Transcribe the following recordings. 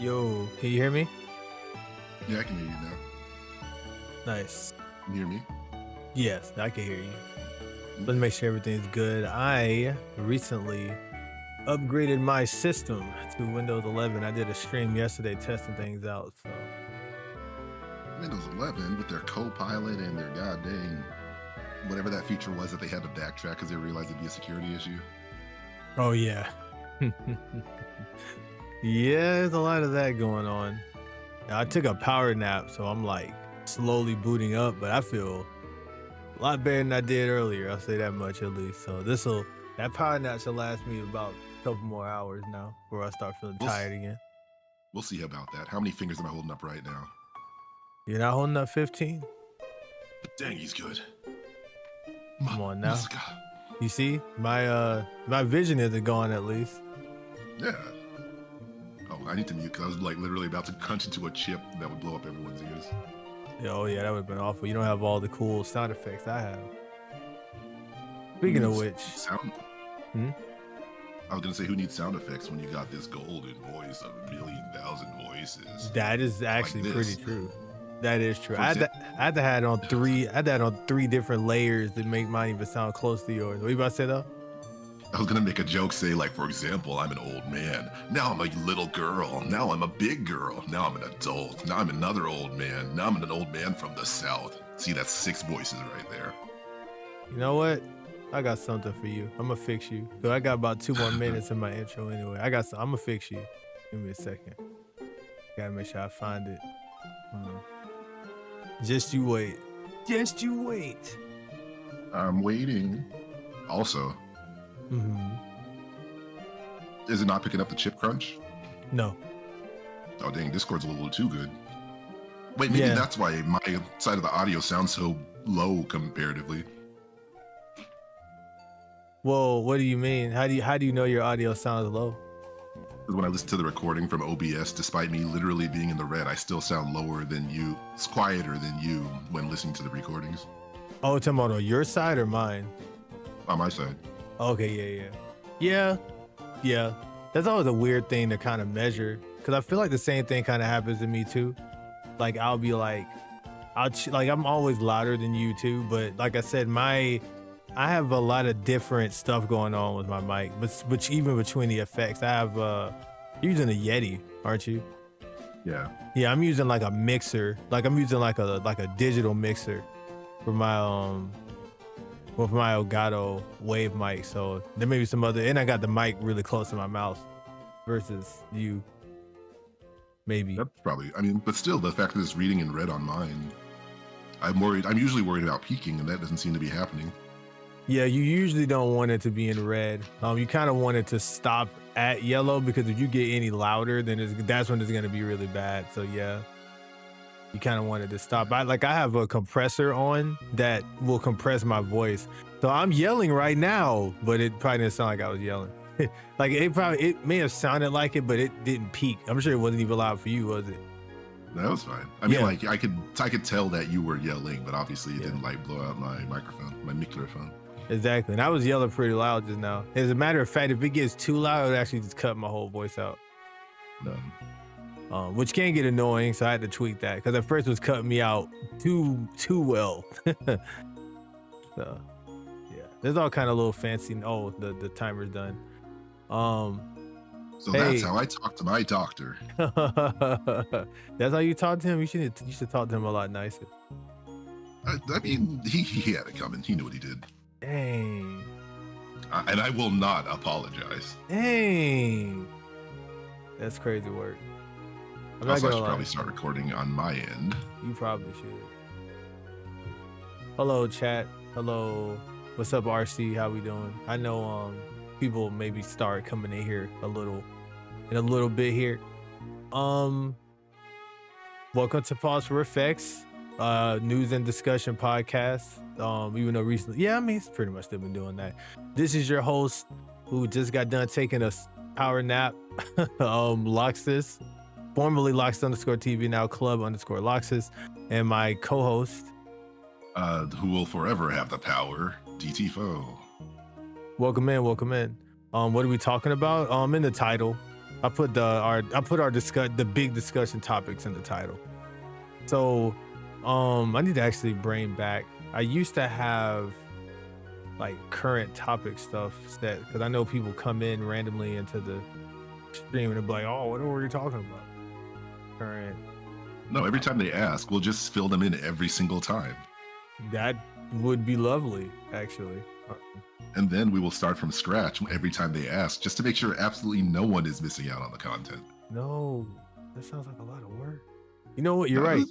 Yo, can you hear me? Yeah, I can hear you now. Nice. Can you hear me? Yes, I can hear you. Let's make sure everything's good. I recently upgraded my system to Windows 11. I did a stream yesterday testing things out. So, Windows 11 with their Copilot and their goddamn whatever that feature was that they had to backtrack because they realized it'd be a security issue. oh yeah, yeah, there's a lot of that going on. Now, I took a power nap, so I'm like slowly booting up, but I feel a lot better than I did earlier. I'll say that much at least. So that power nap should last me about a couple more hours now before I start feeling We'll, tired again. we'll see about that. How many fingers am I holding up right now? You're not holding up 15? But dang, he's good. Come on now. Muska. You see, my vision isn't gone at least. Yeah. Oh, I need to mute because I was like literally about to crunch into a chip that would blow up everyone's ears. Oh yeah, that would have been awful. You don't have all the cool sound effects I have. Speaking of which, sound. I was gonna say, who needs sound effects when you got this golden voice of a million thousand voices? that is actually Like pretty this. true. That is true. For I had to have it on three. I had that on 3 different layers to make mine even sound close to yours. What you about to say though? I was gonna make a joke, say like, for example, I'm an old man. Now I'm a little girl. Now I'm a big girl. Now I'm an adult. Now I'm another old man. Now I'm an old man from the South. See, that's 6 voices right there. You know what? I got something for you. I'm gonna fix you. So I got about 2 more minutes in my intro anyway. I'm gonna fix you. Give me a second. Gotta make sure I find it. Just you wait. Just you wait. I'm waiting. Also, is it not picking up the chip crunch? No. Oh dang, Discord's a little too good. Wait, maybe Yeah. that's why my side of the audio sounds so low comparatively. Well, what do you mean? How do you know your audio sounds low? Because when I listen to the recording from OBS, despite me literally being in the red, I still sound lower than you. It's quieter than you when listening to the recordings. Oh, talking about on your side or mine? On my side. Okay, yeah. That's always a weird thing to kind of measure because I feel like the same thing kind of happens to me too. Like I'll be like, I'm always louder than you too, but like I said, I have a lot of different stuff going on with my mic, but even between the effects, I have you're using a Yeti, aren't you? Yeah. Yeah, I'm using like a mixer, like I'm using like a digital mixer for my with my Elgato Wave mic. So there may be some other, and I got the mic really close to my mouth versus you. Maybe. That's probably, I mean, but still, the fact that it's reading in red on mine, I'm usually worried about peaking, and that doesn't seem to be happening. Yeah, you usually don't want it to be in red. You kind of want it to stop at yellow because if you get any louder, then that's when it's going to be really bad. So yeah, you kind of want it to stop. I have a compressor on that will compress my voice. So I'm yelling right now, but it probably didn't sound like I was yelling. Like it may have sounded like it, but it didn't peak. I'm sure it wasn't even loud for you, was it? That was fine. I mean, Yeah. like I could tell that you were yelling, but obviously it didn't like blow out my microphone, my microphone. Exactly. And I was yelling pretty loud just now. As a matter of fact, if it gets too loud, it actually just cut my whole voice out. Which can get annoying, so I had to tweak that because at first it was cutting me out too well. So yeah, there's all kind of little fancy. Oh, the timer's done. So Hey. that's how I talk to my doctor. That's how you talk to him. You should talk to him a lot nicer. I mean, he had it coming. He knew what he did. Dang. And I will not apologize. Dang. That's crazy work. I'm not Also, I gonna should lie. probably start recording on my end. You probably should. Hello, chat. Hello. What's up, RC? How we doing? I know people maybe start coming in here in a little bit here. Welcome to Pause for Effects, news and discussion podcast. Even though recently, yeah, I mean, it's pretty much still been doing that. This is your host who just got done taking a power nap, Loxus, formerly Lox_TV, now Club_Loxus, and my co-host, Who will forever have the power, DT Foe. Welcome in. What are we talking about? In the title, I put the big discussion topics in the title. So, I need to actually bring back. I used to have like current topic stuff set because I know people come in randomly into the stream and they're like, "Oh, what were you talking about?" Current. No, every time they ask, we'll just fill them in every single time. That would be lovely, actually. And then we will start from scratch every time they ask, just to make sure absolutely no one is missing out on the content. No, that sounds like a lot of work. You know what? You're right.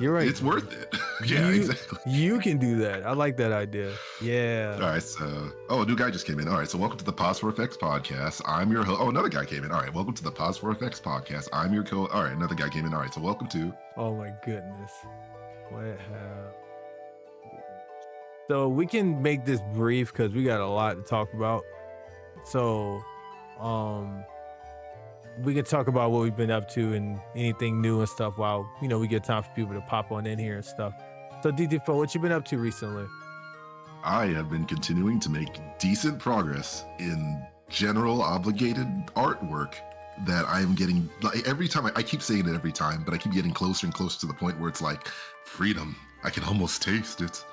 You're right. It's worth it. Yeah, exactly. You can do that. I like that idea. Yeah. All right. So, a new guy just came in. All right. So, welcome to the Pause for Effects podcast. I'm your host. Oh, another guy came in. All right. Welcome to the Pause for Effects podcast. I'm your co. All right. Another guy came in. All right. So, welcome to. Oh my goodness. What have? So we can make this brief because we got a lot to talk about. So, we can talk about what we've been up to and anything new and stuff while, we get time for people to pop on in here and stuff. So DD4, what you been up to recently? I have been continuing to make decent progress in general obligated artwork that I'm getting, like, every time. I keep saying it every time, but I keep getting closer and closer to the point where it's like freedom. I can almost taste it.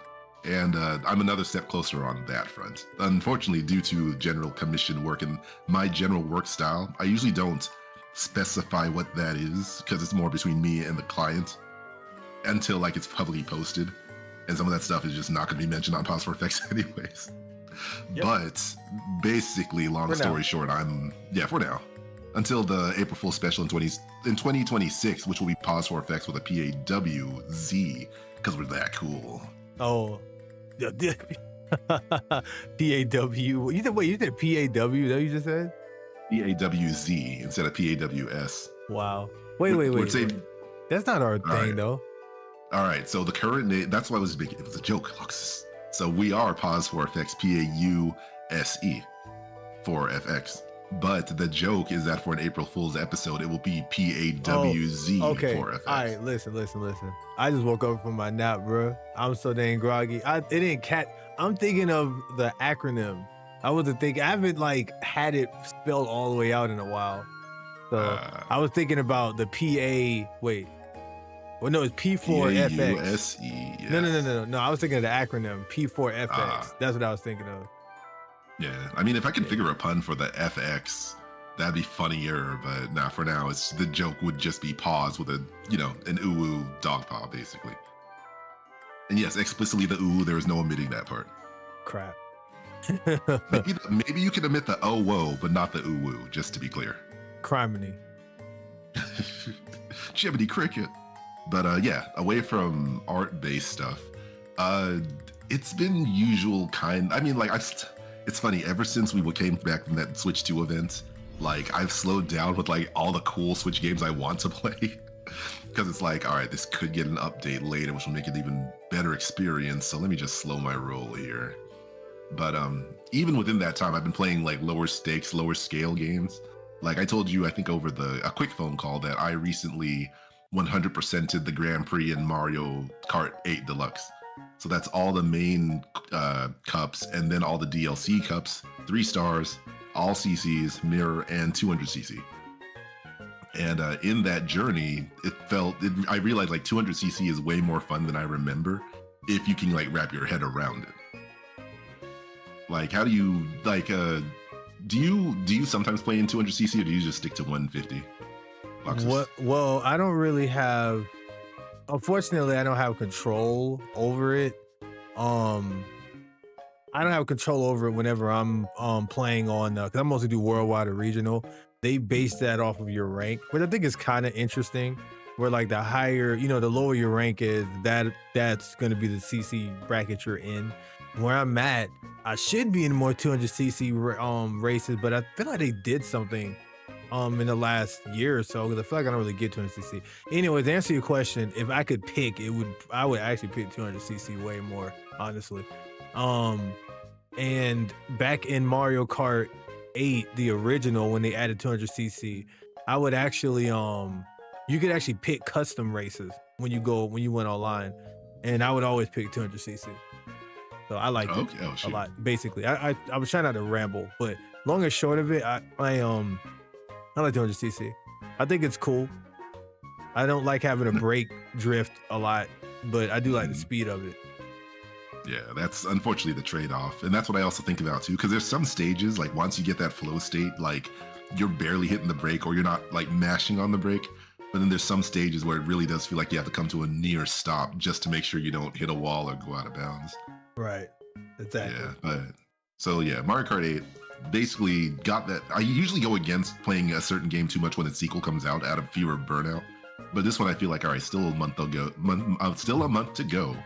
And I'm another step closer on that front. Unfortunately, due to general commission work and my general work style, I usually don't specify what that is because it's more between me and the client until like it's publicly posted. And some of that stuff is just not going to be mentioned on Pause for Effects anyways. Yep. But basically, long story short, for now, until the April Fool's special in 2026, which will be Pause for Effects with a PAWZ because we're that cool. Oh. PAW. You said PAW? That you just said? PAWZ instead of PAWS. Wow. Wait. That's not our thing, though. All right. So the current name, that's why it was big. It was a joke, Luxus. So we are Pause for FX, PAUSE for FX. But the joke is that for an April Fool's episode, it will be PAWZ for FX. All right, listen. I just woke up from my nap, bro. I'm so dang groggy. I'm thinking of the acronym. I haven't had it spelled all the way out in a while. So I was thinking about the PA. Wait. Well, no, it's P4FX. PAUSE, yes. No. I was thinking of the acronym P4FX. That's what I was thinking of. Yeah, I mean, if I can figure a pun for the FX, that'd be funnier. But nah, for now, the joke would just be pause with an ooh dog paw, basically. And yes, explicitly the ooh. There is no omitting that part. Crap. maybe you can omit the oh whoa, but not the ooh woo. Just to be clear. Criminy. Jiminy Cricket. But away from art-based stuff, it's been usual kind. I mean, it's funny, ever since we came back from that Switch 2 event, I've slowed down with all the cool Switch games I want to play. Because it's all right, this could get an update later, which will make it an even better experience. So let me just slow my roll here. But even within that time, I've been playing lower stakes, lower scale games. I told you, I think over a quick phone call, that I recently 100%ed the Grand Prix in Mario Kart 8 Deluxe. So that's all the main cups and then all the DLC cups, 3 stars, all CCs, mirror, and 200cc. And in that journey, I realized 200cc is way more fun than I remember if you can wrap your head around it. How do you do you sometimes play in 200cc or do you just stick to 150? Well, I don't really have. Unfortunately, I don't have control over it. I don't have control over it whenever I'm playing on because I mostly do worldwide or regional. They base that off of your rank, which I think is kind of interesting. Where the higher, the lower your rank is, that's going to be the CC bracket you're in. Where I'm at, I should be in more 200cc races, but I feel like they did something in the last year or so, because I feel like I don't really get 200cc. Anyways, to answer your question, if I could pick, I would actually pick 200cc way more, honestly. And back in Mario Kart 8, the original, when they added 200cc, I would actually you could actually pick custom races when you went online, and I would always pick 200cc. So I like it a lot. Basically, I was trying not to ramble, but long and short of it, I like 200cc. I think it's cool. I don't like having a brake drift a lot, but I do like the speed of it. Yeah, that's unfortunately the trade-off. And that's what I also think about too, because there's some stages, like once you get that flow state, like you're barely hitting the brake or you're not like mashing on the brake. But then there's some stages where it really does feel like you have to come to a near stop just to make sure you don't hit a wall or go out of bounds. Right. Exactly. Yeah, but so yeah, Mario Kart 8 basically got that. I usually go against playing a certain game too much when its sequel comes out of fear of burnout. But this one I feel like, all right, still a month still a month to go,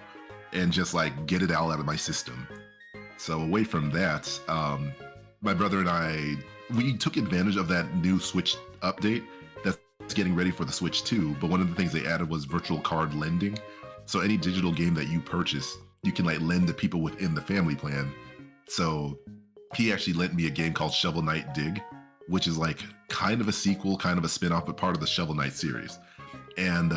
and just like get it all out of my system. So away from that, my brother and I, we took advantage of that new Switch update that's getting ready for the Switch 2. But one of the things they added was virtual card lending. So any digital game that you purchase, you can like lend to people within the family plan. So he actually lent me a game called Shovel Knight Dig, which is like kind of a sequel, kind of a spin-off, but part of the Shovel Knight series. And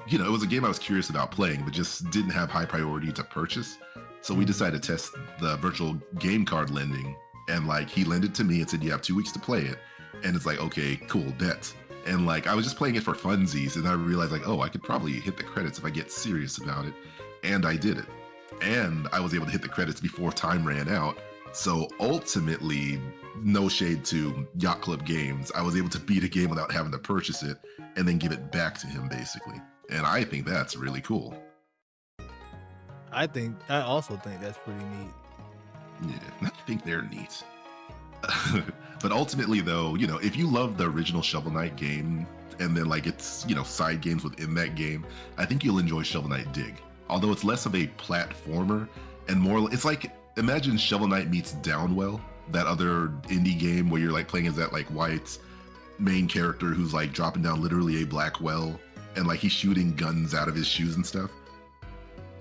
you know, it was a game I was curious about playing, but just didn't have high priority to purchase. So we decided to test the virtual game card lending, and like he lent it to me and said, you have 2 weeks to play it. And it's like, okay, cool, bet. And like I was just playing it for funsies, and I realized like, oh, I could probably hit the credits if I get serious about it. And I did it. And I was able to hit the credits before time ran out. So ultimately, no shade to Yacht Club Games, I was able to beat a game without having to purchase it and then give it back to him, basically. And I think that's really cool. I also think that's pretty neat. Yeah, I think they're neat. But ultimately, though, you know, if you love the original Shovel Knight game and then like it's, you know, side games within that game, I think you'll enjoy Shovel Knight Dig. Although it's less of a platformer and more, it's like, imagine Shovel Knight meets Downwell, that other indie game where you're like playing as that like white main character who's like dropping down literally a black well and like he's shooting guns out of his shoes and stuff.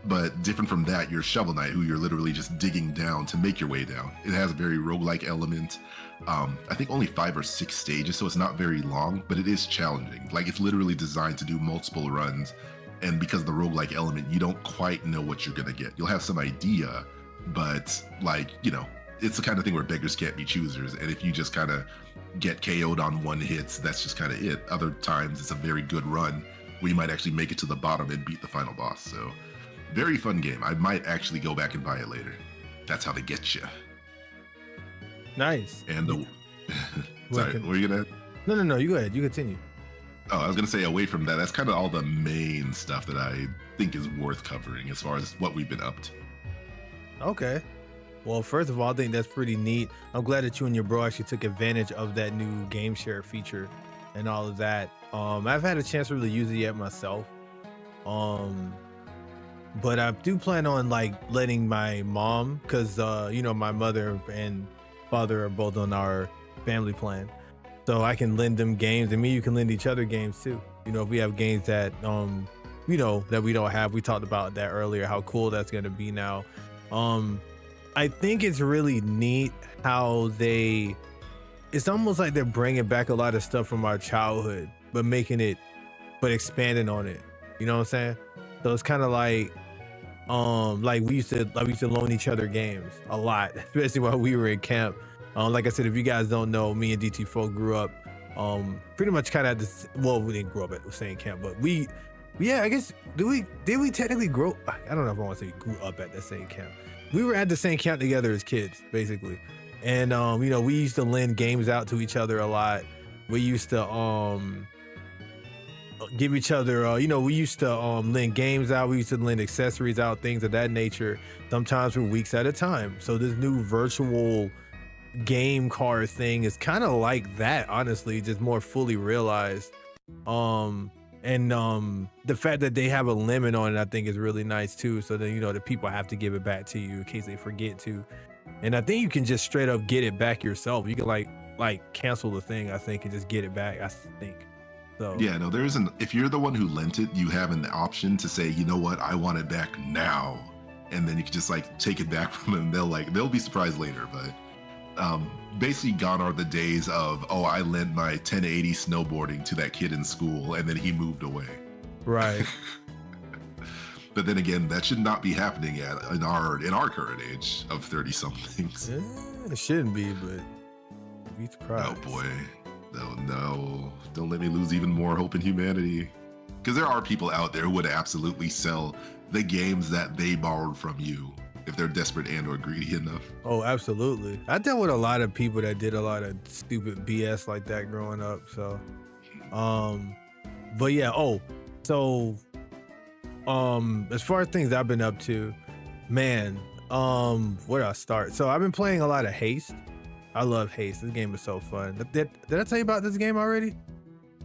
But different from that, you're Shovel Knight, who you're literally just digging down to make your way down. It has a very roguelike element. I think only 5 or 6 stages, so it's not very long, but it is challenging. Like it's literally designed to do multiple runs. And because of the roguelike element, you don't quite know what you're gonna get. You'll have some idea, but like, you know, it's the kind of thing where beggars can't be choosers. And if you just kind of get KO'd on one hit, that's just kind of it. Other times it's a very good run where you might actually make it to the bottom and beat the final boss. So very fun game. I might actually go back and buy it later. That's how they get you. Nice. And the sorry, what were you gonna add? No, you go ahead, you continue. Oh, I was gonna say, away from that, that's kind of all the main stuff that I think is worth covering as far as what we've been up to. Okay. Well, first of all, I think that's pretty neat. I'm glad that you and your bro actually took advantage of that new game share feature and all of that. I've had a chance to really use it yet myself. But I do plan on like letting my mom, because you know, my mother and father are both on our family plan. So I can lend them games, and you can lend each other games too. You know, if we have games that you know, that we don't have. We talked about that earlier, how cool that's gonna be now. I think it's really neat how it's almost like they're bringing back a lot of stuff from our childhood, but expanding on it. You know what I'm saying? So it's kind of like we used to loan each other games a lot, especially while we were in camp. Like I said, if you guys don't know, me and DT4 grew up pretty much kind of at this. Well, we didn't grow up at the same camp, but yeah, I guess did we technically grow? I don't know if I want to say we grew up at the same camp. We were at the same camp together as kids, basically. And you know, we used to lend games out to each other a lot. We used to give each other, you know, we used to lend games out. We used to lend accessories out, things of that nature, sometimes for weeks at a time. So this new virtual game card thing is kind of like that, honestly, just more fully realized. And the fact that they have a limit on it, I think is really nice too. So that, you know, the people have to give it back to you in case they forget to. And I think you can just straight up get it back yourself. You can like cancel the thing, I think, and just get it back, I think. So yeah, no, there isn't. If you're the one who lent it, you have an option to say, you know what, I want it back now, and then you can just like take it back from them. They'll be surprised later. But basically, gone are the days of, oh, I lent my 1080 snowboarding to that kid in school, and then he moved away. Right. But then again, that should not be happening in our current age of 30 somethings. It shouldn't be, but be surprised. Oh boy. No, no, don't let me lose even more hope in humanity. Because there are people out there who would absolutely sell the games that they borrowed from you if they're desperate and or greedy enough. Oh, absolutely. I dealt with a lot of people that did a lot of stupid BS like that growing up. So, um, but yeah. Oh, so, as far as things I've been up to, man, where do I start? So I've been playing a lot of Haste. I love Haste. This game is so fun. Did I tell you about this game already?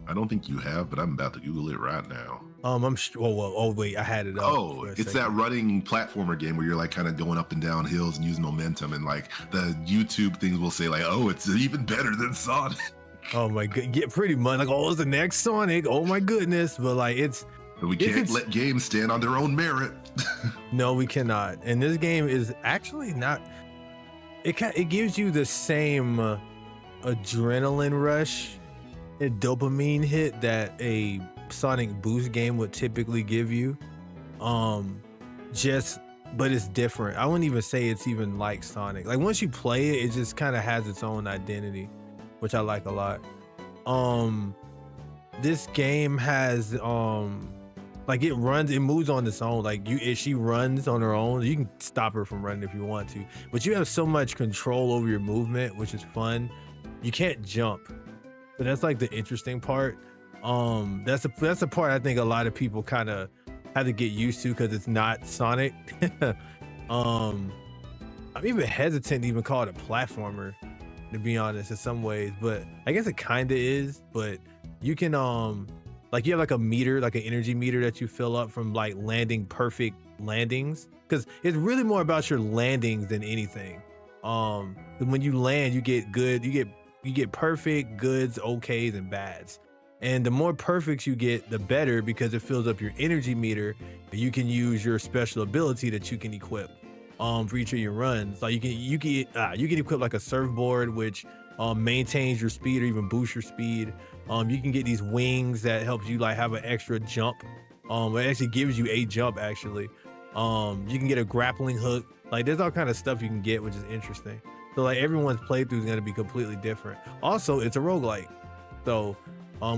I don't think you have, but I'm about to Google it right now. Oh wait, I had it up. Oh, it's that running platformer game where you're like kind of going up and down hills and using momentum, and like the YouTube things will say like, oh, it's even better than Sonic. Oh my god, yeah, pretty much. Like, oh, it's the next Sonic. Oh my goodness, but like But we can't let games stand on their own merit. No, we cannot. And this game is actually not. It gives you the same adrenaline rush and dopamine hit that a Sonic Boost game would typically give you. But it's different. I wouldn't even say it's even like Sonic. Like once you play it, it just kind of has its own identity, which I like a lot. This game has like it moves on its own. Like if she runs on her own, you can stop her from running if you want to, but you have so much control over your movement, which is fun. You can't jump, but that's like the interesting part. That's the part I think a lot of people kind of have to get used to because it's not Sonic. I'm even hesitant to even call it a platformer, to be honest, in some ways, but I guess it kind of is. But you can like you have like a meter, like an energy meter that you fill up from like landing perfect landings, because it's really more about your landings than anything. When you land, you get good, you get perfect, goods, okays, and bads. And the more perfects you get, the better, because it fills up your energy meter, and you can use your special ability that you can equip for each of your runs. Like you can equip like a surfboard, which maintains your speed or even boosts your speed. You can get these wings that helps you like have an extra jump. It actually gives you a jump actually. You can get a grappling hook. Like there's all kind of stuff you can get, which is interesting. So like everyone's playthrough is going to be completely different. Also, it's a roguelike, so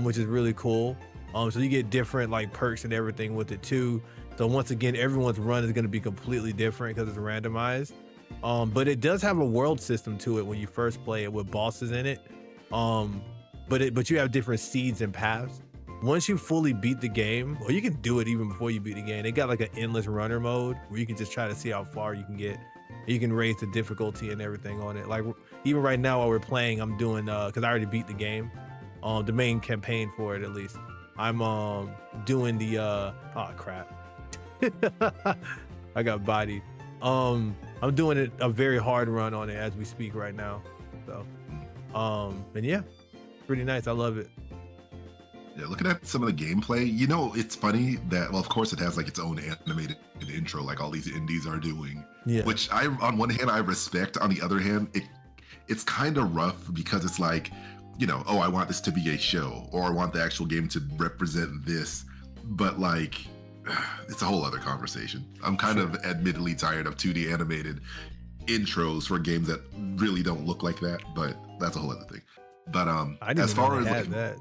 which is really cool. So you get different like perks and everything with it too. So once again, everyone's run is going to be completely different because it's randomized. But it does have a world system to it when you first play it with bosses in it. But you have different seeds and paths. Once you fully beat the game, or you can do it even before you beat the game, they got like an endless runner mode where you can just try to see how far you can get. You can raise the difficulty and everything on it. Like even right now while we're playing, I'm doing because I already beat the game, the main campaign for it at least. I'm doing the oh crap. I got bodied. I'm doing it a very hard run on it as we speak right now. So and yeah, pretty nice. I love it. Yeah, looking at some of the gameplay, you know, it's funny that, well, of course it has like its own animated intro, like all these indies are doing. Yeah. Which on one hand I respect. On the other hand, it's kind of rough because it's like, you know, oh, I want this to be a show, or I want the actual game to represent this, but like, it's a whole other conversation. I'm kind of admittedly tired of 2D animated intros for games that really don't look like that, but that's a whole other thing. But as far as like that.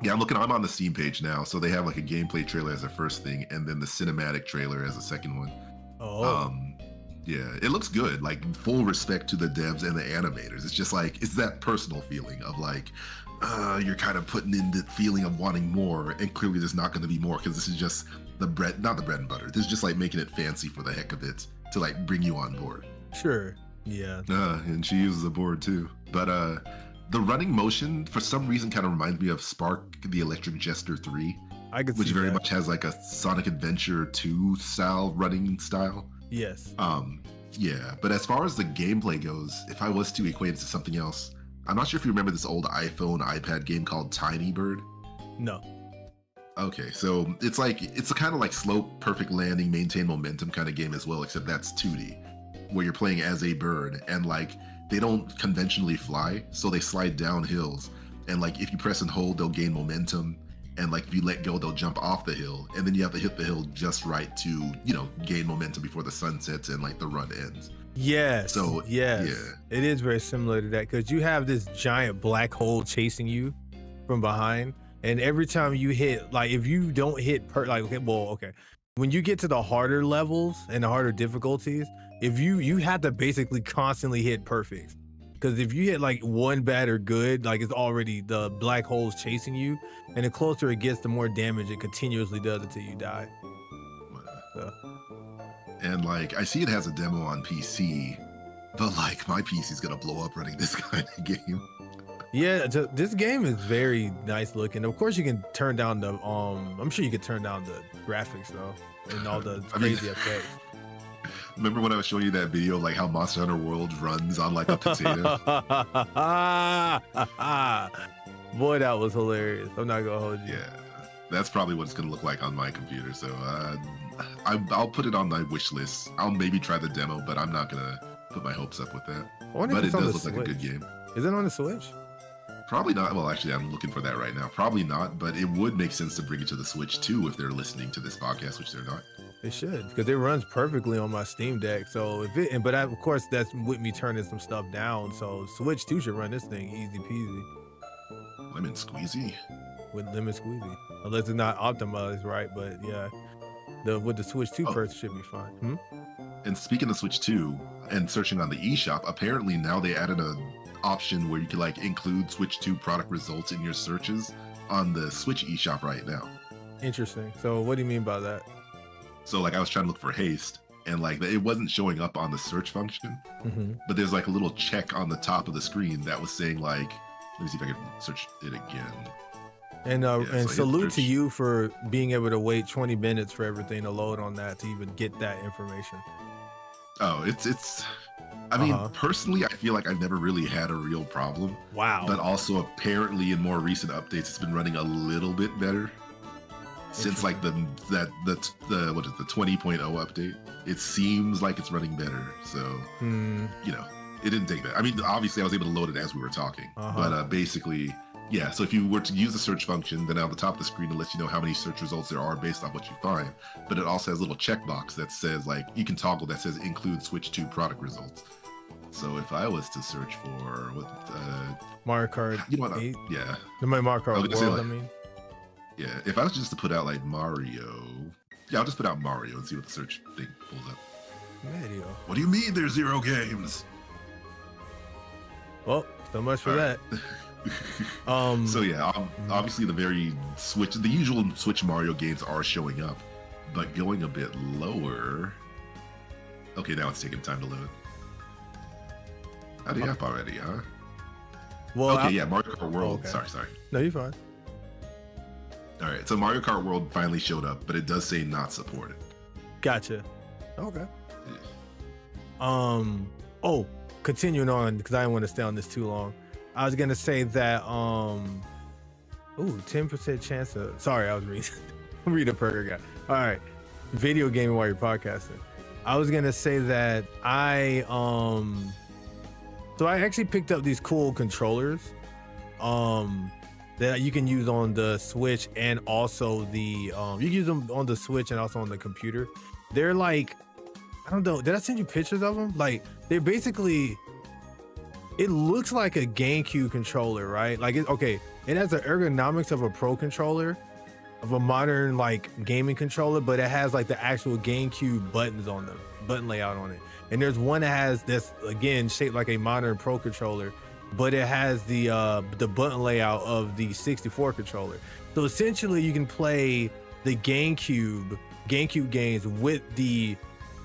Yeah, I'm on the Steam page now, so they have like a gameplay trailer as a first thing, and then the cinematic trailer as a second one. Oh. Yeah, it looks good. Like full respect to the devs and the animators. It's just like it's that personal feeling of like you're kind of putting in the feeling of wanting more, and clearly there's not going to be more because this is just not the bread and butter. This is just like making it fancy for the heck of it to like bring you on board. Sure. Yeah. And she uses a board too, but the running motion, for some reason, kind of reminds me of Spark the Electric Jester 3, which very much has like a Sonic Adventure 2 style running style. Yes. Yeah, but as far as the gameplay goes, if I was to equate it to something else, I'm not sure if you remember this old iPhone, iPad game called Tiny Bird. No. Okay, so it's a kind of like slow, perfect landing, maintain momentum kind of game as well, except that's 2D, where you're playing as a bird, and like they don't conventionally fly, so they slide down hills, and like if you press and hold, they'll gain momentum, and like if you let go, they'll jump off the hill, and then you have to hit the hill just right to, you know, gain momentum before the sun sets and like the run ends. Yes, So yes. yeah, It is very similar to that because you have this giant black hole chasing you from behind, and every time you hit, like if you don't hit okay, when you get to the harder levels and the harder difficulties, if you have to basically constantly hit perfect. Because if you hit like one bad or good, like it's already the black hole's chasing you, and the closer it gets, the more damage it continuously does until you die. So. and like I see it has a demo on PC, but like my PC's gonna blow up running this kind of game. Yeah, this game is very nice looking. Of course, you can turn down the I'm sure you could turn down the graphics though, and all the crazy effects. Remember when I was showing you that video, like how Monster Hunter World runs on like a potato? Boy, that was hilarious. I'm not gonna hold you. Yeah, that's probably what it's gonna look like on my computer. So I'll put it on my wish list. I'll maybe try the demo, but I'm not gonna put my hopes up with that. But it does look like a good game. Is it on the Switch? Probably not. Well, actually, I'm looking for that right now. Probably not, but it would make sense to bring it to the Switch too if they're listening to this podcast, which they're not. It should, because it runs perfectly on my Steam Deck. So of course that's with me turning some stuff down. So Switch 2 should run this thing easy peasy. Lemon squeezy. With lemon squeezy, unless it's not optimized right. But yeah, with the Switch 2 first should be fine. And speaking of Switch 2 and searching on the eShop, apparently now they added a option where you can like include Switch 2 product results in your searches on the Switch eShop right now. Interesting. So what do you mean by that? So like I was trying to look for haste and like it wasn't showing up on the search function, but there's like a little check on the top of the screen that was saying like, let me see if I can search it again. And and salute to you for being able to wait 20 minutes for everything to load on that to even get that information. Oh, it's I mean, personally, I feel like I've never really had a real problem. Wow. But also apparently in more recent updates, it's been running a little bit better. Since like the 20.0 update, it seems like it's running better. So, you know, it didn't take that. I mean, obviously I was able to load it as we were talking, but basically, yeah. So if you were to use the search function, then on the top of the screen, it lets you know how many search results there are based on what you find. But it also has a little checkbox that says like, you can toggle that says include Switch 2 product results. So if I was to search for Mario Kart, you know what? 8? Yeah. The Mario Kart World, I mean. Yeah, if I was just to put out like Mario, yeah, I'll just put out Mario and see what the search thing pulls up. Mario. What do you mean there's 0 games? Well, so much for that. So yeah, obviously the usual Switch Mario games are showing up, but going a bit lower. Okay, now it's taking time to load. How'd you up already, huh? Well, okay, yeah, Mario Kart World. Sorry. No, you're fine. All right, so Mario Kart World finally showed up, but it does say not supported. Gotcha. Okay. Oh, continuing on, because I didn't want to stay on this too long. I was gonna say that 10% chance of. Sorry, I was reading a burger guy. All right, video gaming while you're podcasting. I was gonna say that so I actually picked up these cool controllers that you can use on the Switch and also you can use them on the Switch and also on the computer. They're like, I don't know, did I send you pictures of them? Like, they're basically, it looks like a GameCube controller, right? Like, it has the ergonomics of a Pro controller, of a modern like gaming controller, but it has like the actual GameCube buttons on them, button layout on it. And there's one that has this, again, shaped like a modern Pro controller, but it has the button layout of the 64 controller. So essentially you can play the GameCube games with the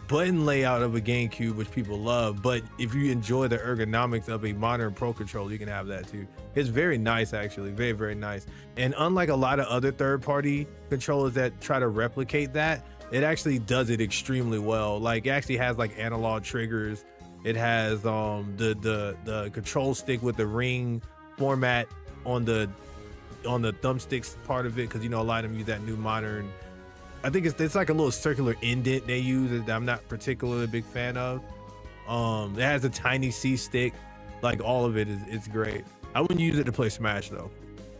button layout of a GameCube, which people love. But if you enjoy the ergonomics of a modern Pro controller, you can have that too. It's very nice, actually, very, very nice. And unlike a lot of other third-party controllers that try to replicate that, it actually does it extremely well. Like, it actually has like analog triggers. It has the control stick with the ring format on the thumbsticks part of it, because, you know, a lot of them use that new modern, I think it's like a little circular indent they use that I'm not particularly a big fan of. It has a tiny C stick. Like, all of it it's great. I wouldn't use it to play Smash though,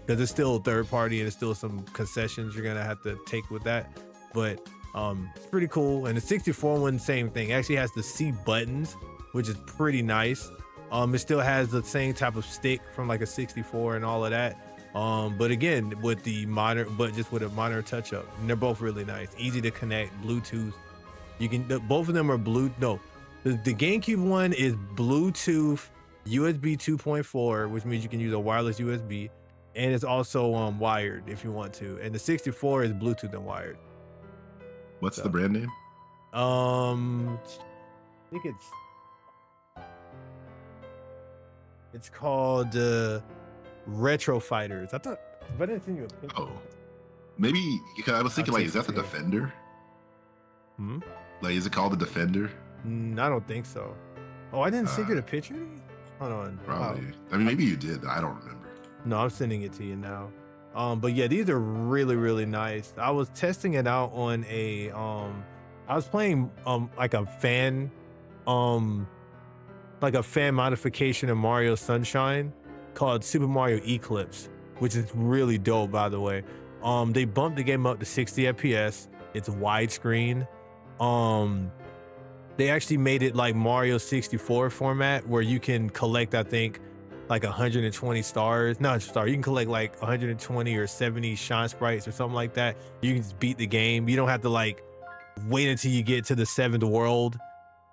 because it's still third party and it's still some concessions you're gonna have to take with that. But it's pretty cool. And the 64 one, same thing. It actually has the C buttons which is pretty nice. It still has the same type of stick from like a 64 and all of that. But again, with the modern, but just with a modern touch up, and they're both really nice, easy to connect, Bluetooth. You can, both of them are the GameCube one is Bluetooth, USB 2.4, which means you can use a wireless USB, and it's also wired if you want to. And the 64 is Bluetooth and wired. What's the brand name? I think it's called Retro Fighters. I thought, but I didn't send you a picture. Oh, maybe I was thinking like, is that the Defender? Like, is it called the Defender? I don't think so. Oh, I didn't send you the picture? Hold on. Probably. Wow. I mean, maybe you did. I don't remember. No, I'm sending it to you now. But yeah, these are really, really nice. I was testing it out on a I was playing like a fan modification of Mario Sunshine called Super Mario Eclipse, which is really dope, by the way. They bumped the game up to 60 FPS. It's widescreen. They actually made it like Mario 64 format where you can collect, I think, like 120 stars. Not stars. You can collect like 120 or 70 shine sprites or something like that. You can just beat the game. You don't have to like wait until you get to the 7th world.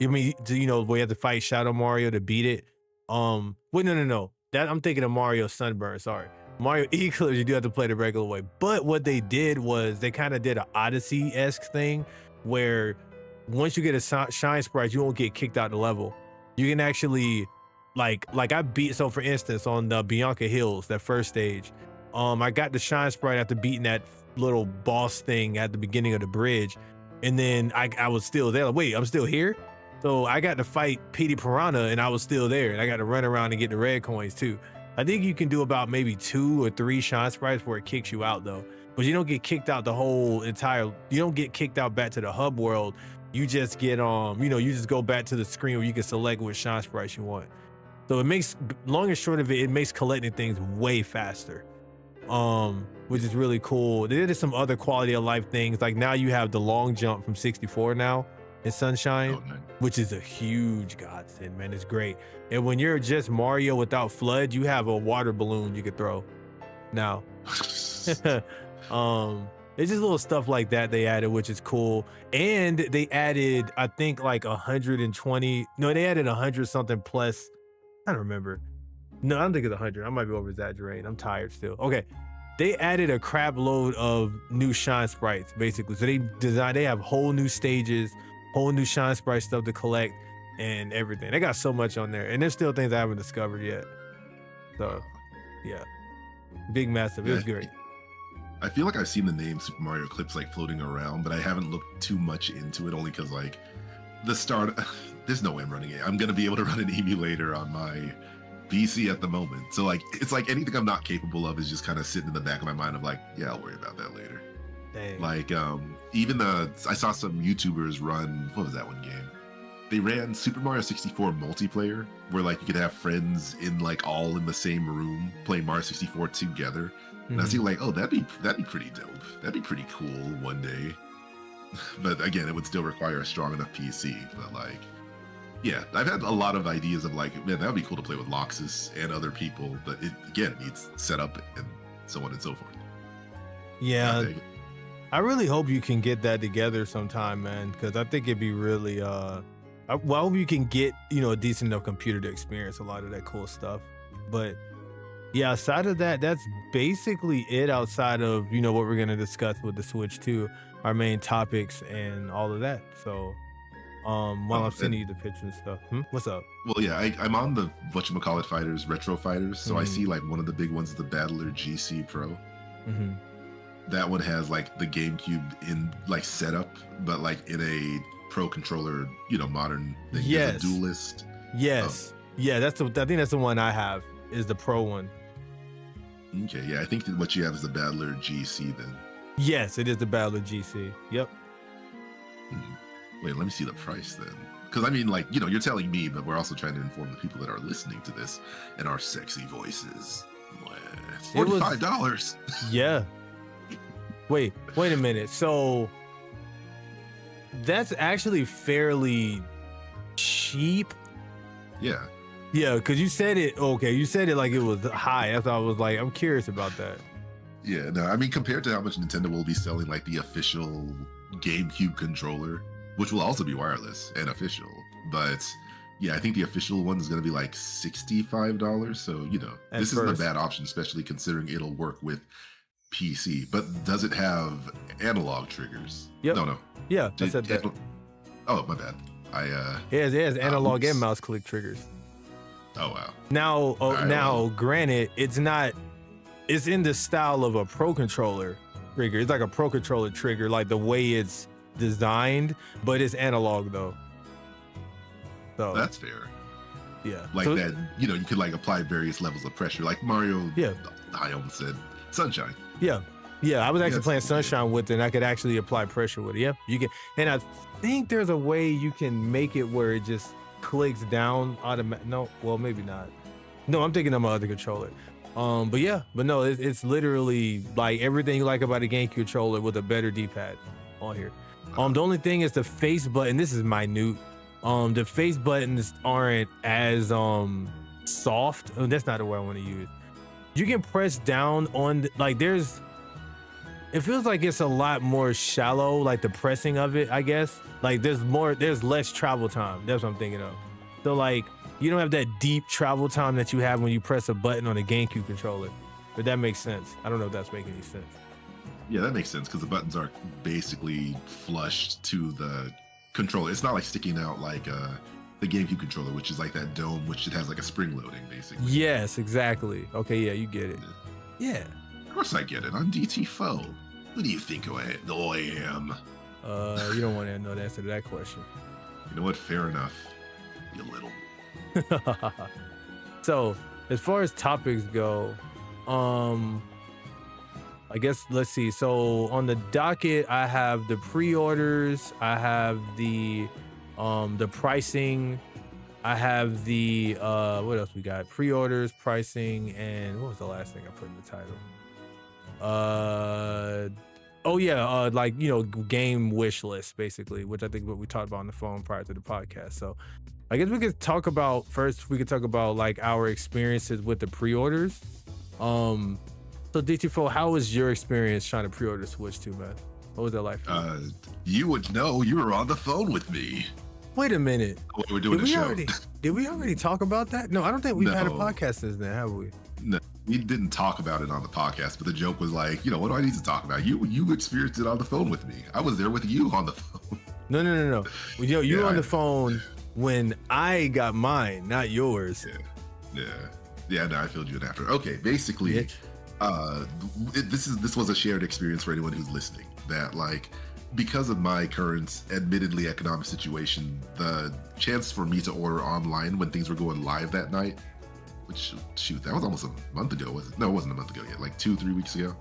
I mean, you know, where you have to fight Shadow Mario to beat it. Wait, no. That I'm thinking of Mario Sunburn. Sorry. Mario Eclipse, you do have to play the regular way. But what they did was they kind of did an Odyssey-esque thing where once you get a shine sprite, you won't get kicked out the level. You can actually, like I beat, so for instance, on the Bianca Hills, that first stage, I got the shine sprite after beating that little boss thing at the beginning of the bridge. And then I was still there. Like, wait, I'm still here? So I got to fight Petey Piranha and I was still there. And I got to run around and get the red coins too. I think you can do about maybe 2 or 3 shine sprites before it kicks you out though. But you don't get kicked out the whole entire, you don't get kicked out back to the hub world. You just get, you know, you just go back to the screen where you can select which shine sprites you want. So it makes, long and short of it, it makes collecting things way faster, which is really cool. There is some other quality of life things. Like now you have the long jump from 64 now in Sunshine, which is a huge godsend, man. It's great. And when you're just Mario without FLUDD, you have a water balloon you could throw now. It's just little stuff like that they added, which is cool. And they added, I think like 120, no, they added 100 something plus. I don't remember. No, I don't think it's 100. I might be over exaggerating. I'm tired still. Okay. They added a crap load of new shine sprites, basically. So they have whole new stages, whole new shine sprite stuff to collect and everything. They got so much on there. And there's still things I haven't discovered yet. So yeah, big, massive. It was great. I feel like I've seen the name Super Mario Eclipse like floating around, but I haven't looked too much into it only because like the start, there's no way I'm running it. I'm going to be able to run an emulator on my PC at the moment. So like, it's like anything I'm not capable of is just kind of sitting in the back of my mind of like, yeah, I'll worry about that later. Dang. Like, even I saw some YouTubers run, what was that one game? They ran Super Mario 64 multiplayer where like you could have friends in like all in the same room playing Mario 64 together. And I was like, oh, that'd be pretty dope. That'd be pretty cool one day. But again, it would still require a strong enough PC. But like, yeah, I've had a lot of ideas of like, man, that would be cool to play with Loxus and other people. But it again needs setup and so on and so forth. Yeah, I really hope you can get that together sometime, man. Because I think it'd be really, well, I hope you can get, you know, a decent enough computer to experience a lot of that cool stuff. But yeah, outside of that, that's basically it outside of, you know, what we're going to discuss with the Switch 2, our main topics and all of that. So while I'm sending you the picture and stuff. What's up? Well, yeah, I'm on the whatchamacallit fighters, retro fighters. So I see like one of the big ones is the Battler GC Pro. That one has like the GameCube in like setup, but like in a pro controller, you know, modern thing. Yes. There's a duelist. Yes. Yeah, I think that's the one I have, is the pro one. Okay, yeah, I think that what you have is the Battler GC then. Yes, it is the Battler GC. Yep. Wait, let me see the price then. Because I mean, like, you know, you're telling me, but we're also trying to inform the people that are listening to this and our sexy voices. $45. Yeah. Wait a minute. So that's actually fairly cheap Yeah. Yeah, because you said it. Okay, you said it like it was high. That's why I was like, I'm curious about that. Yeah, no, I mean, compared to how much Nintendo will be selling like the official GameCube controller, which will also be wireless and official, but yeah, I think the official one is going to be like $65. So, At this isn't a first. bad option, especially considering it'll work with PC. But does it have analog triggers? Yep. No. Yeah, I said that. Oh, my bad. It has analog oops. and mouse click triggers. Oh, wow. Now, granted, it's not. It's in the style of a Pro Controller trigger. It's like a Pro Controller trigger, like the way it's designed, but it's analog though. So That's fair. Yeah. Like so, that, you could like apply various levels of pressure. Like Mario, Yeah. I almost said Sunshine. Yeah. I was actually playing that's- Sunshine with it, and I could actually apply pressure with it. Yep, you can. And I think there's a way you can make it where it just clicks down automatic. No, well, maybe not. No, I'm thinking of my other controller. But no, it's literally like everything you like about a GameCube controller with a better D-pad on here. The only thing is the face button. This is minute. The face buttons aren't as soft. Oh, that's not the word I want to use. You can press down on it feels like it's a lot more shallow, like the pressing of it, I guess. Like there's less travel time. That's what I'm thinking of. So like you don't have that deep travel time that you have when you press a button on a GameCube controller. But that makes sense. I don't know if that's making any sense. Yeah, that makes sense because the buttons are basically flushed to the controller. It's not like sticking out like the GameCube controller, which is like that dome, which it has like a spring loading, basically. Yes, exactly. Okay, yeah, you get it. Yeah. Of course I get it. I'm DT Foe. Who do you think I am? You don't want to know the answer to that question. You know what? Fair enough. You little. So, as far as topics go, I guess let's see. So on the docket, I have the pre-orders, I have the pricing, I have the what else we got? Pre-orders, pricing, and what was the last thing I put in the title? Game wish list, basically, which I think what we talked about on the phone prior to the podcast. So I guess we could talk about like our experiences with the pre-orders. So DT4, how was your experience trying to pre-order Switch 2, man? What was that like for you? You would know. You were on the phone with me. Wait a minute. We're doing the show. Did we already talk about that? No, I don't think we've had a No. podcast since then, have we? No, we didn't talk about it on the podcast, but the joke was like, what do I need to talk about? You experienced it on the phone with me. I was there with you on the phone. No. Yo, you were on the phone when I got mine, not yours. Yeah. No, I filled you in after. Okay, basically, this was a shared experience for anyone who's listening. That like, because of my current, admittedly economic situation, the chance for me to order online when things were going live that night, which shoot, that was almost a month ago, was it? No, it wasn't a month ago yet. Like 2-3 weeks ago.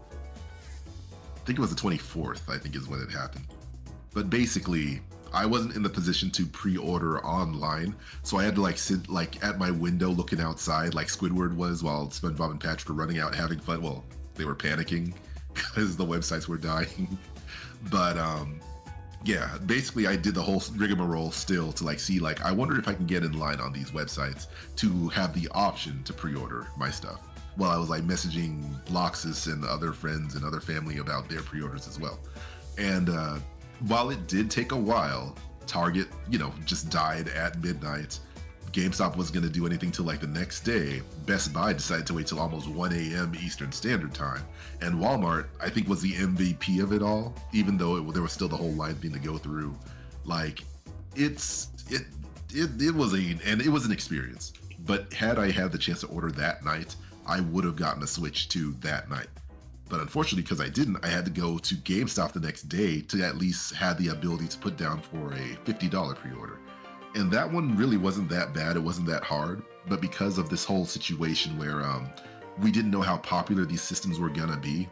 I think it was the 24th. I think is when it happened. But basically, I wasn't in the position to pre-order online, so I had to like sit like at my window looking outside like Squidward was while SpongeBob and Patrick were running out having fun. Well, they were panicking because the websites were dying. But yeah, basically I did the whole rigmarole still to like see like I wonder if I can get in line on these websites to have the option to pre-order my stuff. While I was like messaging Loxus and other friends and other family about their pre-orders as well. And while it did take a while, Target, just died at midnight. GameStop wasn't going to do anything till like the next day. Best Buy decided to wait till almost 1 a.m. Eastern Standard Time. And Walmart, I think, was the MVP of it all, even though there was still the whole line thing to go through. Like, it was an experience. But had I had the chance to order that night, I would have gotten a Switch 2 that night. But unfortunately, because I didn't, I had to go to GameStop the next day to at least have the ability to put down for a $50 pre-order. And that one really wasn't that bad. It wasn't that hard. But because of this whole situation where we didn't know how popular these systems were going to be,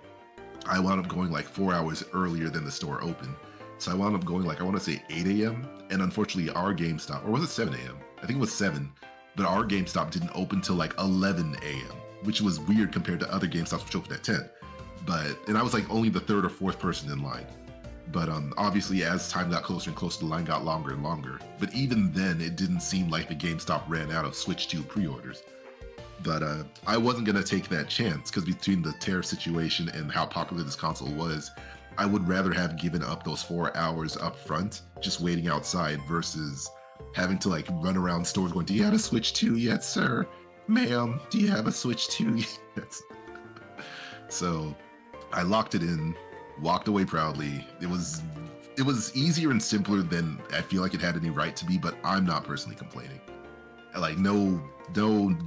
I wound up going like 4 hours earlier than the store opened. So I wound up going like, I want to say 8 a.m. And unfortunately, our GameStop, or was it 7 a.m.? I think it was 7. But our GameStop didn't open till like 11 a.m., which was weird compared to other GameStops which opened at 10. And I was like only the third or fourth person in line. But obviously, as time got closer and closer, the line got longer and longer. But even then, it didn't seem like the GameStop ran out of Switch 2 pre-orders. But I wasn't going to take that chance because between the tariff situation and how popular this console was, I would rather have given up those 4 hours up front just waiting outside versus having to like run around stores going, do you have a Switch 2 yet, sir? Ma'am, do you have a Switch 2 yet? So I locked it in, walked away proudly. It was easier and simpler than I feel like it had any right to be, but I'm not personally complaining. Like no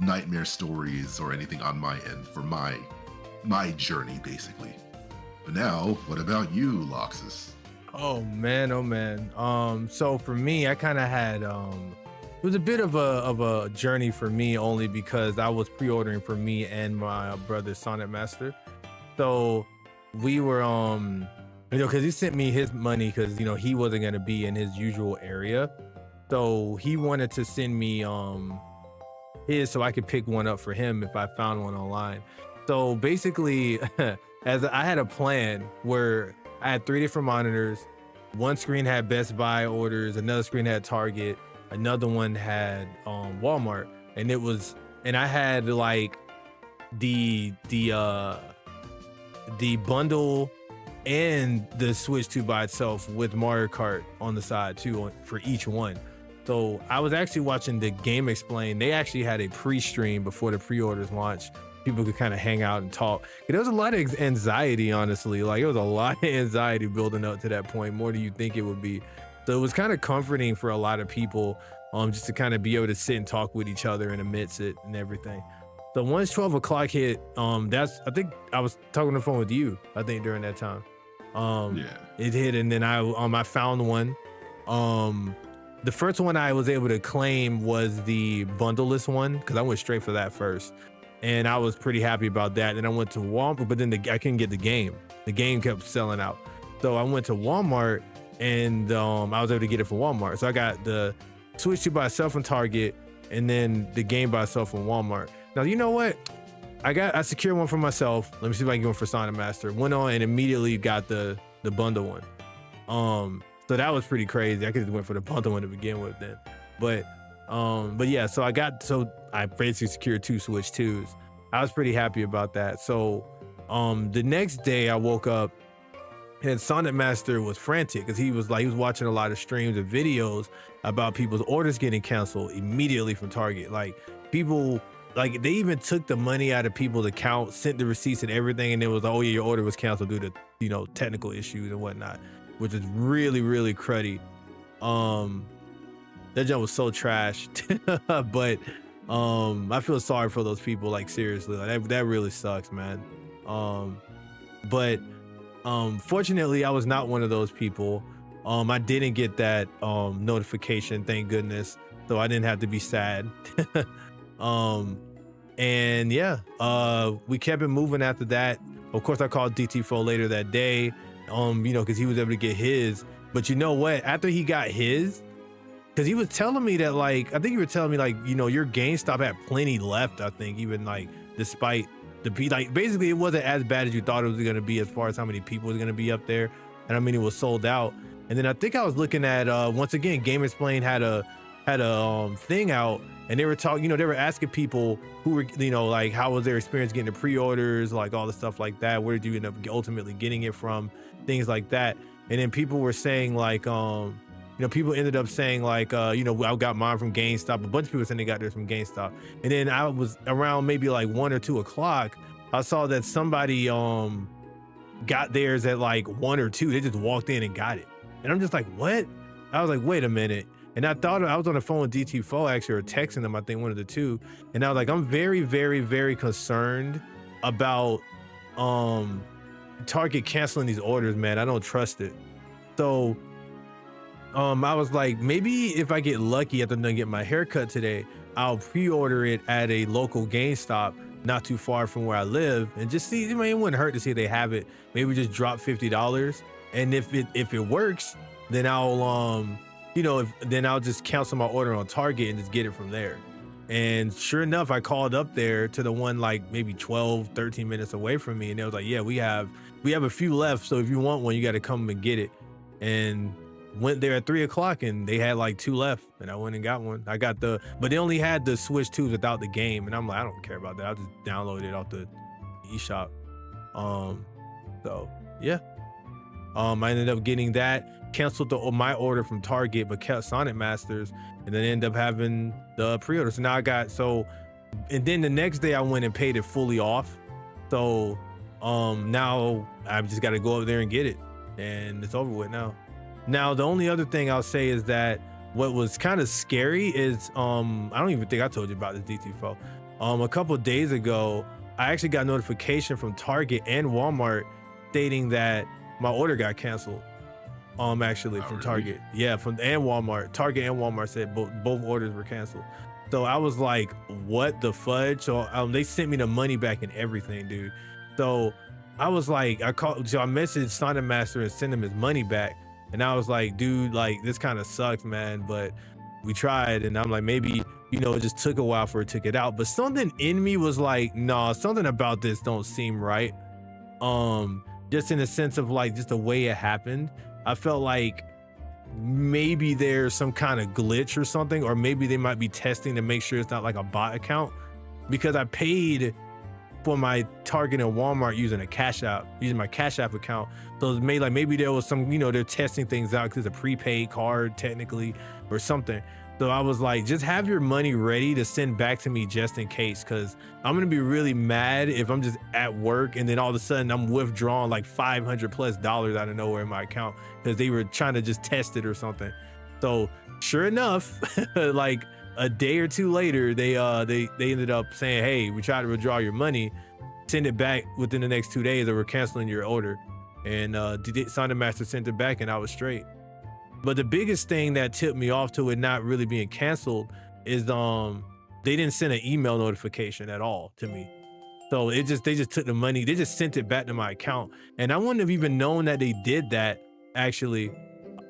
nightmare stories or anything on my end for my journey, basically. But now, what about you, Loxus? Oh man, oh man. So for me, I kind of had it was a bit of a journey for me, only because I was pre-ordering for me and my brother Sonic Master. So we were because he sent me his money because he wasn't gonna be in his usual area. So he wanted to send me his so I could pick one up for him if I found one online. So basically, as I had a plan where I had 3 different monitors. One screen had Best Buy orders, another screen had Target, another one had Walmart, and I had like the bundle and the Switch 2 by itself with Mario Kart on the side too for each one. So I was actually watching the Game Explain. They actually had a pre-stream before the pre-orders launched. People could kind of hang out and talk. There was a lot of anxiety, honestly. Like, it was a lot of anxiety building up to that point, more than you think it would be. So it was kind of comforting for a lot of people, just to kind of be able to sit and talk with each other and amidst it and everything. So once 12 o'clock hit, I think I was talking on the phone with you, I think, during that time. It hit, and then I found one. The first one I was able to claim was the bundleless one, because I went straight for that first. And I was pretty happy about that. Then I went to Walmart, but then I couldn't get the game. The game kept selling out. So I went to Walmart, and I was able to get it from Walmart. So I got the Switch 2 by itself from Target, and then the game by itself from Walmart. Now, you know what? I secured one for myself. Let me see if I can get one for Sonic Master. Went on and immediately got the bundle one. So that was pretty crazy. I could have went for the bundle one to begin with then. But yeah, so I basically secured 2 Switch 2s. I was pretty happy about that. So the next day I woke up and Sonic Master was frantic because he was watching a lot of streams and videos about people's orders getting canceled immediately from Target. Like, people, like, they even took the money out of people's account, sent the receipts and everything, and it was, oh yeah, your order was canceled due to technical issues and whatnot, which is really, really cruddy. That jump was so trash. But I feel sorry for those people, like, seriously. Like, that really sucks, man. But fortunately I was not one of those people. I didn't get that notification, thank goodness, so I didn't have to be sad. And yeah, we kept it moving after that. Of course, I called DT4 later that day, because he was able to get his. But you know what? After he got his, because he was telling me that, like, I think you were telling me, like, your GameStop had plenty left, I think, even, like, despite like, basically it wasn't as bad as you thought it was going to be as far as how many people was going to be up there. And I mean, it was sold out. And then I think I was looking at, once again, Game Explain had a thing out, and they were talking, they were asking people who were, like, how was their experience getting the pre-orders, like all the stuff like that. Where did you end up ultimately getting it from? Things like that. And then people were saying, like, people ended up saying, like, I got mine from GameStop. A bunch of people saying they got theirs from GameStop. And then I was around maybe like 1 or 2 o'clock. I saw that somebody got theirs at like 1 or 2. They just walked in and got it. And I'm just like, what? I was like, wait a minute. And I thought I was on the phone with DT4 actually, or texting them, I think one of the two. And I was like, I'm very, very, very concerned about Target canceling these orders, man. I don't trust it. So I was like, maybe if I get lucky after I get my haircut today, I'll pre-order it at a local GameStop not too far from where I live, and just see. It wouldn't hurt to see if they have it. Maybe just drop $50, and if it works, then I'll then I'll just cancel my order on Target and just get it from there. And sure enough, I called up there to the one like maybe 12, 13 minutes away from me, and they was like, yeah, we have a few left, so if you want one, you got to come and get it. and went there at 3 o'clock, and they had like 2 left, and I went and got one. I got but they only had the Switch 2 without the game, and I'm like, I don't care about that. I'll just download it off the eShop. So yeah. I ended up getting that, canceled my order from Target, but kept Sonic Masters, and then ended up having the pre-order. So now I got and then the next day I went and paid it fully off. So now I've just got to go over there and get it, and it's over with now. Now the only other thing I'll say is that what was kind of scary is I don't even think I told you about this, DT4. A couple of days ago, I actually got notification from Target and Walmart stating that my order got canceled. Actually from Target. Yeah, and Walmart. Target and Walmart said both orders were canceled. So I was like, what the fudge? So they sent me the money back and everything, dude. So I was like, I messaged Sonic Master and sent him his money back. And I was like, dude, like this kind of sucks, man. But we tried, and I'm like, maybe, it just took a while for it to get out. But something in me was like, nah, something about this don't seem right. Just in the sense of like just the way it happened. I felt like maybe there's some kind of glitch or something, or maybe they might be testing to make sure it's not like a bot account, because I paid for my Target and Walmart using my Cash App account. So it made like maybe there was some, they're testing things out because it's a prepaid card technically or something. So I was like, just have your money ready to send back to me just in case, because I'm gonna be really mad if I'm just at work and then all of a sudden I'm withdrawing like $500+ out of nowhere in my account because they were trying to just test it or something. So sure enough, like a day or two later, they ended up saying, hey, we tried to withdraw your money, send it back within the next 2 days, or we're canceling your order. And Sonic Master sent it back, and I was straight. But the biggest thing that tipped me off to it not really being canceled is they didn't send an email notification at all to me. So they just took the money, they just sent it back to my account. And I wouldn't have even known that they did that, actually.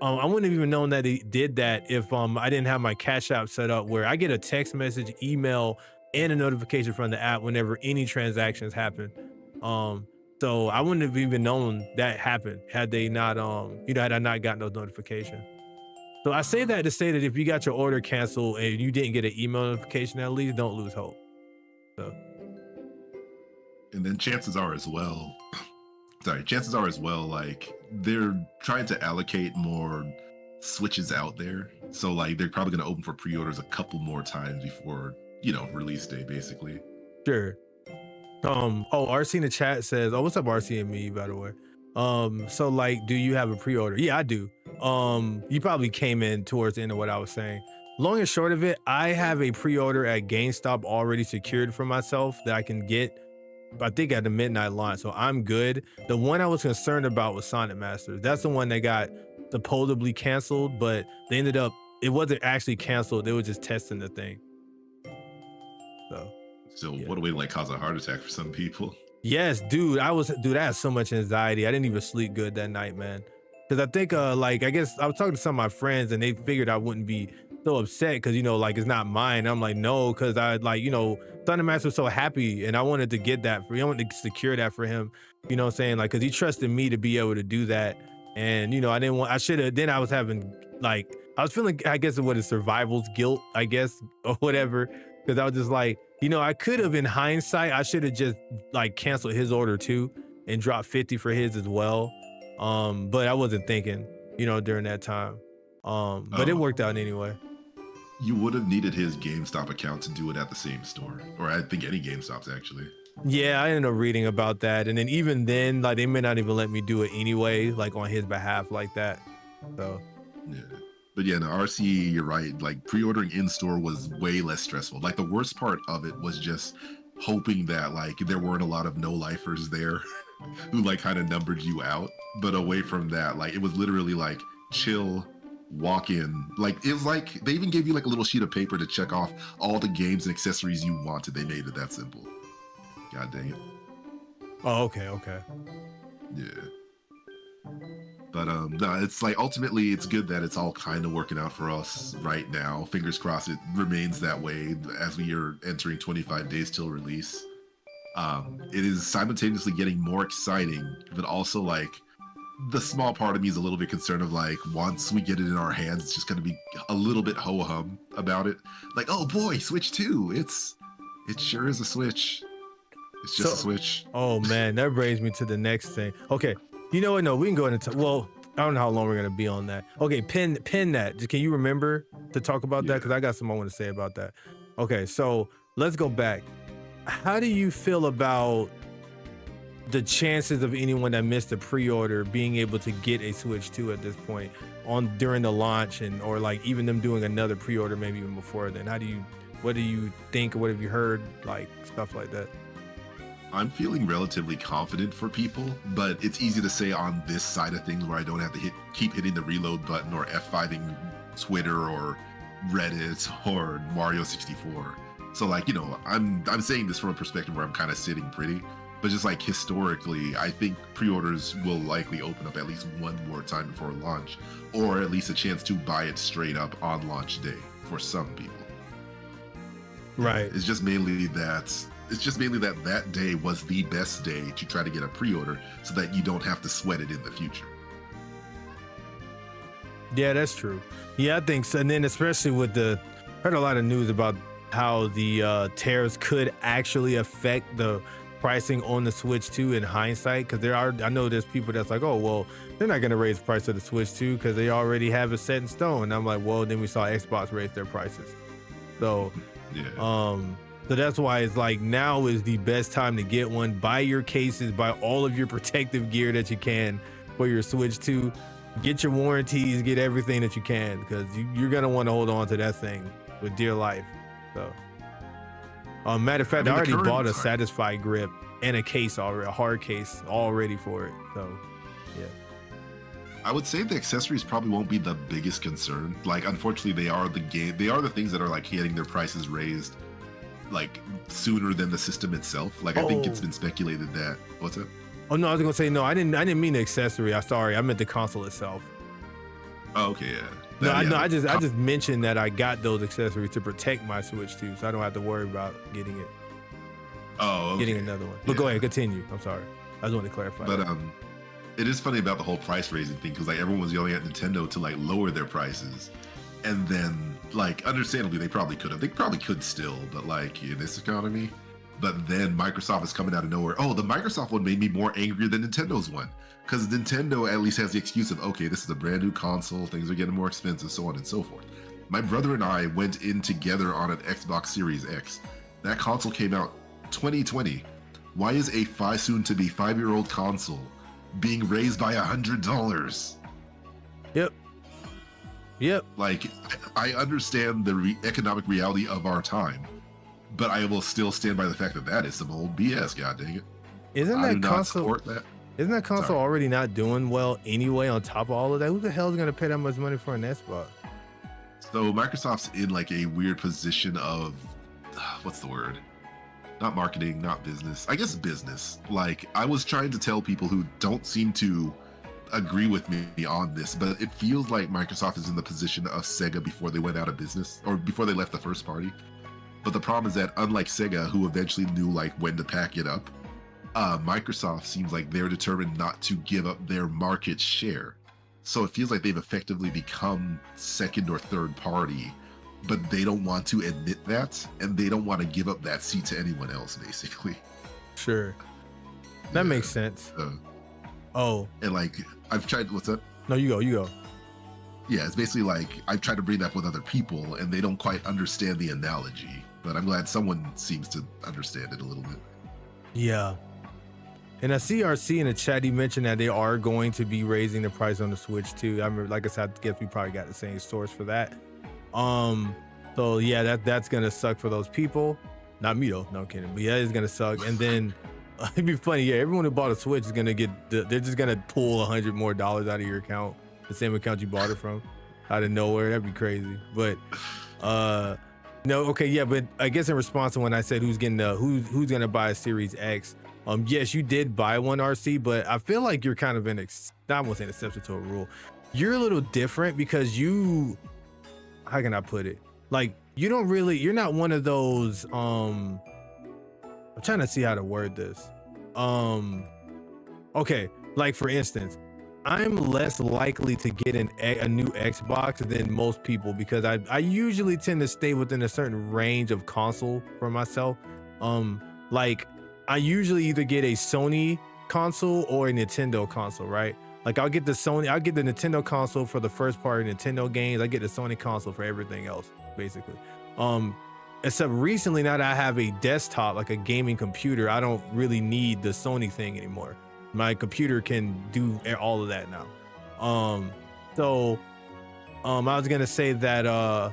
I wouldn't have even known that they did that if I didn't have my Cash App set up where I get a text message, email, and a notification from the app whenever any transactions happen. So I wouldn't have even known that happened had they not, had I not gotten those notifications. So I say that to say that if you got your order canceled and you didn't get an email notification, at least don't lose hope. So. And then chances are as well, like they're trying to allocate more Switches out there. So like they're probably going to open for pre-orders a couple more times before, release day, basically. Sure. RC in the chat says, what's up, RC and me, by the way? So like, do you have a pre-order? Yeah, I do. You probably came in towards the end of what I was saying. Long and short of it, I have a pre-order at GameStop already secured for myself that I can get, I think, at the midnight launch, so I'm good. The one I was concerned about was Sonic Masters. That's the one that got supposedly canceled, but they ended up, it wasn't actually canceled. They were just testing the thing. So yeah. What a way to like cause a heart attack for some people. Yes, dude. I had so much anxiety. I didn't even sleep good that night, man. Because I think, I guess I was talking to some of my friends and they figured I wouldn't be so upset because, it's not mine. I'm like, no, because I Thunder Master was so happy and I wanted to get that for him. I wanted to secure that for him. You know what I'm saying? Like, because he trusted me to be able to do that. And, then I was having, I was feeling, I guess, what is survival's guilt, I guess, or whatever. Because I was just like, I could have, in hindsight, I should have just canceled his order too and dropped 50 for his as well. But I wasn't thinking, during that time. But it worked out anyway. You would have needed his GameStop account to do it at the same store, or I think any GameStops actually. Yeah, I ended up reading about that, and then even then, they may not even let me do it anyway, on his behalf like that. So yeah. But yeah, no, RC, you're right. Pre-ordering in-store was way less stressful. The worst part of it was just hoping that there weren't a lot of no-lifers there who kind of numbered you out. But away from that, it was literally chill, walk in. It was they even gave you a little sheet of paper to check off all the games and accessories you wanted. They made it that simple. God dang it. Oh, okay. Yeah. But no, it's ultimately it's good that it's all kind of working out for us right now. Fingers crossed it remains that way as we are entering 25 days till release. It is simultaneously getting more exciting, but also the small part of me is a little bit concerned of like once we get it in our hands, it's just going to be a little bit ho hum about it. Like, oh boy, Switch 2. It sure is a Switch. It's just a So, Switch. oh man, that brings me to the next thing. Okay, you know what? No, we can go into. Well, I don't know how long we're gonna be on that. Okay, pin that. Can you remember to talk about that? Yeah. Because I got something I want to say about that. Okay, so let's go back. How do you feel about the chances of anyone that missed a pre-order being able to get a Switch 2 at this point on during the launch, and or like even them doing another pre-order maybe even before then? What do you think, or what have you heard, like stuff like that? I'm feeling relatively confident for people, but it's easy to say on this side of things where I don't have to keep hitting the reload button or F5ing Twitter or Reddit or Mario 64. So like, you know, I'm saying this from a perspective where I'm kind of sitting pretty, but just like historically, I think pre-orders will likely open up at least one more time before launch, or at least a chance to buy it straight up on launch day for some people. Right. It's just mainly that that day was the best day to try to get a pre-order so that you don't have to sweat it in the future. Yeah, that's true. Yeah, I think so. And then especially with heard a lot of news about how the tariffs could actually affect the pricing on the Switch 2 in hindsight, because I know there's people that's like, oh well, they're not going to raise the price of the Switch 2 because they already have it set in stone. And I'm like, well, then we saw Xbox raise their prices. So yeah. So that's why it's like now is the best time to get one. Buy your cases, buy all of your protective gear that you can for your Switch 2. Get your warranties, get everything that you can, because you're gonna want to hold on to that thing with dear life. So, matter of fact, I already bought a Satisfy grip and a case already, a hard case already for it. So, yeah. I would say the accessories probably won't be the biggest concern. Like, unfortunately, they are the things that are like getting their prices raised like sooner than the system itself. Like, I think it's been speculated that what's that? Oh no, I was gonna say no. I didn't mean the accessory. I'm sorry. I meant the console itself. Oh, okay, yeah. No, I just mentioned that I got those accessories to protect my Switch 2, so I don't have to worry about getting it. Oh, okay. Getting another one. But go ahead, continue. I'm sorry. I just wanted to clarify. But it is funny about the whole price raising thing, because like everyone was yelling at Nintendo to like lower their prices, and then like understandably they probably could still, but like in this economy. But then Microsoft is coming out of nowhere. Oh, the Microsoft one made me more angry than Nintendo's one, because Nintendo at least has the excuse of, okay, this is a brand new console, things are getting more expensive, so on and so forth. My brother and I went in together on an Xbox Series X. That console came out 2020. Why is a soon to be 5-year-old console being raised by $100? Yep. Like, I understand the economic reality of our time, but I will still stand by the fact that that is some old BS. God dang it! Isn't that console already not doing well anyway? On top of all of that, who the hell is going to pay that much money for an Xbox? So Microsoft's in like a weird position of what's the word? Not marketing, not business. I guess business. Like, I was trying to tell people who don't seem to agree with me on this, but it feels like Microsoft is in the position of Sega before they went out of business, or before they left the first party. But the problem is that unlike Sega, who eventually knew like when to pack it up, Microsoft seems like they're determined not to give up their market share. So it feels like they've effectively become second or third party, but they don't want to admit that, and they don't want to give up that seat to anyone else, basically. Sure. That makes sense. And like, I've tried, what's up? No, you go. Yeah, it's basically like, I've tried to bring that up with other people, and they don't quite understand the analogy, but I'm glad someone seems to understand it a little bit. Yeah. And I see RC in the chat, he mentioned that they are going to be raising the price on the Switch too. I remember, like I said, I guess we probably got the same source for that. So yeah, that's gonna suck for those people. Not me though, no I'm kidding. But yeah, it's gonna suck. And then it'd be funny, yeah, everyone who bought a Switch is gonna they're just gonna pull $100 more out of your account, the same account you bought it from, out of nowhere. That'd be crazy. But no, okay, yeah, but I guess in response to when I said who's gonna buy a Series X, yes, you did buy one, RC, but I feel like you're kind of I won't say an exception to a rule. You're a little different because how can I put it? Like, you're not one of those, I'm trying to see how to word this. Okay, like for instance, I'm less likely to get a new Xbox than most people because I usually tend to stay within a certain range of console for myself. Like I usually either get a Sony console or a Nintendo console, right? Like I'll get the Nintendo console for the first party Nintendo games. I get the Sony console for everything else, basically. Except recently, now that I have a desktop, like a gaming computer, I don't really need the Sony thing anymore. My computer can do all of that now. I was gonna say that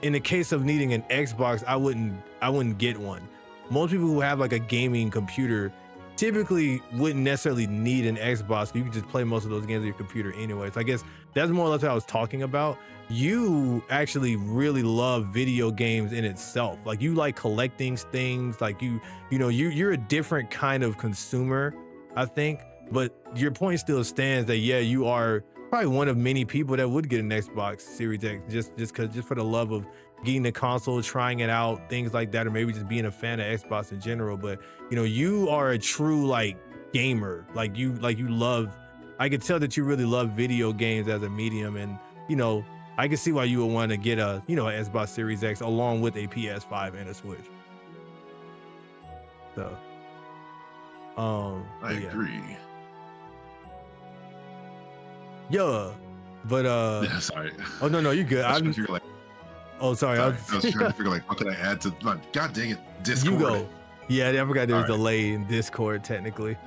in the case of needing an Xbox, I wouldn't get one. Most people who have like a gaming computer typically wouldn't necessarily need an Xbox. You can just play most of those games on your computer anyway. So I guess that's more or less what I was talking about. You actually really love video games in itself. Like you like collecting things. Like you're a different kind of consumer, I think. But your point still stands that yeah, you are probably one of many people that would get an Xbox Series X just for the love of getting the console, trying it out, things like that, or maybe just being a fan of Xbox in general. But you are a true like gamer. Like you love. I could tell that you really love video games as a medium, and I can see why you would want to get a an Xbox Series X along with a PS5 and a Switch. So, I agree. Yeah, but Yeah, sorry. Oh no, you're good. I'm like, oh sorry. I was trying to figure like what can I add to like, God dang it, Discord. You go. Yeah, I forgot there was All right. delay in Discord technically.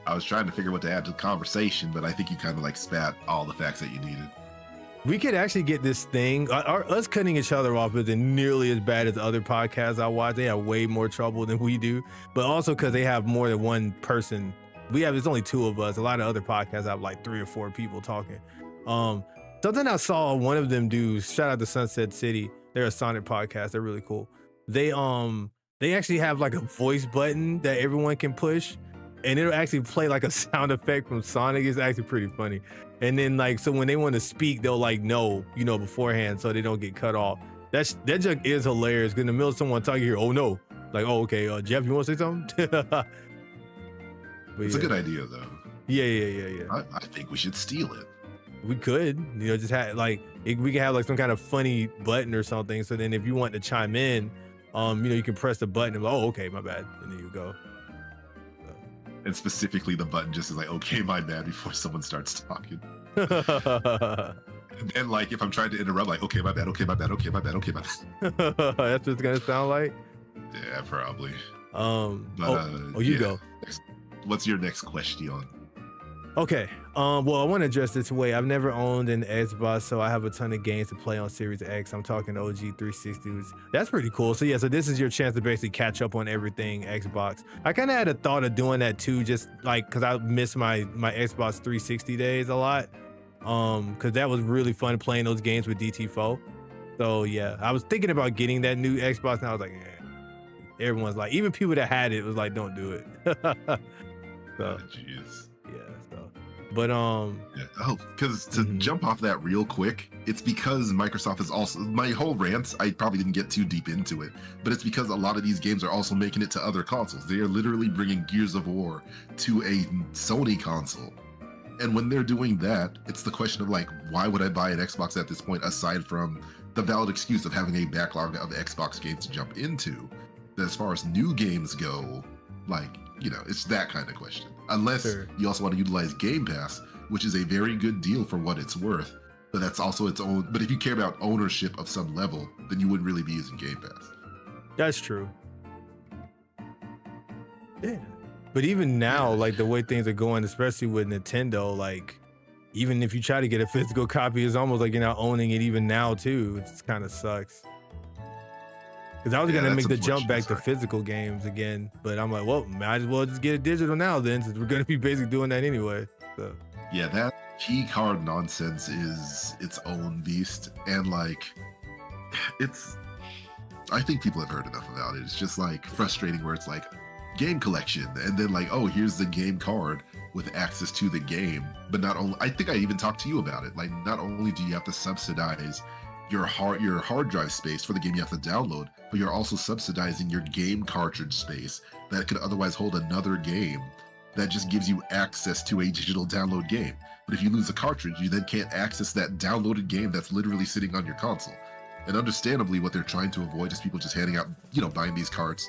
I was trying to figure what to add to the conversation, but I think you kind of like spat all the facts that you needed. We could actually get this thing. Us cutting each other off isn't nearly as bad as the other podcasts I watch. They have way more trouble than we do, but also because they have more than one person. It's only two of us. A lot of other podcasts have like 3 or 4 people talking. Something I saw one of them do. Shout out to Sunset City. They're a Sonic podcast. They're really cool. They actually have like a voice button that everyone can push, and it'll actually play like a sound effect from Sonic. It's actually pretty funny. And then like, so when they want to speak, they'll like know, beforehand, so they don't get cut off. That joke is hilarious. Cause in the middle of someone talking here, oh no, like, oh okay, Jeff, you want to say something? It's a good idea though. Yeah. I think we should steal it. We could, just have like we can have like some kind of funny button or something. So then if you want to chime in, you can press the button and like, oh okay, my bad, and then you go. And specifically the button just is like, okay, my bad, before someone starts talking. And then like if I'm trying to interrupt, like, okay, my bad, okay, my bad, okay, my bad, okay, my bad. That's what it's gonna sound like. Yeah, probably. You go. What's your next question? Okay. Well, I want to address this way. I've never owned an Xbox, so I have a ton of games to play on Series X. I'm talking OG 360s. That's pretty cool. So yeah, so this is your chance to basically catch up on everything Xbox. I kind of had a thought of doing that too, just like because I miss my Xbox 360 days a lot. Because that was really fun playing those games with DT4. So yeah, I was thinking about getting that new Xbox, and I was like, everyone's like, even people that had it was like, don't do it. So, jeez. But because to jump off that real quick, it's because Microsoft is also, my whole rant, I probably didn't get too deep into it, but it's because a lot of these games are also making it to other consoles. They are literally bringing Gears of War to a Sony console. And when they're doing that, it's the question of like, why would I buy an Xbox at this point, aside from the valid excuse of having a backlog of Xbox games to jump into? That as far as new games go, like, it's that kind of question. Unless you also want to utilize Game Pass, which is a very good deal for what it's worth, but that's also its own. But if you care about ownership of some level, then you wouldn't really be using Game Pass. That's true. Yeah. But even now, like the way things are going, especially with Nintendo, like even if you try to get a physical copy, it's almost like you're not owning it even now too. It kind of sucks. Because I was gonna make the jump back to physical games again, but I'm like, well, might as well just get it digital now then, since we're gonna be basically doing that anyway. So yeah, that key card nonsense is its own beast, and like, I think people have heard enough about it. It's just like frustrating where it's like game collection, and then like, oh, here's the game card with access to the game, but not only, I think I even talked to you about it. Like, not only do you have to subsidize your hard drive space for the game you have to download, but you're also subsidizing your game cartridge space that could otherwise hold another game. that just gives you access to a digital download game. But if you lose the cartridge, you then can't access that downloaded game that's literally sitting on your console. And understandably, what they're trying to avoid is people just handing out, buying these carts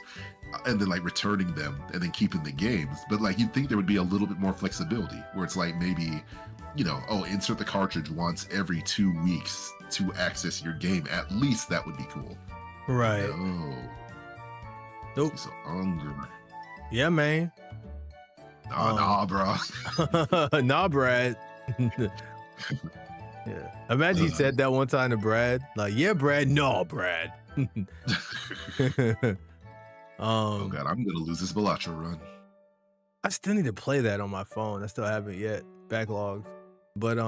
and then like returning them and then keeping the games. But like you'd think there would be a little bit more flexibility where it's like maybe, insert the cartridge once every 2 weeks to access your game. At least that would be cool. Right. Oh. Nope. So hungry. Yeah, man. Nah, bro. Nah, Brad. Yeah. Imagine he said that one time to Brad. Like, yeah, Brad. No, Brad. Oh god, I'm gonna lose this Balatro run. I still need to play that on my phone. I still haven't yet. Backlogged. But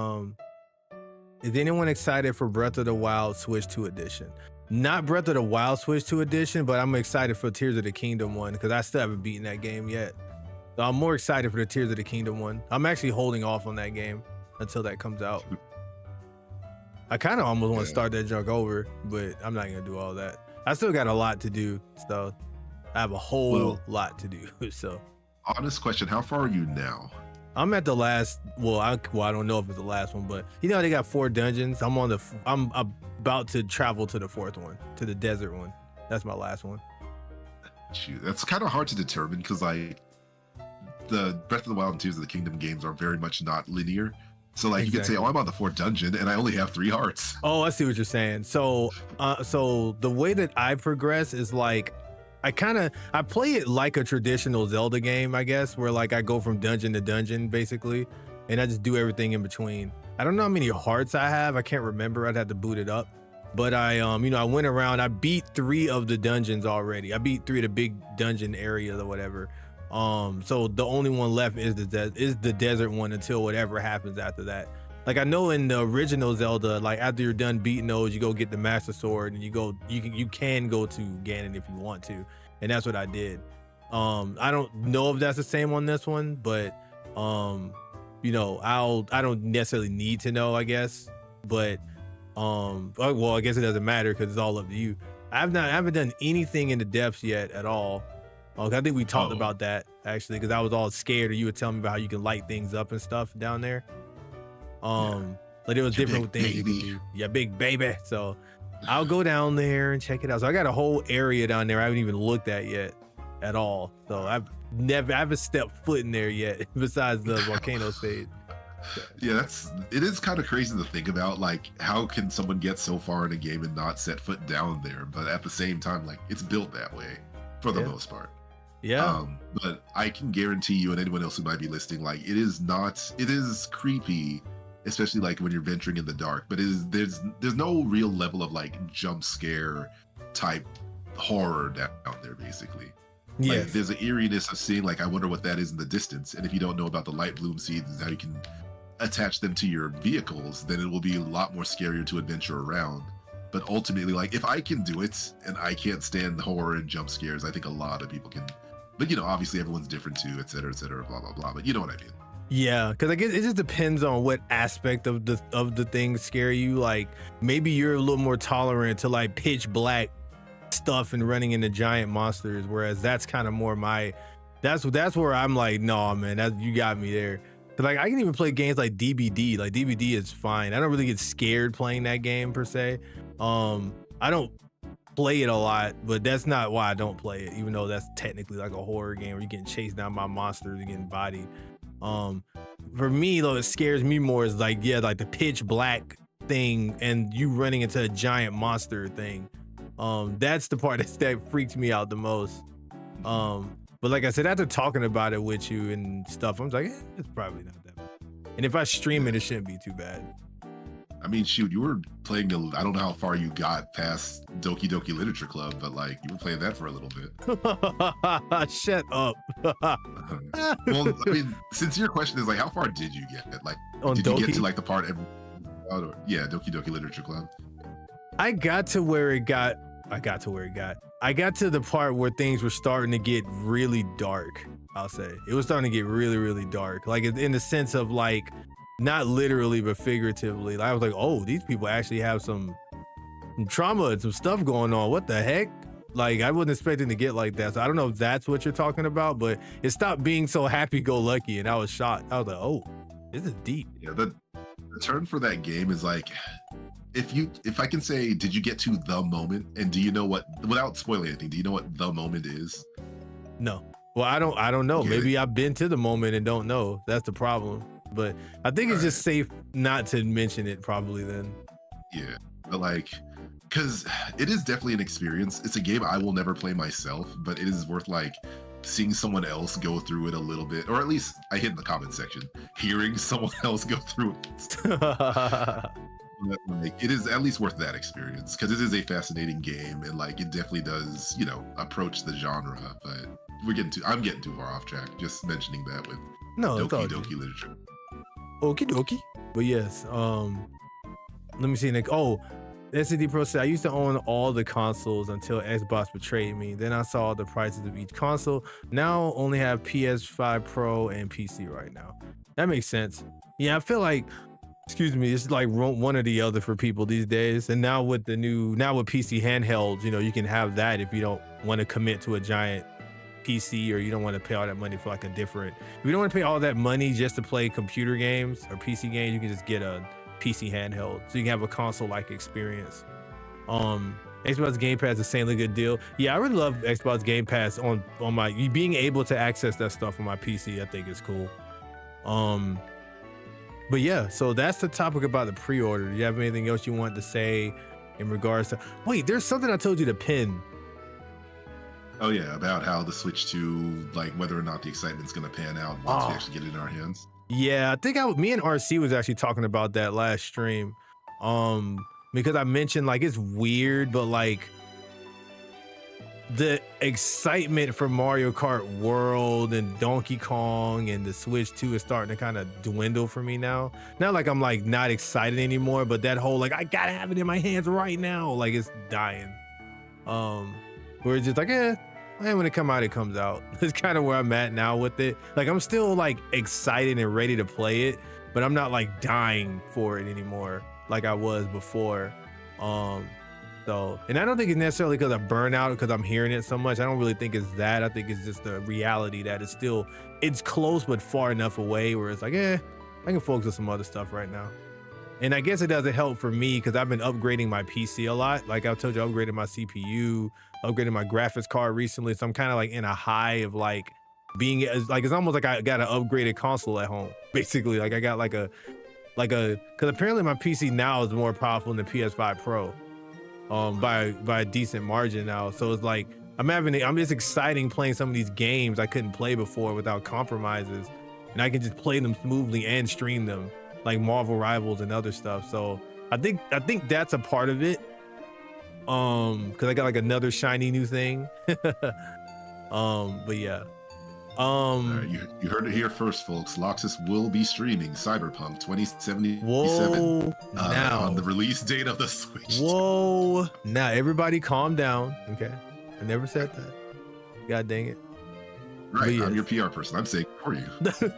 is anyone excited for Breath of the Wild Switch 2 edition? Not Breath of the Wild Switch 2 edition, but I'm excited for Tears of the Kingdom one because I still haven't beaten that game yet. So I'm more excited for the Tears of the Kingdom one. I'm actually holding off on that game until that comes out. I kind of almost want to start that junk over, but I'm not gonna do all that. I still got a lot to do, so I have a whole lot to do. So, honest question: how far are you now? I'm at the last. I don't know if it's the last one, but they got 4 dungeons. I'm about to travel to the 4th one, to the desert one. That's my last one. Shoot, that's kind of hard to determine because like the Breath of the Wild and Tears of the Kingdom games are very much not linear. So like you could say, oh, I'm on the 4th dungeon and I only have 3 hearts. Oh, I see what you're saying. So the way that I progress is like, I play it like a traditional Zelda game, I guess, where like I go from dungeon to dungeon basically, and I just do everything in between. I don't know how many hearts I have. I can't remember. I'd have to boot it up. But I went around, I beat 3 of the dungeons already. I beat 3 of the big dungeon areas or whatever. So the only one left is the desert one until whatever happens after that. Like I know in the original Zelda, like after you're done beating those, you go get the Master Sword and you can go to Ganon if you want to, and that's what I did. I don't know if that's the same on this one, but I don't necessarily need to know, I guess. But well, I guess it doesn't matter because it's all up to you. I haven't done anything in the depths yet at all. I think we talked about that actually because I was all scared, or you were telling me about how you can light things up and stuff down there. Like there was different things you can do. Yeah, big baby. So I'll go down there and check it out. So I got a whole area down there I haven't even looked at yet at all. So I haven't stepped foot in there yet besides the volcano stage. Yeah, it is kind of crazy to think about, like how can someone get so far in a game and not set foot down there, but at the same time, like it's built that way for the most part. Yeah. But I can guarantee you and anyone else who might be listening, like it is creepy, especially like when you're venturing in the dark, but there's no real level of like jump scare type horror down there basically. Yeah, like, there's an eeriness of seeing like I wonder what that is in the distance, and if you don't know about the light bloom seeds and how you can attach them to your vehicles, then it will be a lot more scarier to adventure around. But ultimately, like if I can do it and I can't stand horror and jump scares, I think a lot of people can. But obviously everyone's different too, et cetera, blah blah blah. But you know what I mean. Yeah, because I guess it just depends on what aspect of the things scare you. Like maybe you're a little more tolerant to like pitch black stuff and running into giant monsters, whereas that's kind of more that's where I'm like, no man, you got me there. Cause like I can even play games like DBD. Like DBD is fine. I don't really get scared playing that game per se. I don't play it a lot, but that's not why I don't play it, even though that's technically like a horror game where you're getting chased down by monsters and getting bodied. For me though, it scares me more is like the pitch black thing and you running into a giant monster thing. That's the part that freaks me out the most. But like I said, after talking about it with you and stuff, I'm like, it's probably not that bad. And if I stream it shouldn't be too bad. I mean, shoot, you were playing, I don't know how far you got past Doki Doki Literature Club, but like you were playing that for a little bit. Shut up. Well, I mean, since your question is like, how far did you get? Like, did you get to like the part Doki Doki Literature Club? I got to the part where things were starting to get really dark. I'll say it was starting to get really, really dark. Like in the sense of like, not literally, but figuratively. Like, I was like, oh, these people actually have some trauma and some stuff going on. What the heck? Like I wasn't expecting to get like that. So I don't know if that's what you're talking about, but it stopped being so happy-go-lucky, and I was shocked. I was like, oh, this is deep. Yeah, the turn for that game is like, if I can say, did you get to the moment, and do you know what, without spoiling anything, do you know what the moment is? No. Well, I don't know. Okay. Maybe I've been to the moment and don't know. That's the problem. But I think it's just safe not to mention it probably then. Yeah, but like, because it is definitely an experience. It's a game I will never play myself, but it is worth like seeing someone else go through it a little bit, or at least I hit in the comment section, hearing someone else go through it. Like, it is at least worth that experience because it is a fascinating game, and like it definitely does, you know, approach the genre. But I'm getting too far off track just mentioning that with Doki Doki Literature. Okie dokie. But yes, let me see, Nick. Oh, SCD Pro said, I used to own all the consoles until Xbox betrayed me. Then I saw the prices of each console. Now only have PS5 Pro and PC right now. That makes sense. Yeah, I feel like, excuse me, it's like one or the other for people these days. And now with PC handhelds, you know, you can have that if you don't want to commit to a giant PC, or you don't want to pay all that money for like if you don't want to pay all that money just to play computer games or PC games, you can just get a PC handheld so you can have a console-like experience. Xbox Game Pass is a insanely good deal. Yeah, I really love Xbox Game Pass on my being able to access that stuff on my PC. I think is cool. But yeah, so that's the topic about the pre-order. Do you have anything else you want to say in regards to? Wait, there's something I told you to pin. Oh yeah, about how the Switch 2, like whether or not the excitement's gonna pan out once we actually get it in our hands. Yeah, I think me and RC was actually talking about that last stream. Because I mentioned like it's weird, but like the excitement for Mario Kart World and Donkey Kong and the Switch 2 is starting to kind of dwindle for me now. Not like I'm like not excited anymore, but that whole like I gotta have it in my hands right now, like it's dying. Where it's just like, and when it comes out, it comes out. It's kind of where I'm at now with it. Like I'm still like excited and ready to play it, but I'm not like dying for it anymore like I was before. And I don't think it's necessarily because of burnout, because I'm hearing it so much. I don't really think it's that. I think it's just the reality that it's close but far enough away where it's like, I can focus on some other stuff right now. And I guess it doesn't help for me because I've been upgrading my PC a lot. Like I told you, I upgraded my CPU, upgraded my graphics card recently. So I'm kind of like in a high of like being like, it's almost like I got an upgraded console at home. Basically, like I got because apparently my PC now is more powerful than the PS5 Pro by a decent margin now. So it's like, I'm just exciting playing some of these games I couldn't play before without compromises. And I can just play them smoothly and stream them, like Marvel Rivals and other stuff. So I think that's a part of it. Because I got like another shiny new thing. But yeah. You heard it here first, folks. Loxus will be streaming Cyberpunk 2077 on the release date of the Switch. Whoa! Now everybody calm down, okay? I never said that. God dang it. Right, yes. I'm your PR person. I'm saying for you.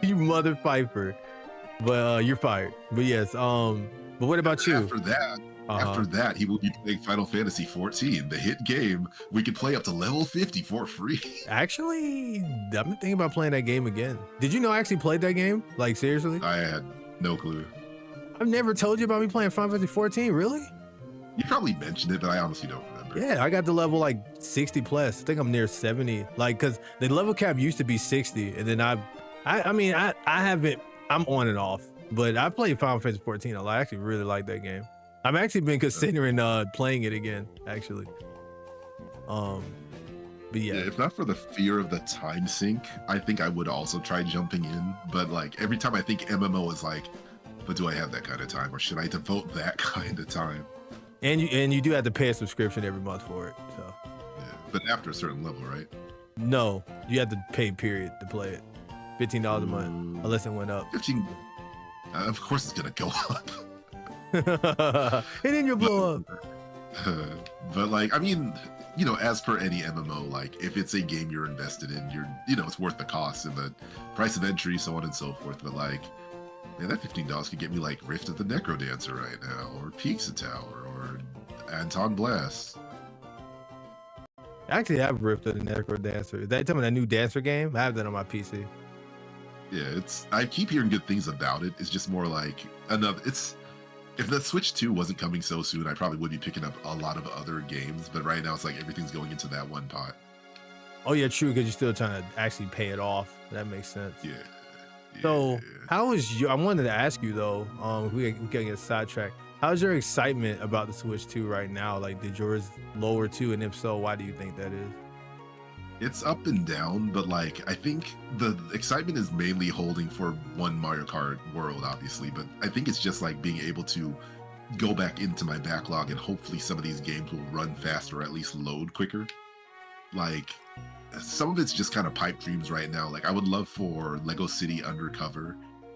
You mother Pfeiffer. But you're fired. But yes, but what about you? After that, he will be playing Final Fantasy 14, the hit game we could play up to level 50 for free. Actually, I've been thinking about playing that game again. Did you know I actually played that game? Like, seriously? I had no clue. I've never told you about me playing Final Fantasy 14, really? You probably mentioned it, but I honestly don't remember. Yeah, I got to level like 60 plus. I think I'm near 70. Like, because the level cap used to be 60, and then I haven't, I'm on and off, but I played Final Fantasy 14 a lot. I actually really like that game. I've actually been considering playing it again, actually. But yeah, if not for the fear of the time sink, I think I would also try jumping in. But like every time I think MMO is like, but do I have that kind of time, or should I devote that kind of time? And you do have to pay a subscription every month for it. So yeah, but after a certain level, right? No, you have to pay period to play it. $15 a month, unless it went up. 15. Of course, it's gonna go up. And then you'll blow up. But like, I mean, you know, as per any MMO, like if it's a game you're invested in, it's worth the cost and the price of entry, so on and so forth. But like, man, that $15 could get me like Rift of the Necro Dancer right now, or Pizza Tower, or Anton Blast. I actually have Rift of the Necro Dancer. Is that talking about that new Dancer game? I have that on my PC. Yeah, I keep hearing good things about it. It's just more like another. It's if the Switch 2 wasn't coming so soon, I probably would be picking up a lot of other games. But right now, it's like everything's going into that one pot. Oh yeah, true. Because you're still trying to actually pay it off. That makes sense. Yeah. So how is you? I wanted to ask you though. We can get sidetracked. How's your excitement about the Switch 2 right now? Like, did yours lower too? And if so, why do you think that is? It's up and down, but like I think the excitement is mainly holding for one Mario Kart World, obviously. But I think it's just like being able to go back into my backlog and hopefully some of these games will run faster or at least load quicker. Like some of it's just kind of pipe dreams right now. Like I would love for Lego City Undercover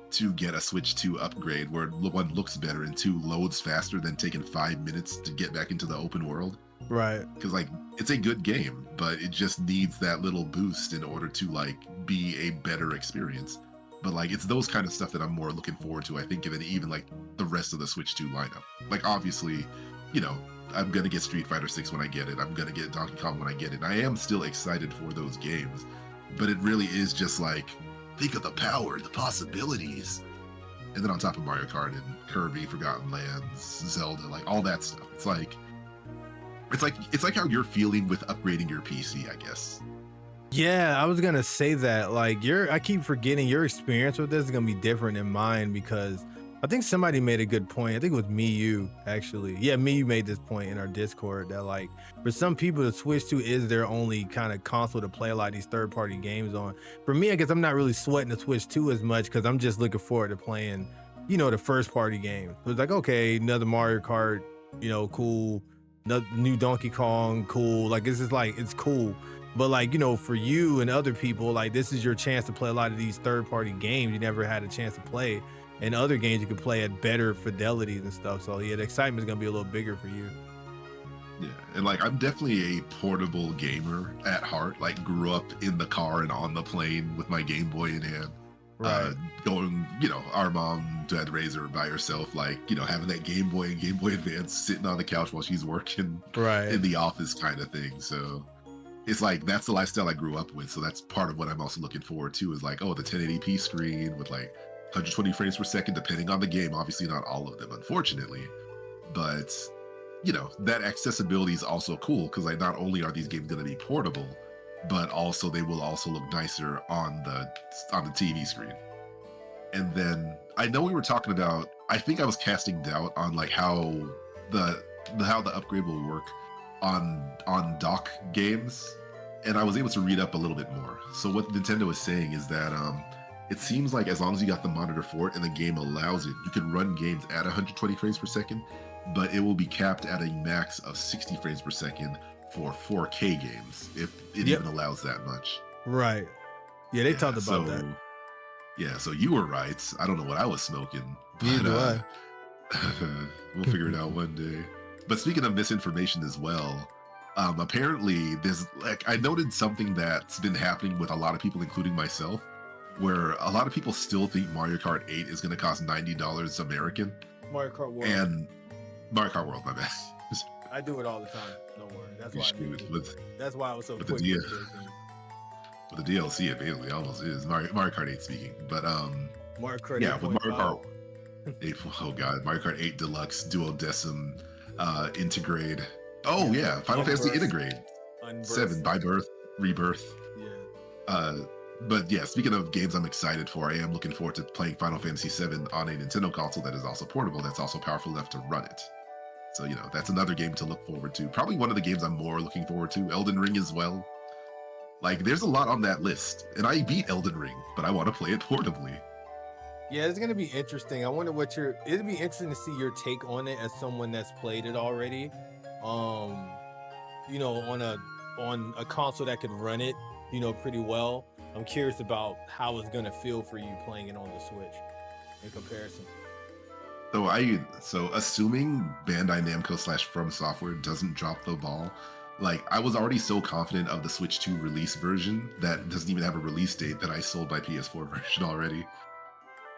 to get a Switch 2 upgrade where one looks better and two loads faster than taking 5 minutes to get back into the open world. Right. Because like it's a good game, but it just needs that little boost in order to like be a better experience. But like it's those kind of stuff that I'm more looking forward to, I think, than even like the rest of the Switch 2 lineup. Like obviously, you know, I'm gonna get Street Fighter 6 when I get it. I'm gonna get Donkey Kong when I get it. I am still excited for those games, but it really is just like think of the power, the possibilities. And then on top of Mario Kart and Kirby, Forgotten Lands, Zelda, like all that stuff. It's like how you're feeling with upgrading your PC, I guess. Yeah, I was gonna say that. Like, I keep forgetting your experience with this is gonna be different than mine because I think somebody made a good point. I think it was you actually. Yeah, you made this point in our Discord that like for some people the Switch 2 is their only kind of console to play a lot of these third-party games on. For me, I guess I'm not really sweating the Switch 2 as much because I'm just looking forward to playing, you know, the first-party game. So it's like, okay, another Mario Kart, you know, cool. Another new Donkey Kong, cool. Like it's just like it's cool. But like, you know, for you and other people, like this is your chance to play a lot of these third-party games you never had a chance to play. And other games you could play at better fidelities and stuff. So yeah, the excitement is gonna be a little bigger for you. Yeah, and like I'm definitely a portable gamer at heart. Like grew up in the car and on the plane with my Game Boy in hand. Right. Going, you know, our mom had to raise her by herself, like, you know, having that Game Boy and Game Boy Advance sitting on the couch while she's working in the office kind of thing. So it's like that's the lifestyle I grew up with. So that's part of what I'm also looking forward to is like, oh, the 1080p screen with like 120 frames per second, depending on the game. Obviously, not all of them, unfortunately. But, you know, that accessibility is also cool because like not only are these games going to be portable, but also they will also look nicer on the TV screen. And then I know we were talking about, I think I was casting doubt on like how the upgrade will work on dock games, and I was able to read up a little bit more. So what Nintendo is saying is that it seems like as long as you got the monitor for it and the game allows it, you can run games at 120 frames per second, but it will be capped at a max of 60 frames per second for 4K games, if it even allows that much. Right. Yeah, they talked about that. Yeah, so you were right. I don't know what I was smoking. Neither do I. We'll figure it out one day. But speaking of misinformation as well, apparently there's like I noted something that's been happening with a lot of people, including myself, where a lot of people still think Mario Kart 8 is going to cost $90 American. Mario Kart World. And Mario Kart World, my bad. I do it all the time. Don't worry. That's why. That's why I was so quick. With the DLC, it basically almost is Mario Kart 8 speaking. But Mario Kart. Yeah, with Mario Kart 8. Oh god, Mario Kart 8 Deluxe Duodecim Integrade. Oh yeah, Final Fantasy Integrade. 7 by birth, rebirth. Yeah. But yeah, speaking of games I'm excited for, I am looking forward to playing Final Fantasy 7 on a Nintendo console that is also portable, that's also powerful enough to run it. So, you know, that's another game to look forward to. Probably one of the games I'm more looking forward to. Elden Ring as well. Like, there's a lot on that list. And I beat Elden Ring, but I want to play it portably. Yeah, it's going to be interesting. I wonder it'd be interesting to see your take on it as someone that's played it already. You know, on a console that could run it, you know, pretty well. I'm curious about how it's going to feel for you playing it on the Switch in comparison. So assuming Bandai Namco / From Software doesn't drop the ball, like I was already so confident of the Switch 2 release version that doesn't even have a release date that I sold my PS4 version already.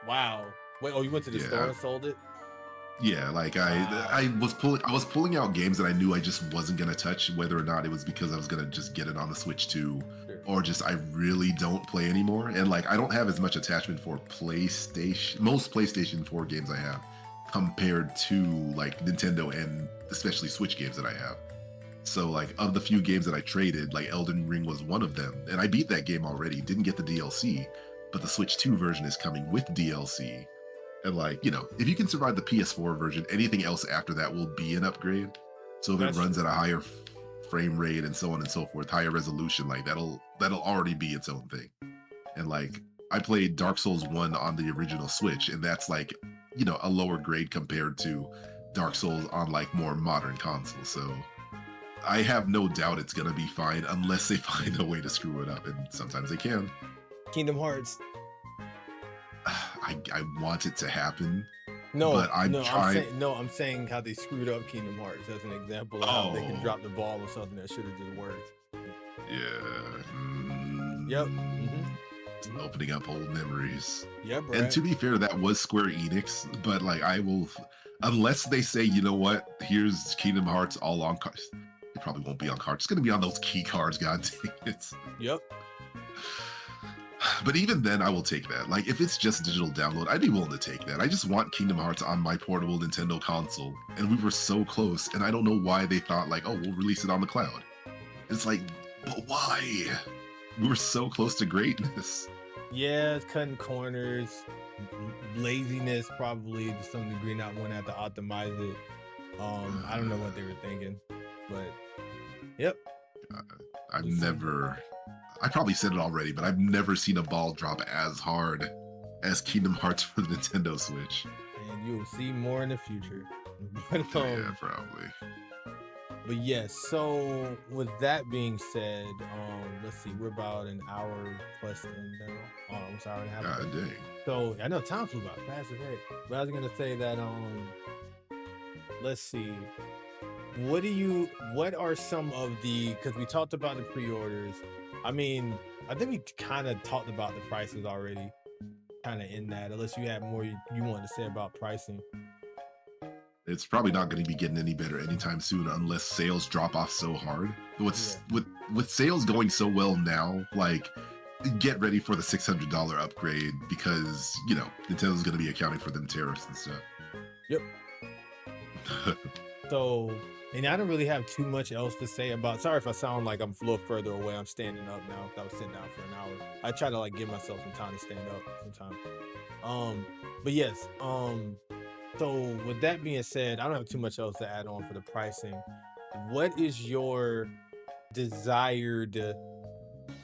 Wow. Wait, you went to the store and sold it? Yeah, like Wow. I was pulling out games that I knew I just wasn't gonna touch, whether or not it was because I was gonna just get it on the Switch too, Sure. or just I really don't play anymore. And like I don't have as much attachment for PlayStation, most PlayStation 4 games I have, compared to like Nintendo and especially Switch games that I have. So like of the few games that I traded, like Elden Ring was one of them. And I beat that game already, didn't get the DLC, but the Switch 2 version is coming with DLC. And like, if you can survive the PS4 version, anything else after that will be an upgrade. So if it That's runs true. at a higher frame rate and so on and so forth, higher resolution, like that'll already be its own thing. And like I played Dark Souls 1 on the original Switch, and that's like, a lower grade compared to Dark Souls on like more modern consoles. So I have no doubt it's gonna be fine unless they find a way to screw it up, and sometimes they can. Kingdom Hearts. I want it to happen, No, but I'm no, I'm trying. saying no, I'm saying how they screwed up Kingdom Hearts as an example of how they can Oh, drop the ball or something that should have just worked. yeah. Yep. Mm-hmm. Mm-hmm. Opening up old memories. Yep. And Right. to be fair, that was Square Enix, but like I will, unless they say, you know what, here's Kingdom Hearts all on cards. It probably won't be on cards. It's gonna be on those key cards. God dang it. Yep. But even then, I will take that. Like, if it's just digital download, I'd be willing to take that. I just want Kingdom Hearts on my portable Nintendo console, and we were so close. And I don't know why they thought like, oh, we'll release it on the cloud. It's like, but why? We were so close to greatness. Yeah, it's cutting corners, laziness probably to some degree, not wanting to have to optimize it. I don't know what they were thinking, but yep. I've We'll see. never, I probably said it already, but I've never seen a ball drop as hard as Kingdom Hearts for the Nintendo Switch. And you will see more in the future. But Yeah, probably. but yes, so with that being said, let's see, we're about an hour plus in now. Almost an hour and a half. God dang. So I know time flew by fast as heck. But I was gonna say that let's see. What are some of the, because we talked about the pre-orders. I mean, I think we kind of talked about the prices already, kind of in that, unless you have more you want to say about pricing. It's probably not going to be getting any better anytime soon unless sales drop off so hard. What's Yeah. with sales going so well now, like get ready for the $600 upgrade because Nintendo's going to be accounting for them tariffs and stuff. Yep. So, and I don't really have too much else to say about. Sorry if I sound like I'm a little further away. I'm standing up now. 'Cause I was sitting down for an hour. I try to like give myself some time to stand up sometime. But yes. So with that being said, I don't have too much else to add on for the pricing. What is your desired?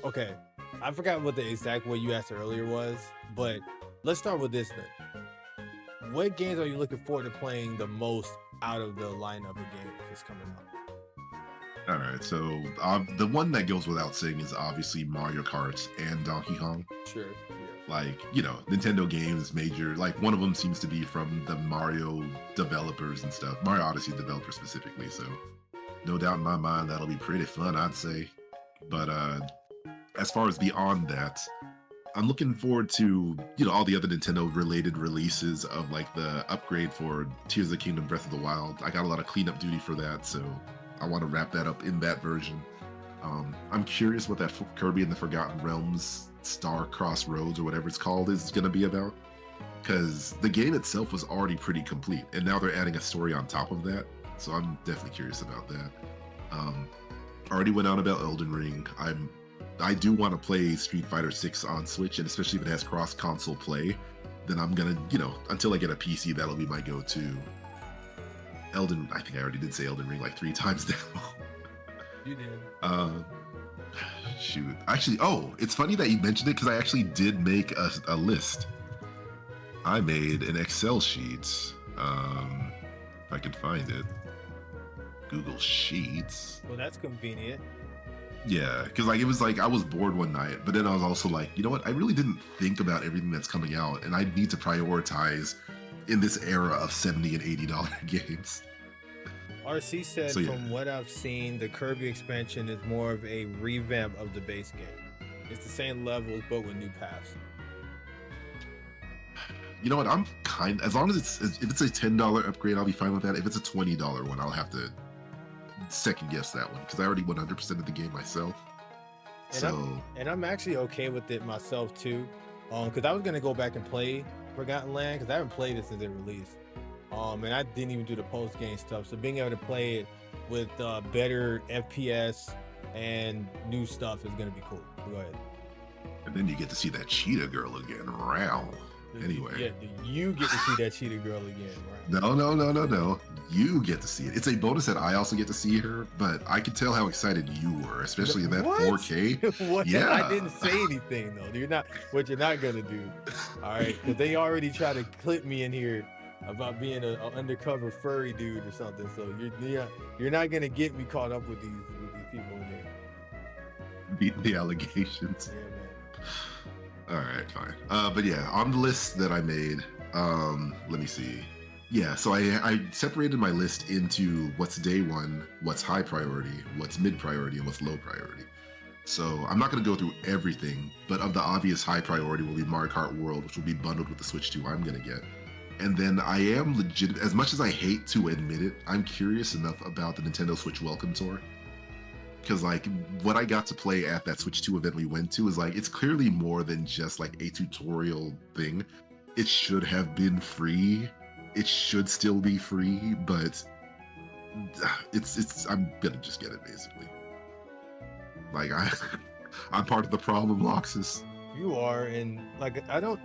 Okay, I forgot what the exact way you asked earlier was, but let's start with this then. What games are you looking forward to playing the most out of the lineup of games that's coming out? All right, so the one that goes without saying is obviously Mario Kart and Donkey Kong. Sure. Yeah. Like, Nintendo games, major, like one of them seems to be from the Mario developers and stuff, Mario Odyssey developers specifically. So, no doubt in my mind, that'll be pretty fun, I'd say. But as far as beyond that, I'm looking forward to, all the other Nintendo related releases of like the upgrade for Tears of the Kingdom Breath of the Wild. I got a lot of cleanup duty for that, so I want to wrap that up in that version. I'm curious what that Kirby and the Forgotten Realms Star Crossroads or whatever it's called is going to be about. Because the game itself was already pretty complete, and now they're adding a story on top of that. So I'm definitely curious about that. Already went on about Elden Ring. I do want to play Street Fighter 6 on Switch, and especially if it has cross-console play, then I'm gonna, until I get a PC, that'll be my go-to. I think I already did say Elden Ring like 3 times now. You did. Shoot. Actually, it's funny that you mentioned it because I actually did make a list. I made an Excel sheet. If I can find it. Google Sheets. Well, that's convenient. Yeah, because like it was like I was bored one night, but then I was also like, you know what? I really didn't think about everything that's coming out, and I need to prioritize in this era of $70 and $80 games. RC said, So, yeah. from what I've seen, the Kirby expansion is more of a revamp of the base game. It's the same levels, but with new paths. You know what? I'm kind. As long as if it's a $10 upgrade, I'll be fine with that. If it's a $20 one, I'll have to second guess that one because I already 100% of the game myself. And So I'm actually okay with it myself too, because I was gonna go back and play Forgotten Land because I haven't played it since it released, and I didn't even do the post game stuff. So being able to play it with better FPS and new stuff is gonna be cool. Go ahead. and then you get to see that cheetah girl again. Wow. Anyway. Yeah, you get to see that cheetah girl again, right? No. You get to see it. It's a bonus that I also get to see her, but I could tell how excited you were, especially in that What? 4K. What? Yeah. I didn't say anything though. You're not what you're not gonna do. All right, because they already try to clip me in here about being an undercover furry dude or something. So you're not gonna get me caught up with these people in there. Beating the allegations. Yeah, man. All right, fine. But yeah, on the list that I made, let me see. Yeah, so I separated my list into what's day one, what's high priority, what's mid priority, and what's low priority. So I'm not going to go through everything, but of the obvious high priority will be Mario Kart World, which will be bundled with the Switch 2 I'm going to get. And then I am legit, as much as I hate to admit it, I'm curious enough about the Nintendo Switch Welcome Tour. Because like what I got to play at that Switch 2 event we went to is like, it's clearly more than just like a tutorial thing. It should have been free. It should still be free, but I'm gonna just get it basically. Like I'm part of the problem, Loxus. You are, and like I don't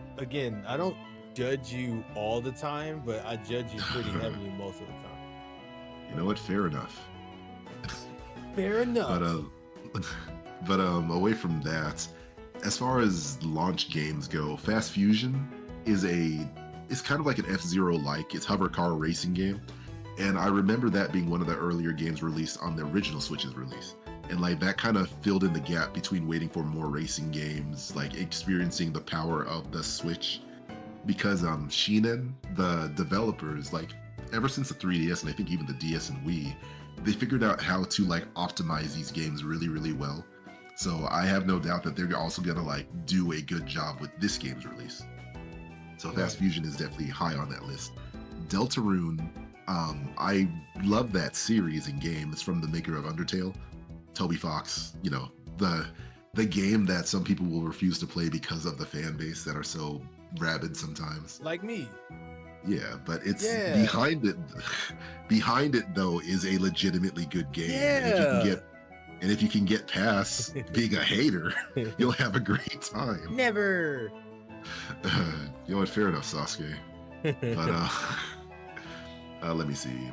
judge you all the time, but I judge you pretty heavily most of the time. You know what? Fair enough. Fair enough. But away from that, as far as launch games go, Fast Fusion it's kind of like an F-Zero like. It's hover car racing game, and I remember that being one of the earlier games released on the original Switch's release, and like that kind of filled in the gap between waiting for more racing games, like experiencing the power of the Switch, because Shinen, the developers, like ever since the 3DS and I think even the DS and Wii, they figured out how to like optimize these games really, really well. So I have no doubt that they're also gonna like do a good job with this game's release. So Fast Fusion is definitely high on that list. Deltarune, I love that series and game. It's from the maker of Undertale, Toby Fox. You know, the game that some people will refuse to play because of the fan base that are so rabid sometimes. Like me. Yeah, but it's behind it. Behind it though is a legitimately good game. Yeah. And if you can get past being a hater, you'll have a great time. Never. You know what? Fair enough, Sasuke. But let me see.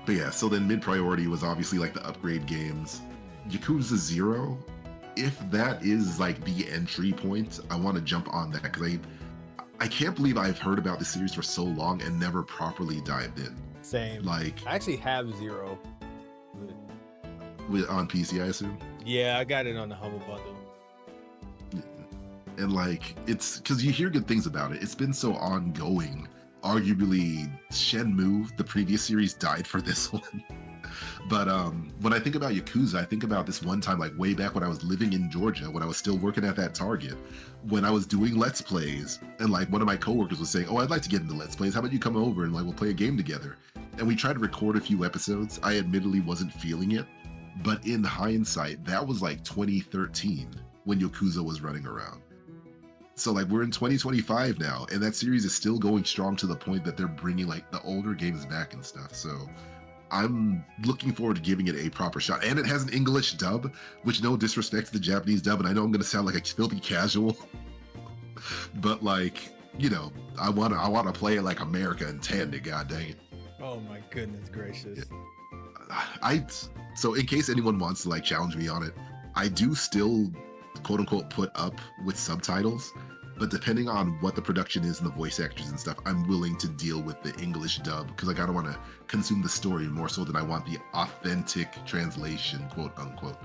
But yeah, so then mid priority was obviously like the upgrade games. Yakuza 0, if that is like the entry point, I want to jump on that because I can't believe I've heard about this series for so long and never properly dived in. Same. Like I actually have 0. On PC, I assume. Yeah, I got it on the Humble Bundle. And like it's because you hear good things about it. It's been so ongoing. Arguably, Shenmue, the previous series, died for this one. But when I think about Yakuza, I think about this one time, like way back when I was living in Georgia, when I was still working at that Target, when I was doing Let's Plays, and like one of my coworkers was saying, "Oh, I'd like to get into Let's Plays. How about you come over and like we'll play a game together?" And we tried to record a few episodes. I admittedly wasn't feeling it, but in hindsight, that was like 2013 when Yakuza was running around. So like we're in 2025 now, and that series is still going strong to the point that they're bringing like the older games back and stuff. So I'm looking forward to giving it a proper shot. And it has an English dub, which no disrespect to the Japanese dub, and I know I'm going to sound like a filthy casual, but like, you know, I want to play it like America intended, god dang it. Oh my goodness gracious. Yeah. So in case anyone wants to like challenge me on it, I do still quote unquote put up with subtitles, but depending on what the production is and the voice actors and stuff, I'm willing to deal with the English dub because like I don't want to consume the story more so than I want the authentic translation, quote unquote.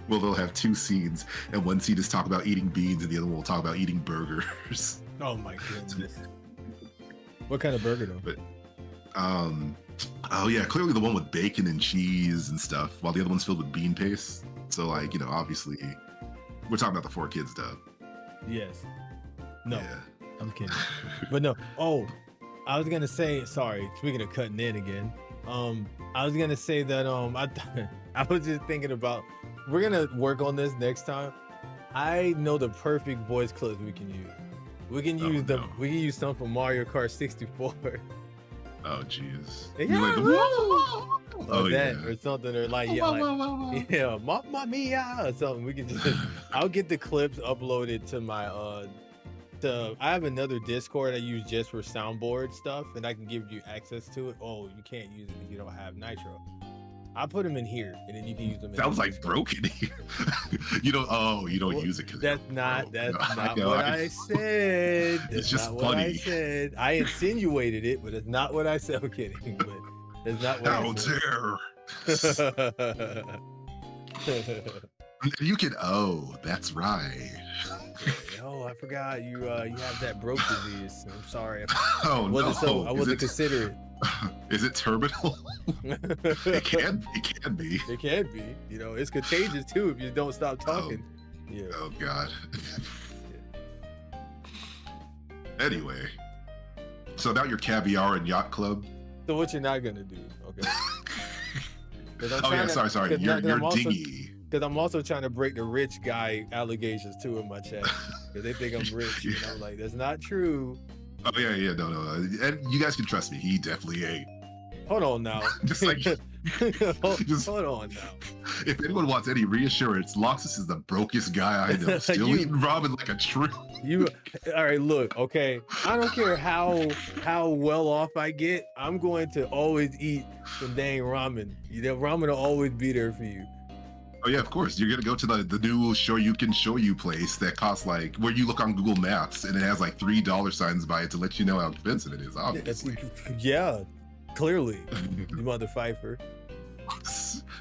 Well, they'll have two scenes, and one scene is talk about eating beans, and the other one will talk about eating burgers. Oh my goodness. What kind of burger though? But oh yeah, clearly the one with bacon and cheese and stuff, while the other one's filled with bean paste. So like, you know, obviously we're talking about the 4Kids dub. Yes. No. Yeah. I'm kidding. But no. Oh, I was gonna say. Sorry. Speaking of cutting in again. I was gonna say that. I was just thinking about. We're gonna work on this next time. I know the perfect voice clips we can use. We can use them. We can use some from Mario Kart 64. Oh jeez. Yeah, like, or that, or something, or like Mamma Mia, or something. We can just. I'll get the clips uploaded to my I have another Discord I use just for soundboard stuff, and I can give you access to it. Oh, you can't use it if you don't have Nitro. I put them in here, and then you can use them. Sounds like broken here. You don't. Oh, you don't use it because that's not. That's not what I said. That's it's just not funny. What I said. I insinuated it, but it's not what I said. I'm kidding, but that's not what I said. How dare! You can. Oh, that's right. Oh, I forgot you. You have that broke disease. I'm sorry. Oh no! I wasn't considerate. Is it terminal? It can be. It can be. You know, it's contagious too if you don't stop talking. Oh, yeah. Oh God. Anyway, so now you're caviar and yacht club. So what you're not gonna do? Okay. Oh yeah, sorry. You're dingy. Because I'm also trying to break the rich guy allegations too in my chat. Because they think I'm rich. And I'm like, that's not true. Oh yeah, no. And you guys can trust me. He definitely ain't. Hold on now. Just like, hold on now. If anyone wants any reassurance, Loxus is the brokest guy I know. Still eating ramen like a true. All right, look, okay. I don't care how well off I get. I'm going to always eat some dang ramen. Ramen will always be there for you. Oh yeah, of course. You're gonna go to the new show you place that costs like where you look on Google Maps and it has like $3 signs by it to let you know how expensive it is. Obviously. Yeah, clearly, you mother Pfeiffer.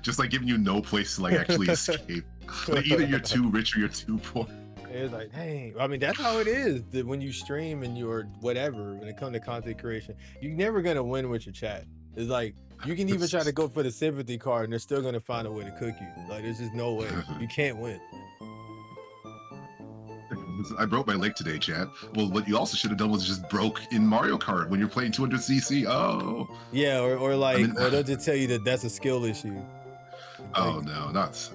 Just like giving you no place to like actually escape. Like either you're too rich or you're too poor. It's like, hey, I mean, that's how it is. That when you stream and you're whatever, when it comes to content creation, you're never gonna win with your chat. It's like you can even try to go for the sympathy card, and they're still gonna find a way to cook you. Like there's just no way you can't win. I broke my leg today, chat. Well, what you also should have done was just broke in Mario Kart when you're playing 200cc. Oh. Yeah, or like, or they'll just tell you that that's a skill issue. Oh no, not.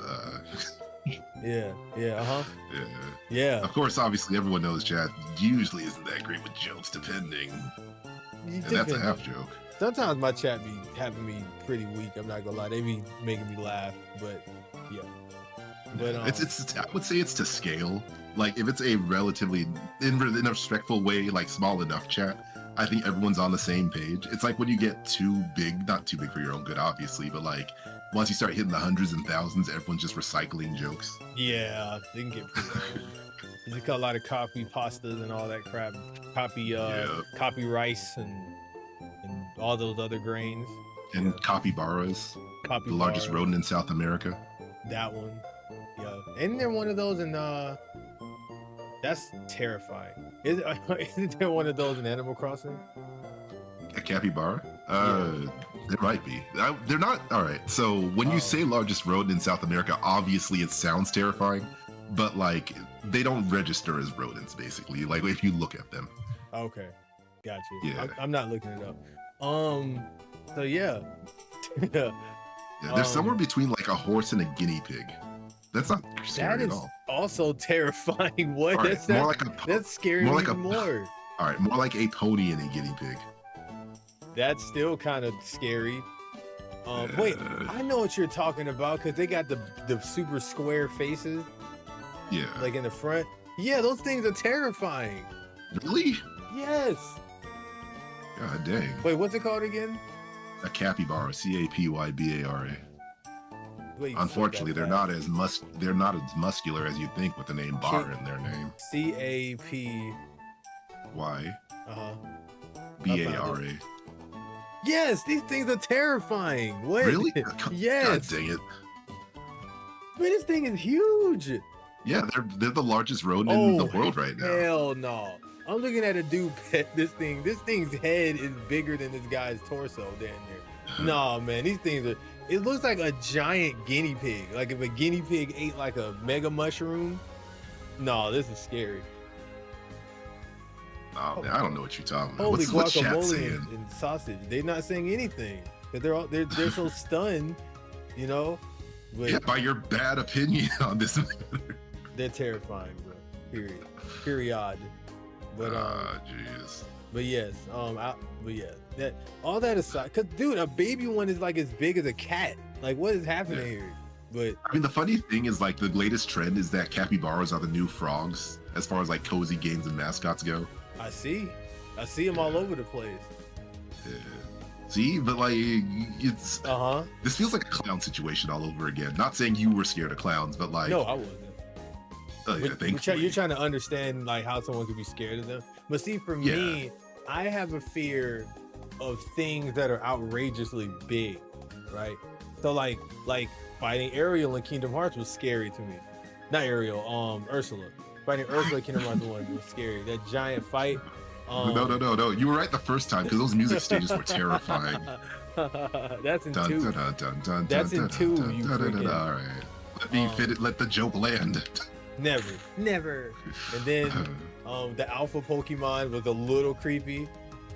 Yeah. Yeah. Yeah. Of course, obviously, everyone knows chat usually isn't that great with jokes, depending. And that's a half joke. Sometimes my chat be having me pretty weak. I'm not gonna lie, they be making me laugh. But yeah. But it's I would say it's to scale. Like if it's a relatively in a respectful way, like small enough chat, I think everyone's on the same page. It's like when you get too big, not too big for your own good, obviously, but like once you start hitting the hundreds and thousands, everyone's just recycling jokes. Yeah, they can get pretty you got a lot of copy pastas and all that crap. Copy rice and all those other grains. And capybaras. The largest rodent in South America. That one. Yeah. Isn't there one of those in that's terrifying. Isn't there one of those in Animal Crossing? A capybara? There might be. They're not. All right. So when you say largest rodent in South America, obviously it sounds terrifying, but like they don't register as rodents, basically. Like if you look at them. Okay. Got you. Yeah. I'm not looking it up. So yeah. Yeah, there's somewhere between like a horse and a guinea pig. That's not scary at all. Also terrifying. What? Right, That's scary more. All right, more like a pony and a guinea pig. That's still kind of scary. Wait, I know what you're talking about because they got the super square faces. Yeah. Like in the front. Yeah, those things are terrifying. Really? Yes. God dang. Wait, what's it called again? A capybara, Capybara. Wait, unfortunately, they're not as muscular as you think with the name bar in their name. CAPY. BARA. Yes, these things are terrifying. What? Really? Yes. God dang it. Man, this thing is huge. Yeah, they're the largest rodent in the world right now. Hell no. I'm looking at a dude pet this thing. This thing's head is bigger than this guy's torso down there. Nah, man, these things are. It looks like a giant guinea pig. Like if a guinea pig ate like a mega mushroom. No, this is scary. Oh man, I don't know what you're talking about. Holy What's chat guacamole saying? and sausage. They're not saying anything. They're so stunned, you know. But Yeah, by your bad opinion on this matter. they're terrifying, bro. Period. But jeez. but yes, but yeah, that all that aside, cause dude, a baby one is like as big as a cat. Like, what is happening here? But I mean, the funny thing is, like, the latest trend is that capybaras are the new frogs as far as like cozy games and mascots go. I see them all over the place. Yeah. See, but like, it's this feels like a clown situation all over again. Not saying you were scared of clowns, but like, No, I wasn't. yeah, thankfully. You're trying to understand like how someone could be scared of them. But see, for me, I have a fear of things that are outrageously big, right? So like fighting Ariel in Kingdom Hearts was scary to me. Not Ariel, Ursula. Fighting Ursula in Kingdom Hearts 1 was scary. That giant fight. No. You were right the first time because those music stages were terrifying. That's in 2. That's in 2. You freaking... All right. Let me fit it. Let the joke land. Never. And then the alpha Pokemon was a little creepy,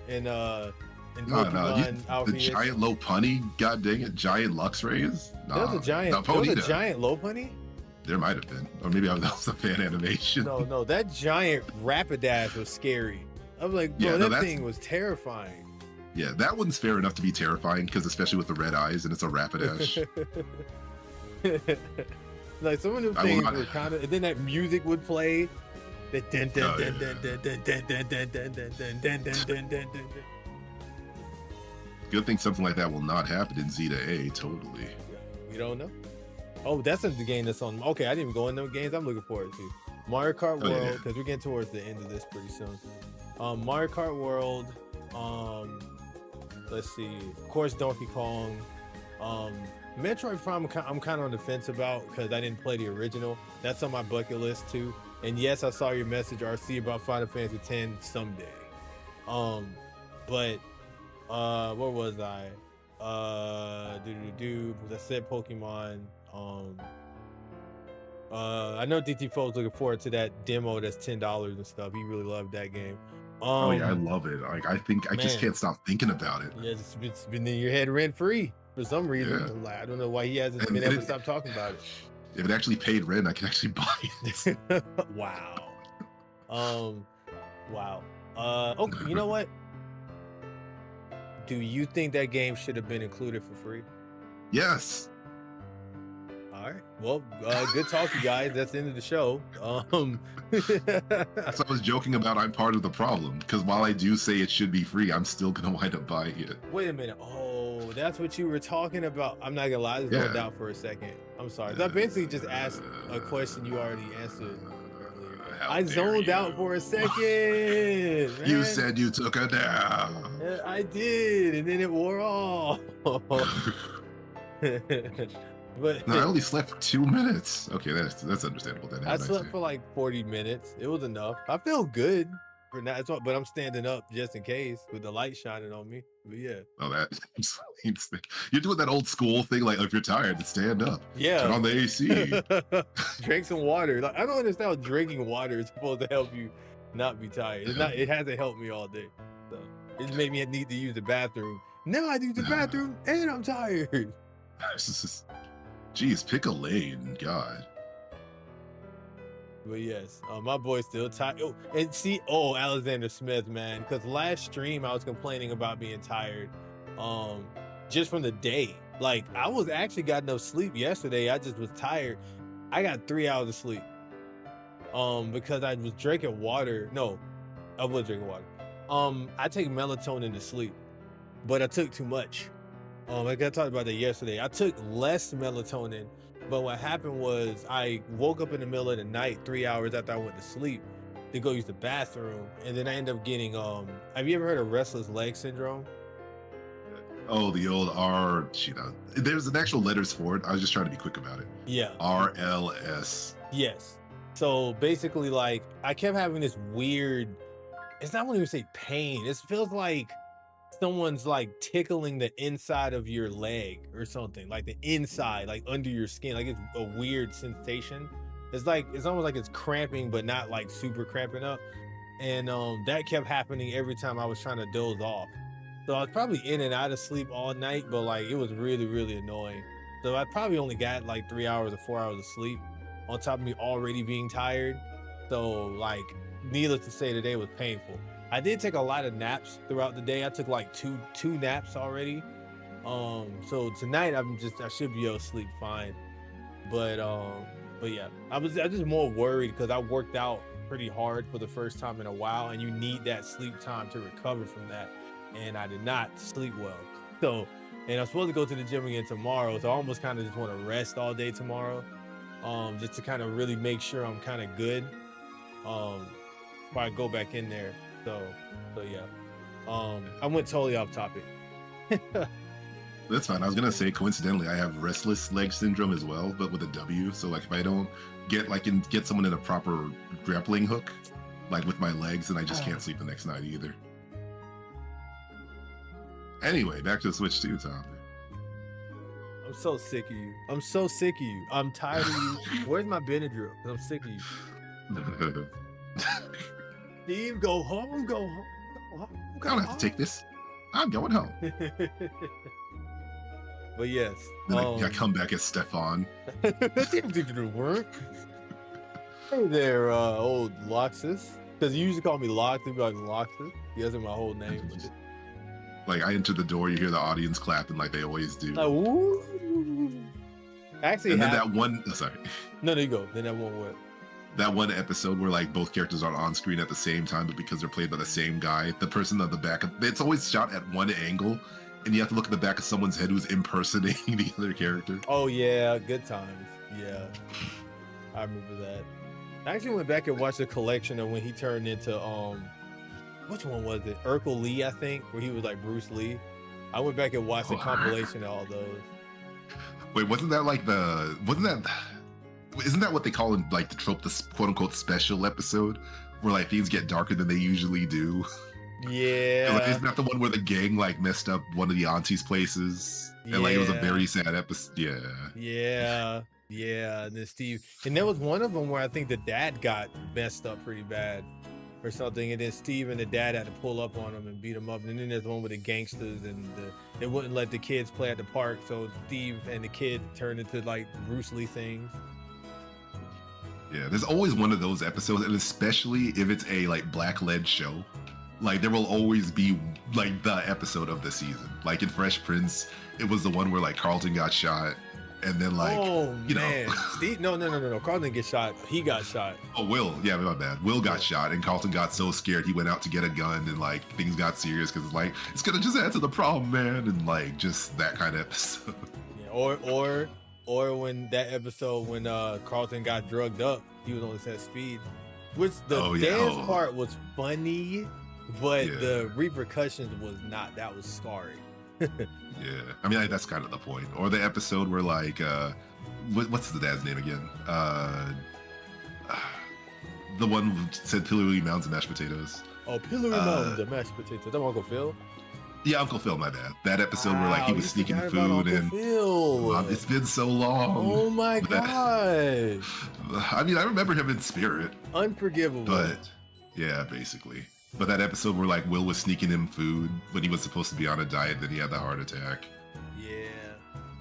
and Pokemon the giant Lopunny. God dang it, giant Luxrays. That was a giant. That was a giant Lopunny. There might have been, or maybe that was a fan animation. No, that giant Rapidash was scary. I was like, bro, that thing was terrifying. Yeah, that one's fair enough to be terrifying because especially with the red eyes and it's a Rapidash. Like some of them things were kind of, and then that music would play. The Good thing something like that will not happen in Zeta A. Totally. We don't know. Oh, that's the game that's on. Okay, I didn't even go in those games. I'm looking forward to Mario Kart World because we're getting towards the end of this pretty soon. Mario Kart World. Let's see. Of course, Donkey Kong. Metroid Prime. I'm kind of on the fence about because I didn't play the original. That's on my bucket list too. And yes, I saw your message, RC, about Final Fantasy X someday. But where was I? I said Pokemon. I know DT Fo's looking forward to that demo that's $10 and stuff. He really loved that game. Oh yeah, I love it. Like I just can't stop thinking about it. Yeah, it's been in your head rent free for some reason. Yeah. I don't know why he hasn't been able to stop talking about it. If it actually paid rent, I could actually buy it. Wow. Wow. Okay, you know what? Do you think that game should have been included for free? Yes. All right. Well, good talk, you guys. That's the end of the show. That's what I was joking about. I'm part of the problem because while I do say it should be free, I'm still gonna wind up buying it. Wait a minute. Oh, that's what you were talking about. I'm not gonna lie. I just zoned out for a second. I'm sorry. I basically just asked a question you already answered earlier. I zoned out for a second. Man. You said you took a nap. I did, and then it wore off. But no, I only slept for 2 minutes. Okay, that's understandable. Then I slept for like 40 minutes. It was enough. I feel good for now, but I'm standing up just in case with the light shining on me. But yeah. Oh, that you're doing that old school thing. Like if you're tired, to stand up. Yeah. Turn on the AC. Drink some water. Like I don't understand how drinking water is supposed to help you not be tired. It's not. It hasn't helped me all day. So it made me need to use the bathroom. Now I use the bathroom and I'm tired. Jeez, pick a lane, God. But yes, my boy's still tired. Oh, and see, Alexander Smith, man, because last stream I was complaining about being tired, just from the day. Like I was actually got enough sleep yesterday. I just was tired. I got 3 hours of sleep, because I was drinking water. No, I was drinking water. I take melatonin to sleep, but I took too much. Like I talked about that yesterday. I took less melatonin, but what happened was I woke up in the middle of the night 3 hours after I went to sleep to go use the bathroom, and then I ended up getting have you ever heard of restless leg syndrome? Oh, the old R, there's an actual letters for it. I was just trying to be quick about it. Yeah. RLS. Yes. So basically, like I kept having this weird, it's not, I wouldn't even say pain. It feels like someone's like tickling the inside of your leg or something, like the inside, like under your skin. Like it's a weird sensation. It's almost like it's cramping, but not like super cramping up. and that kept happening every time I was trying to doze off. So I was probably in and out of sleep all night, but like it was really, really annoying. So I probably only got like 3 hours or 4 hours of sleep on top of me already being tired. So like, needless to say, today was painful. I did take a lot of naps throughout the day. I took like two naps already. So tonight I should be able to sleep fine. But yeah, I was just more worried because I worked out pretty hard for the first time in a while, and you need that sleep time to recover from that. And I did not sleep well. So, and I'm supposed to go to the gym again tomorrow, so I almost kind of just want to rest all day tomorrow, just to kind of really make sure I'm kind of good, before I go back in there. So yeah, I went totally off topic. That's fine. I was gonna say, coincidentally, I have restless leg syndrome as well, but with a W. So like, if I don't get someone in a proper grappling hook, like with my legs, then I just can't sleep the next night either. Anyway, back to the Switch 2, Tom. I'm so sick of you. I'm so sick of you. I'm tired of you. Where's my Benadryl? I'm sick of you. Steve, go home. Go home. Go home. I don't have to take this. I'm going home. But yes. I come back as Stefan. That didn't work. Hey there, old Loxus. Because you usually call me Lox, you call me Loxus. He doesn't my whole name. Like, I enter the door, you hear the audience clapping like they always do. Actually, and then that one, sorry. No, there you go. Then that one what? That one episode where like both characters are on screen at the same time, but because they're played by the same guy, the person on the back, it's always shot at one angle, and you have to look at the back of someone's head who's impersonating the other character. Oh yeah, good times. Yeah, I remember that. I actually went back and watched the collection of when he turned into which one was it? Urkel Lee, I think, where he was like Bruce Lee. I went back and watched the compilation of all those. Wait, isn't that what they call in like the trope, the quote unquote special episode, where like things get darker than they usually do? Yeah. Like, isn't that the one where the gang like messed up one of the auntie's places? And like it was a very sad episode. Yeah. And then Steve, and there was one of them where I think the dad got messed up pretty bad or something, and then Steve and the dad had to pull up on him and beat him up. And then there's one with the gangsters, and they wouldn't let the kids play at the park, so Steve and the kid turned into like Bruce Lee things. Yeah, there's always one of those episodes, and especially if it's a like black-led show, like there will always be like the episode of the season. Like in Fresh Prince, it was the one where like Carlton got shot, and then like, you know, Steve, no, Carlton didn't get shot. He got shot. Oh, Will, yeah, my bad. Will got shot, and Carlton got so scared he went out to get a gun, and like things got serious because it's like it's gonna just add to the problem, man, and like just that kind of episode. Yeah, or when that episode when Carlton got drugged up, he was on the set speed. Which the dance part was funny, but the repercussions was not. That was scarring. Yeah, I mean that's kind of the point. Or the episode where like what's the dad's name again? The one who said Pillowy Mounds and mashed potatoes. Oh, Pillowy Mounds and mashed potatoes. That Uncle Phil? Yeah, Uncle Phil, my bad. That episode where like he was sneaking food and it's been so long. Oh my god. I mean, I remember him in spirit. Unforgivable. But yeah, basically. But that episode where like Will was sneaking him food when he was supposed to be on a diet, then he had the heart attack. Yeah.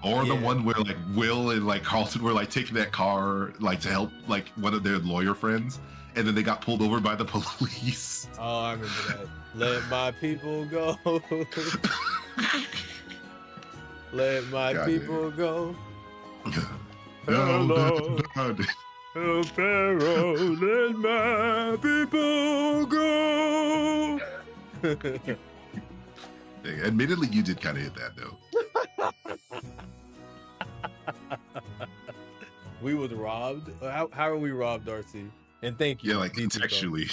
Or the one where like Will and like Carlton were like taking that car like to help like one of their lawyer friends, and then they got pulled over by the police. Oh, I remember that. Let my people go. Let my people go. Hello. Oh, Pharaoh, let my people go. Admittedly, you did kind of hit that though. We was robbed. How are we robbed, Darcy? And thank you. Yeah, like contextually.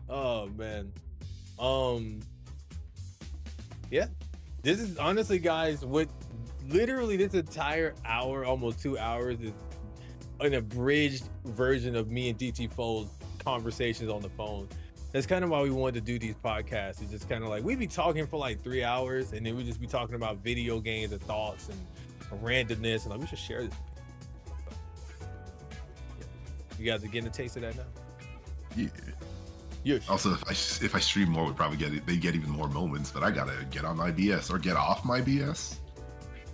Oh man. Yeah. This is honestly, guys, what literally this entire hour, almost 2 hours, is an abridged version of me and DT Fold's conversations on the phone. That's kind of why we wanted to do these podcasts. It's just kind of like we'd be talking for like 3 hours, and then we'd just be talking about video games and thoughts and randomness, and like we should share this. You guys are getting a taste of that now. Yeah. Yeah. Also, if I stream more, we probably they get even more moments. But I gotta get on my BS or get off my BS.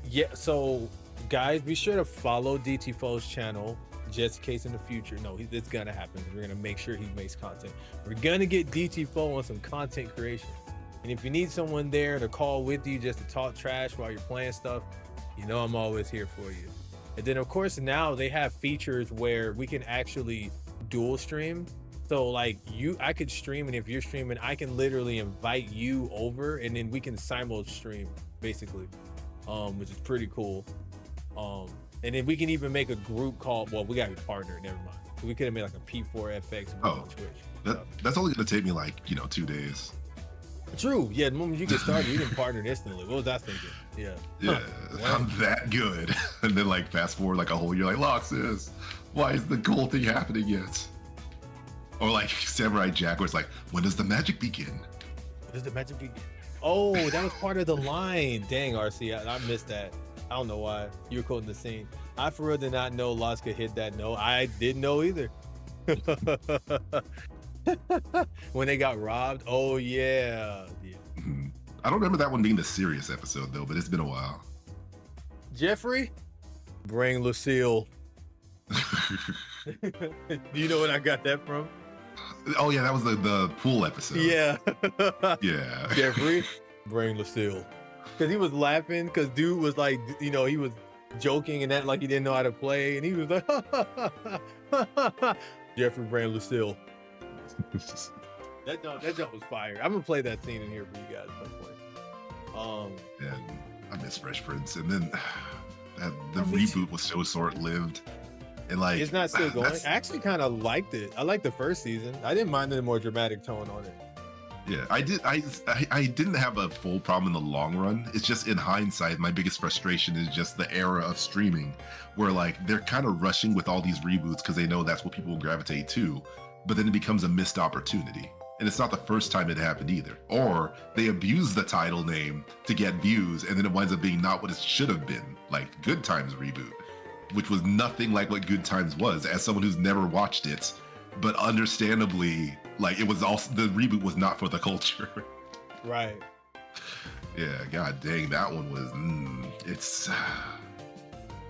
Yeah. So, guys, be sure to follow DT Fo's channel just in case in the future. No, it's gonna happen. We're gonna make sure he makes content. We're gonna get DT Fo on some content creation. And if you need someone there to call with you just to talk trash while you're playing stuff, you know I'm always here for you. And then of course now they have features where we can actually dual stream. So like I could stream, and if you're streaming, I can literally invite you over and then we can simul stream basically, which is pretty cool. And then we can even make a group called, well, we got to be partnered, never mind. So we could have made like a P4FX group on Twitch. That's only gonna take me like 2 days. True. Yeah, the moment you get started, you can partner instantly. What was I thinking? Yeah. Yeah, I'm that good. And then like fast forward like a whole year, like Loxus, why is the cool thing happening yet? Or like Samurai Jack, where it's like, when does the magic begin? When does the magic begin? Oh, that was part of the line. Dang, RC, I missed that. I don't know why. You were quoting the scene. I for real did not know Lots could hit that note. I didn't know either. When they got robbed. Oh yeah. Mm-hmm. I don't remember that one being the serious episode though, but it's been a while. Jeffrey, bring Lucille. Do you know what I got that from? Oh yeah, that was the pool episode. Yeah. Yeah. Jeffrey, bring Lucille. Because he was laughing because dude was like, he was joking and that like he didn't know how to play, and he was like, Jeffrey, bring Lucille. That jump was fire. I'm gonna play that scene in here for you guys at some point. Yeah, I miss Fresh Prince, and then the reboot was so short-lived, and like it's not still going. I actually kind of liked it. I liked the first season. I didn't mind the more dramatic tone on it. Yeah, I did. I didn't have a full problem in the long run. It's just in hindsight, my biggest frustration is just the era of streaming, where like they're kind of rushing with all these reboots because they know that's what people will gravitate to. But then it becomes a missed opportunity. And it's not the first time it happened either. Or they abuse the title name to get views, and then it winds up being not what it should have been, like Good Times reboot, which was nothing like what Good Times was, as someone who's never watched it. But understandably, like it was also, the reboot was not for the culture. Right. Yeah, god dang, that one was,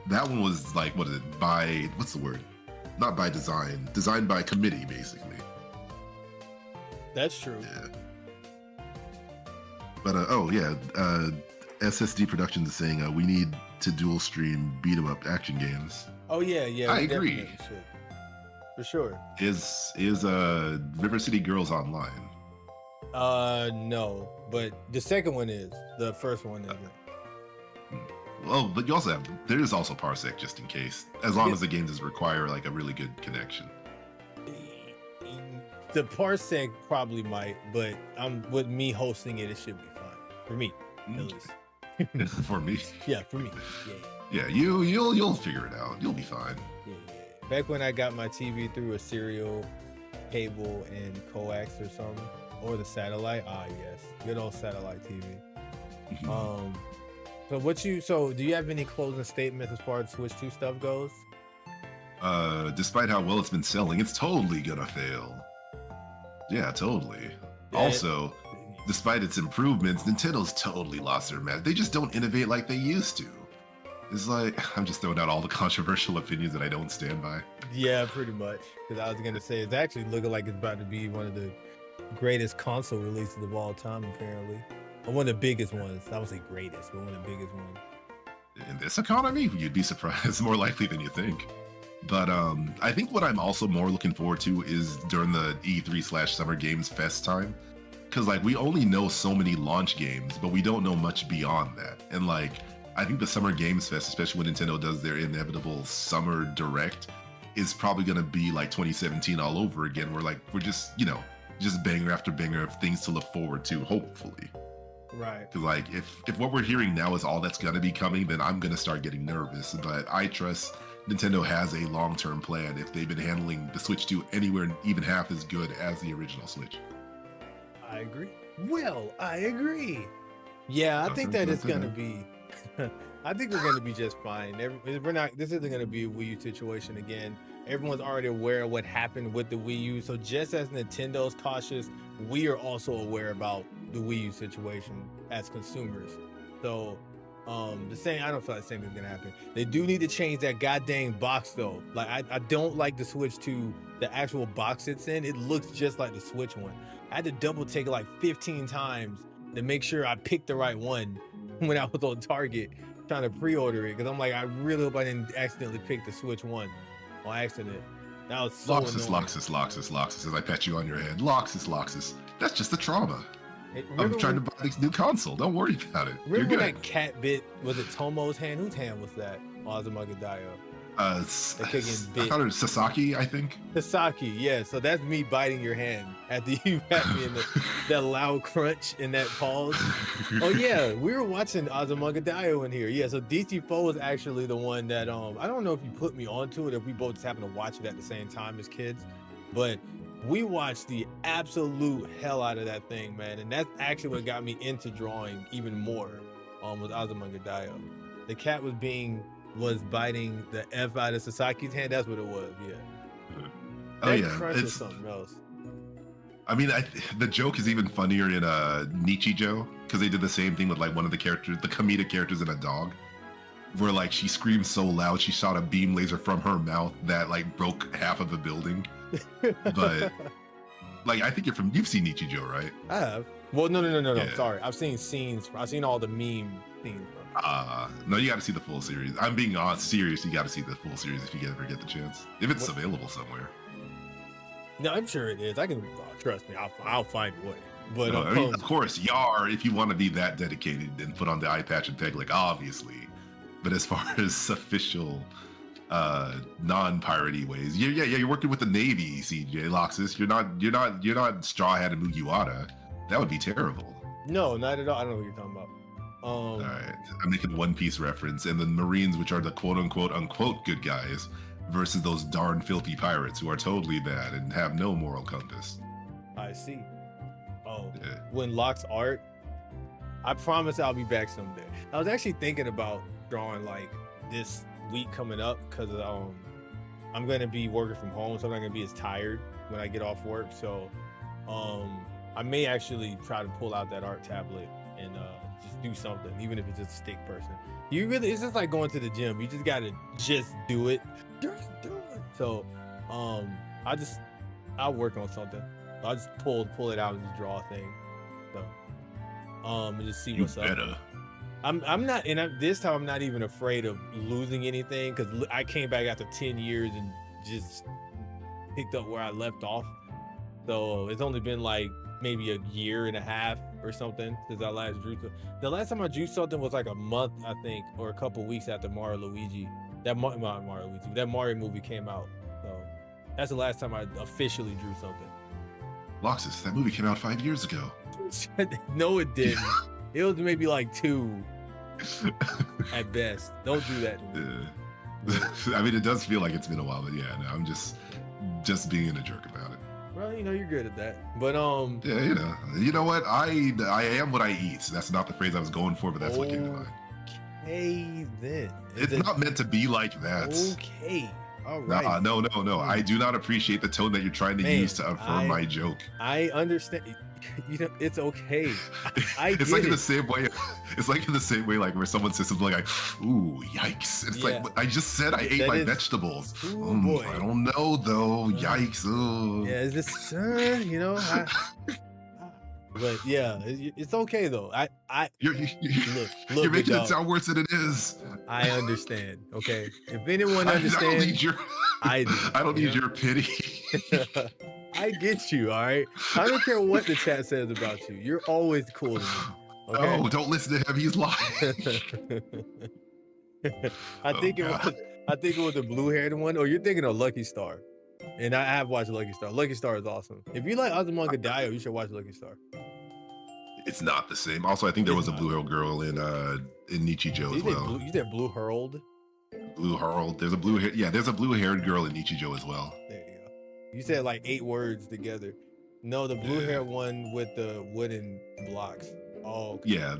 that one was like, what is it, what's the word? Not by design, designed by committee, basically. That's true. Yeah. But SSD Productions is saying we need to dual stream beat 'em up action games. Oh yeah. I agree. For sure. Is River City Girls online? No, but the second one is. The first one isn't. Well, but you also there is also Parsec just in case, as long as the game does require like a really good connection. The Parsec probably might, but with me hosting it, it should be fine for me, at least. For me, yeah, for me, yeah. You'll figure it out. You'll be fine. Yeah. Back when I got my TV through a serial cable and coax or something, or the satellite. Ah, yes, good old satellite TV. So do you have any closing statements as far as Switch 2 stuff goes? Despite how well it's been selling, it's totally gonna fail. Yeah, totally. Also, despite its improvements, Nintendo's totally lost their magic. They just don't innovate like they used to. It's like, I'm just throwing out all the controversial opinions that I don't stand by. Yeah, pretty much. Because I was going to say, it's actually looking like it's about to be one of the greatest console releases of all time, apparently. Or one of the biggest ones. I would say greatest, but one of the biggest ones. In this economy, you'd be surprised. It's more likely than you think. But I think what I'm also more looking forward to is during the E3/Summer Games Fest time. Because like we only know so many launch games, but we don't know much beyond that. And like, I think the Summer Games Fest, especially when Nintendo does their inevitable Summer Direct, is probably going to be like 2017 all over again. Where like, we're just, just banger after banger of things to look forward to, hopefully. Right. Because like, if what we're hearing now is all that's going to be coming, then I'm going to start getting nervous. But I trust Nintendo has a long-term plan if they've been handling the Switch 2 anywhere even half as good as the original Switch. I agree. Well, I agree. Yeah, I think that it's going to be... I think we're going to be just fine. This isn't going to be a Wii U situation again. everyone's already aware of what happened with the Wii U. So just as Nintendo's cautious, we are also aware about the Wii U situation as consumers. So the same, I don't feel like the same thing's gonna happen. They do need to change that goddamn box though. Like I don't like the switch to the actual box it's in. It looks just like the Switch one. I had to double take it like 15 times to make sure I picked the right one when I was on Target trying to pre-order it, because I'm like, I really hope I didn't accidentally pick the Switch one on accident. That was so Loxus, annoying. Loxus, as I pet you on your head. Loxus. That's just the trauma. Hey, I'm trying to buy this new console. Don't worry about it. You're remember good. when that cat bit, was it Tomo's hand? Whose hand was that? Azumanga Daioh. I thought it was Sasaki, I think. Sasaki, yeah. So that's me biting your hand after you had me in that loud crunch and that pause. Oh yeah, we were watching Azumanga Daioh in here. Yeah, so DC4 was actually the one that I don't know if you put me onto it, if we both just happened to watch it at the same time as kids, but we watched the absolute hell out of that thing, man. And that's actually what got me into drawing even more. Was Azumanga Daioh. The cat was biting the F out of Sasaki's hand. That's what it was. Yeah. Oh yeah, crunch was something else. I mean, the joke is even funnier in Nichijou, because they did the same thing with like one of the characters, the comedic characters in a dog, where like she screamed so loud she shot a beam laser from her mouth that like broke half of the building. But like, I think you've seen Nichijou, right? I have. Well, no. Yeah. Sorry, I've seen scenes. I've seen all the meme scenes. No, you got to see the full series. I'm being serious. You got to see the full series if you ever get the chance, if it's available somewhere. No, I'm sure it is. I can trust me. I'll find a way. But no, I mean, of course, Yar, if you want to be that dedicated and put on the eye patch and peg, like obviously. But as far as official, non-piratey ways, you're working with the Navy, CJ Loxus. You're not Straw Hat and Mugiwara. That would be terrible. No, not at all. I don't know what you're talking about. All right, I'm making One Piece reference, and the Marines, which are the quote unquote good guys, versus those darn filthy pirates who are totally bad and have no moral compass. I see. Oh, yeah. When Locke's art, I promise I'll be back someday. I was actually thinking about drawing like this week coming up, because I'm gonna be working from home, so I'm not gonna be as tired when I get off work. So I may actually try to pull out that art tablet and just do something, even if it's just a stick person. It's just like going to the gym. You just gotta do it. Just do it. So I'll work on something. I'll just pull it out and just draw a thing. So and just see what's up. I'm not, and this time I'm not even afraid of losing anything, because I came back after 10 years and just picked up where I left off. So it's only been like maybe a year and a half or something since I last drew. The last time I drew something was like a month, I think, or a couple weeks after Mario Luigi. That Mario movie came out. So that's the last time I officially drew something. Loxus, that movie came out 5 years ago. No, it didn't. It was maybe like 2 at best. Don't do that to me. I mean, it does feel like it's been a while, but yeah, no, I'm just being a jerk about it. Well, you're good at that. But yeah, you know what? I am what I eat. That's not the phrase I was going for, but that's what came to mind. Okay, then. It's not meant to be like that. Okay. All right. No. I do not appreciate the tone that you're trying to use to affirm my joke. I understand. It's okay. It's like in the same way. It's like in the same way, like where someone says something like, "Ooh, yikes!" It's like, I just said I ate my vegetables. Boy. I don't know though. Yikes! Ooh. Yeah, it's just but yeah, it's okay though. You're look, making it sound worse than it is. I understand. Okay, if anyone understands, I don't need your pity. I get you. All right, I don't care what the chat says about you. You're always cool to me. Okay? Oh, don't listen to him. He's lying. I think it was the blue-haired one. Or you're thinking of Lucky Star. And I have watched Lucky Star. Lucky Star is awesome. If you like Azumanga Daioh, you should watch Lucky Star. It's not the same. Also, I think there was a blue-haired girl in Nichijou as well. You said Blue Hurled? Blue Hurled. There's a blue-haired girl in Nichijou as well. There you go. You said like 8 words together. No, the blue-haired one with the wooden blocks. Oh, okay. Yeah,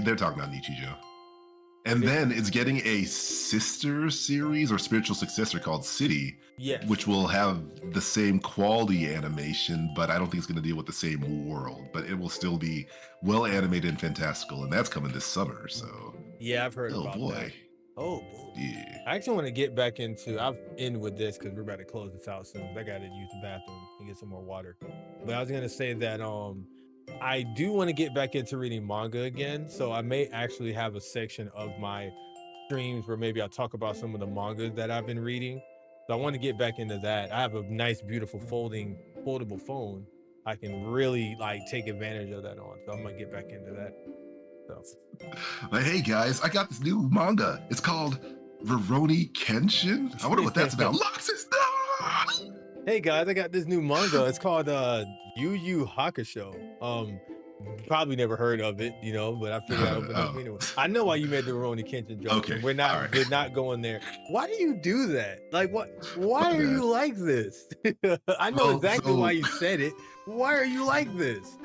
they're talking about Nichijou. And then it's getting a sister series or spiritual successor called City, Yes. which will have the same quality animation, but I don't think it's going to deal with the same world. But it will still be well animated and fantastical, and that's coming this summer. So, Yeah, I've heard oh about boy, that. Oh boy. yeah. I actually want to get back into. I'll end with this because we're about to close this out soon. I got to use the bathroom and get some more water. But I was gonna say that I do want to get back into reading manga again. So I may actually have a section of my streams where maybe I'll talk about some of the mangas that I've been reading. So I want to get back into that. I have a nice, beautiful foldable phone. I can really like take advantage of that on. So I'm gonna get back into that. So. Like, hey guys, I got this new manga. It's called Rurouni Kenshin. I wonder what that's about. Loxus, no! Hey guys, I got this new manga. It's called Yu Yu Hakusho. Probably never heard of it, you know, but I figured I'd open up anyway. I know why you made the Rurouni Kenshin joke. Okay, We're not going there. Why do you do that? Like, why are you like this? I know exactly why you said it. Why are you like this?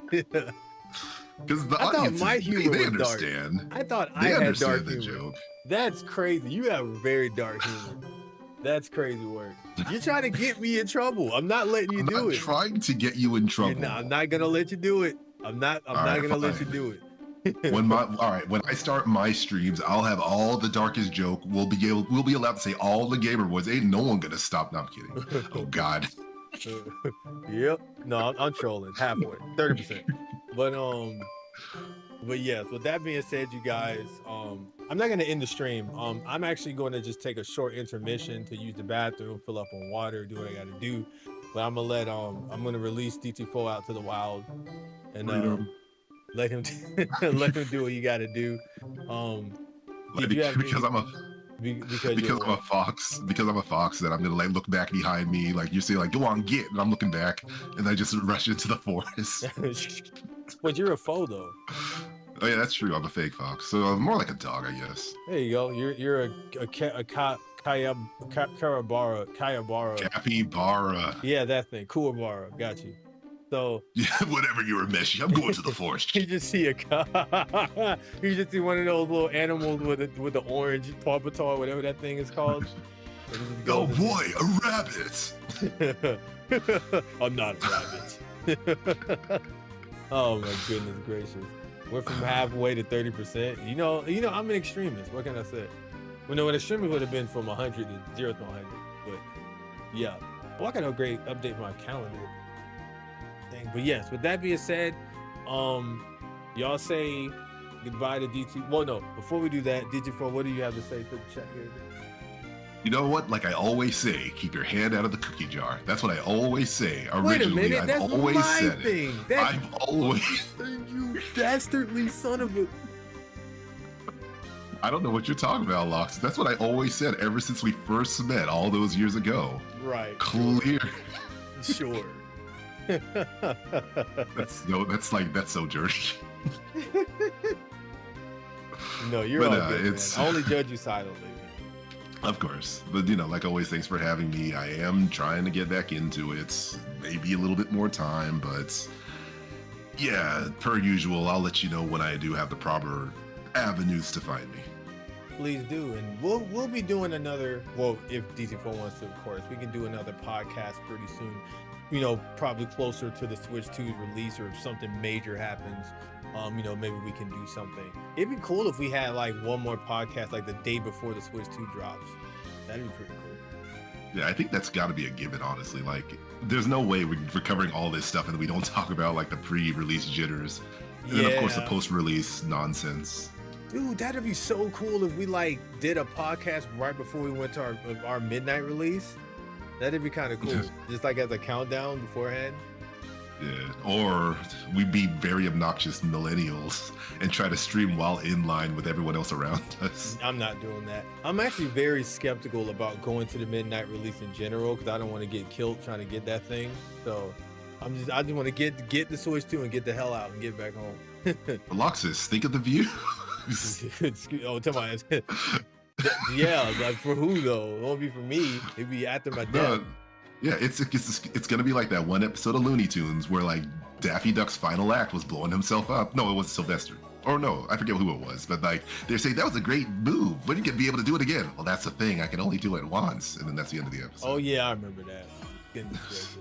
Because the audience, my humor they was understand. Dark. I thought they I had understand dark the humor. joke. That's crazy. You have very dark humor. That's crazy work. You're trying to get me in trouble. I'm not letting you do it. I'm trying to get you in trouble. I'm not gonna let you do it. I'm not gonna let you do it. When I start my streams, I'll have all the darkest joke. We'll be allowed to say all the gamer words. Ain't no one gonna stop. No, I'm kidding. Oh God. Yep. No, I'm trolling halfway, 30%. But yes. With that being said, you guys, I'm not gonna end the stream. I'm actually going to just take a short intermission to use the bathroom, fill up on water, do what I gotta do. But I'm gonna release DT4 out to the wild, and let him do what you gotta do. Because I'm a fox, that I'm gonna like look back behind me, like you say, like go on, get, and I'm looking back, and I just rush into the forest. But you're a foe though. Oh yeah, that's true. I'm a fake fox, so I'm more like a dog, I guess. There you go. You're a Kayabara. Capybara. Yeah, that thing. Kuwabara. Got you. So yeah, whatever you were meshing, I'm going to the forest. You just see you just see one of those little animals with the orange paw patrol, whatever that thing is called. Oh boy, a rabbit! I'm not a rabbit. Oh my goodness gracious. We're from halfway to 30%. You know, I'm an extremist. What can I say? Well, no, an extremist would have been from 100 to 0 to 100. But yeah. Well, I got a great update my calendar thing. But yes, with that being said, y'all say goodbye to DT. Well, no, before we do that, DT4, what do you have to say to the chat here? You know what? Like I always say, keep your hand out of the cookie jar. That's what I always say. Wait a minute, I've always my said thing. it. I've always. You dastardly son of a. I don't know what you're talking about, Lox. That's what I always said ever since we first met all those years ago. Right. Clear. Sure. That's so dirty. No, you're all good, it's. I only judge you silently. Of course, but like always, thanks for having me. I am trying to get back into it. Maybe a little bit more time, but yeah, per usual, I'll let you know when I do have the proper avenues to find me. Please do, and we'll be doing another. Well, if DC4 wants to, of course, we can do another podcast pretty soon. You know, probably closer to the Switch 2's release, or if something major happens. You know, maybe we can do something. It'd be cool if we had like one more podcast like the day before the Switch 2 drops. That'd be pretty cool. Yeah, I think that's got to be a given, honestly. Like, there's no way we're covering all this stuff and we don't talk about like the pre-release jitters. And then, of course, the post-release nonsense. Dude, that'd be so cool if we like did a podcast right before we went to our midnight release. That'd be kind of cool. Just like as a countdown beforehand. Yeah, or we'd be very obnoxious millennials and try to stream while in line with everyone else around us. I'm not doing that. I'm actually very skeptical about going to the midnight release in general because I don't want to get killed trying to get that thing. So I just want to get the Switch 2 and get the hell out and get back home. Loxus, think of the view. Oh, tell my ass. Yeah, like for who though? It won't be for me. It'd be after my death. Yeah, it's gonna be like that one episode of Looney Tunes where like Daffy Duck's final act was blowing himself up. No, it was Sylvester. Or no, I forget who it was, but like they're saying that was a great move. When are you gonna be able to do it again? Well, that's the thing. I can only do it once, and then that's the end of the episode. Oh yeah, I remember that. Goodness gracious.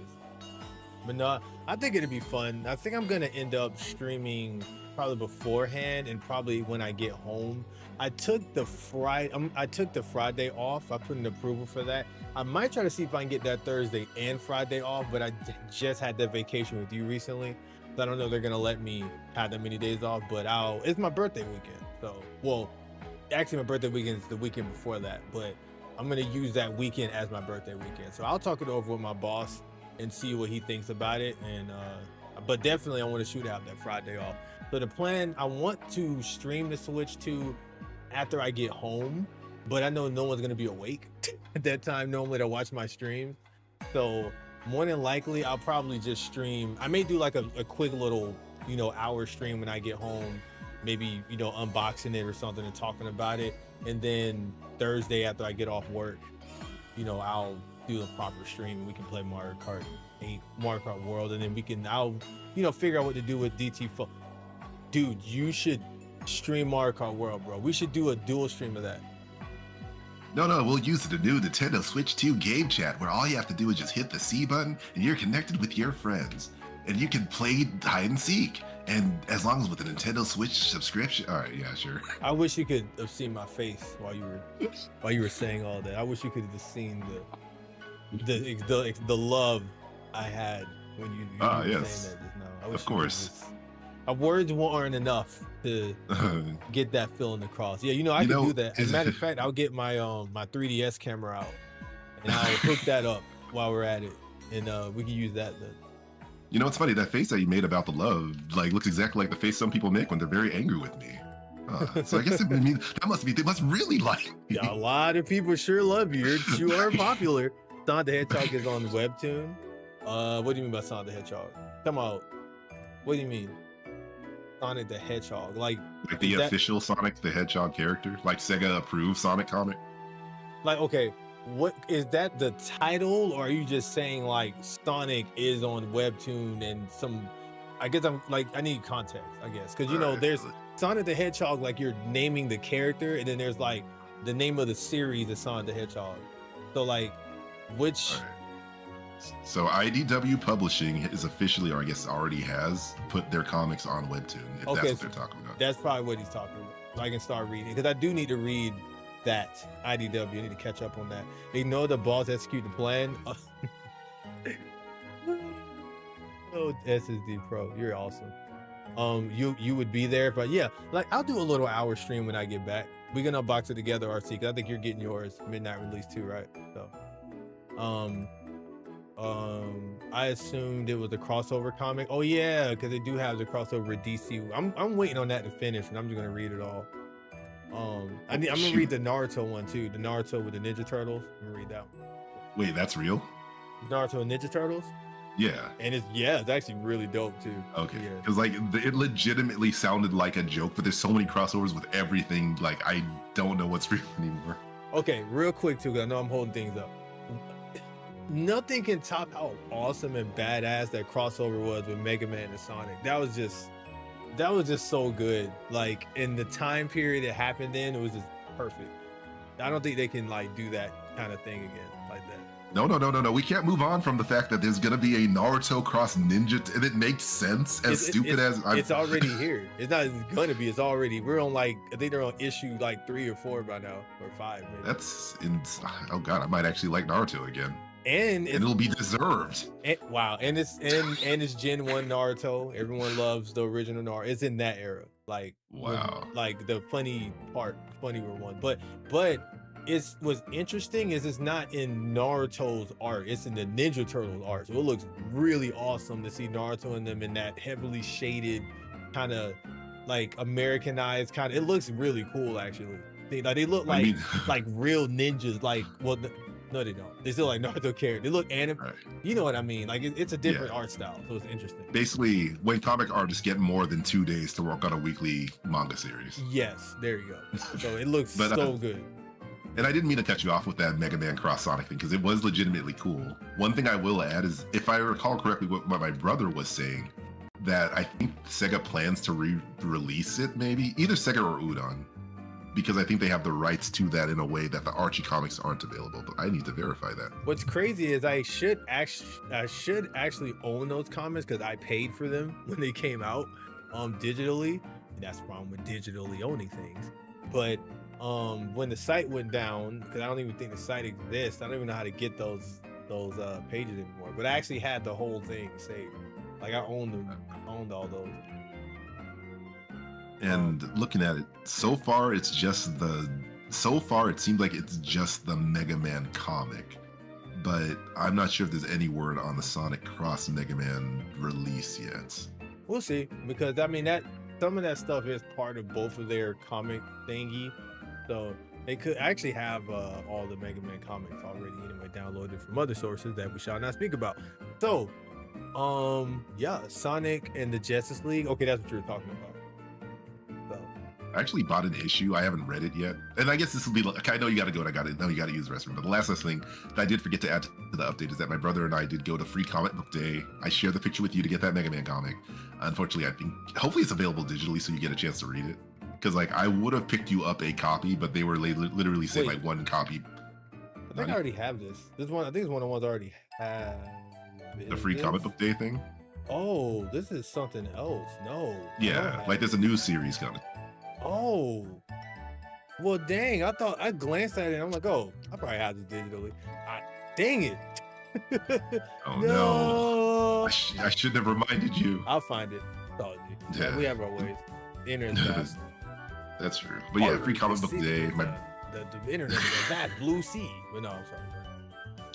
But no, I think it'd be fun. I think I'm gonna end up streaming probably beforehand and probably when I get home. I took the Friday off. I put an approval for that. I might try to see if I can get that Thursday and Friday off, but I just had that vacation with you recently. So I don't know if they're gonna let me have that many days off, but it's my birthday weekend. So, well, actually my birthday weekend is the weekend before that, but I'm gonna use that weekend as my birthday weekend. So I'll talk it over with my boss and see what he thinks about it. And but definitely I want to shoot out that Friday off. So the plan, I want to stream the Switch 2 after I get home, but I know no one's gonna be awake at that time normally to watch my stream. So more than likely I'll probably just stream. I may do like a quick little, hour stream when I get home, maybe, unboxing it or something and talking about it. And then Thursday after I get off work, I'll do a proper stream and we can play Mario Kart 8, Mario Kart World, and then I'll figure out what to do with DT4. Dude, you should stream Mario Kart World, bro. We should do a dual stream of that. No, we'll use the new Nintendo Switch 2 game chat where all you have to do is just hit the C button and you're connected with your friends. And you can play hide and seek. And as long as with the Nintendo Switch subscription. All right, yeah, sure. I wish you could have seen my face while you were saying all that. I wish you could have just seen the love I had when you were yes. saying that just now. Of course. Our words weren't enough to get that feeling across. Yeah, I can do that. As a matter of fact, I'll get my my 3DS camera out and I'll hook that up while we're at it, and we can use that then. It's funny, that face that you made about the love looks exactly like the face some people make when they're very angry with me. So I guess they must really like me. Yeah, a lot of people sure love you. You are popular. Sonic the Hedgehog is on Webtoon. What do you mean by Sonic the Hedgehog? Come on. What do you mean? Sonic the Hedgehog, like the official Sonic the Hedgehog character, like Sega approved Sonic comic. Like, okay, what is that the title, or are you just saying like Sonic is on Webtoon and some? I guess I need context, I guess, because there's Sonic the Hedgehog, like you're naming the character, and then there's like the name of the series is Sonic the Hedgehog. So like, which? So IDW Publishing is officially, or I guess already has, put their comics on Webtoon, if that's what they're talking about. That's probably what he's talking about. So I can start reading, because I do need to read that IDW. I need to catch up on that. Ignore the boss, execute the plan. Oh, SSD Pro, you're awesome. You would be there, but yeah, like I'll do a little hour stream when I get back. We can unbox it together, RC, because I think you're getting yours midnight release too, right? So, I assumed it was a crossover comic. Oh yeah, because they do have the crossover with DC. I'm waiting on that to finish, and I'm just gonna read it all. I'm gonna read the Naruto one too. The Naruto with the Ninja Turtles. I'm gonna read that one. Wait, that's real? Naruto and Ninja Turtles? Yeah. And it's actually really dope too. Okay. Because it legitimately sounded like a joke, but there's so many crossovers with everything. Like I don't know what's real anymore. Okay, real quick too, because I know I'm holding things up. Nothing can top how awesome and badass that crossover was with Mega Man and Sonic. That was just so good. Like in the time period it happened in, it was just perfect. I don't think they can like do that kind of thing again like that. No. We can't move on from the fact that there's gonna be a Naruto cross Ninja, and it makes sense. It's already here. It's not gonna be. It's already. We're on I think they're on issue 3 or 4 by now, or 5 maybe. Oh god, I might actually like Naruto again. And it'll be deserved. Wow, and it's Gen 1 Naruto. Everyone loves the original Naruto. It's in that era. Wow. Like the funnier one. But what's interesting is it's not in Naruto's art. It's in the Ninja Turtles art. So it looks really awesome to see Naruto and them in that heavily shaded kind of like Americanized kind of. It looks really cool actually. They look like real ninjas. No, they don't. They still like Naruto characters. They look anime. Right. You know what I mean? Like it's a different art style, so it's interesting. Basically, when comic artists get more than 2 days to work on a weekly manga series. Yes, there you go. So it looks so good. And I didn't mean to cut you off with that Mega Man Cross Sonic thing, because it was legitimately cool. One thing I will add is, if I recall correctly, what my brother was saying, that I think Sega plans to release it, maybe either Sega or Udon, because I think they have the rights to that in a way that the Archie comics aren't available. But I need to verify that. What's crazy is I should actually own those comics because I paid for them when they came out digitally. And that's the problem with digitally owning things. But when the site went down, because I don't even think the site exists, I don't even know how to get those pages anymore. But I actually had the whole thing saved. Like I owned all those. And looking at it, so far it seems like it's just the Mega Man comic. But I'm not sure if there's any word on the Sonic Cross Mega Man release yet. We'll see, because I mean that some of that stuff is part of both of their comic thingy. So they could actually have all the Mega Man comics already anyway downloaded from other sources that we shall not speak about. So yeah, Sonic and the Justice League. Okay, that's what you were talking about. I actually bought an issue. I haven't read it yet. And I guess this will be like, I know you got to go and I got it. Now you got to use the restroom. But the last thing that I did forget to add to the update is that my brother and I did go to Free Comic Book Day. I shared the picture with you to get that Mega Man comic. Unfortunately, I think hopefully it's available digitally so you get a chance to read it. Because like I would have picked you up a copy, but they were literally saying like one copy. I think I already have this. This one, I think it's one of the ones I already have. The Free Comic Book Day thing? Oh, this is something else. No. Yeah, like there's a new series coming. Oh, well, dang! I thought I glanced at it. And I'm like, oh, I probably have this digitally. Dang it! Oh no! I should have reminded you. I'll find it. Yeah, we have our ways. The internet's fast. That's true. But yeah, Free Comic Book Day. The internet is that blue sea. But no, I'm sorry.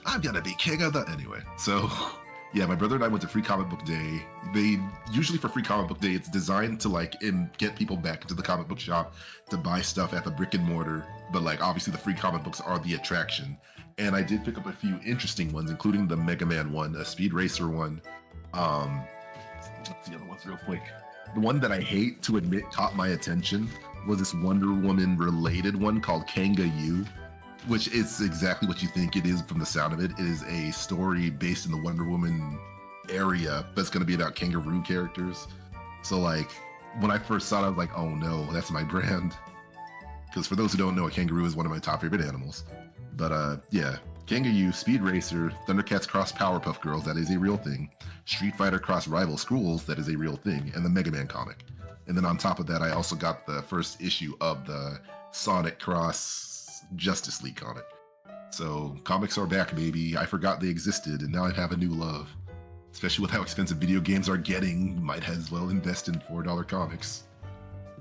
I'm gonna be king of the anyway. So. Yeah, my brother and I went to Free Comic Book Day. They usually for Free Comic Book Day, it's designed to like get people back into the comic book shop to buy stuff at the brick and mortar. But like obviously the free comic books are the attraction. And I did pick up a few interesting ones, including the Mega Man one, a Speed Racer one. What's the other ones real quick? The one that I hate to admit caught my attention was this Wonder Woman related one called Kanga U, which is exactly what you think it is from the sound of it. It is a story based in the Wonder Woman area that's going to be about kangaroo characters. So like when I first saw it, I was like, oh no, that's my brand. Because for those who don't know, a kangaroo is one of my top favorite animals. But yeah, Kangaroo, Speed Racer, Thundercats Cross Powerpuff Girls, that is a real thing. Street Fighter Cross Rival Schools, that is a real thing. And the Mega Man comic. And then on top of that, I also got the first issue of the Sonic Cross Justice League comic. So comics are back, baby. I forgot they existed, and now I have a new love. Especially with how expensive video games are getting, might as well invest in $4 comics.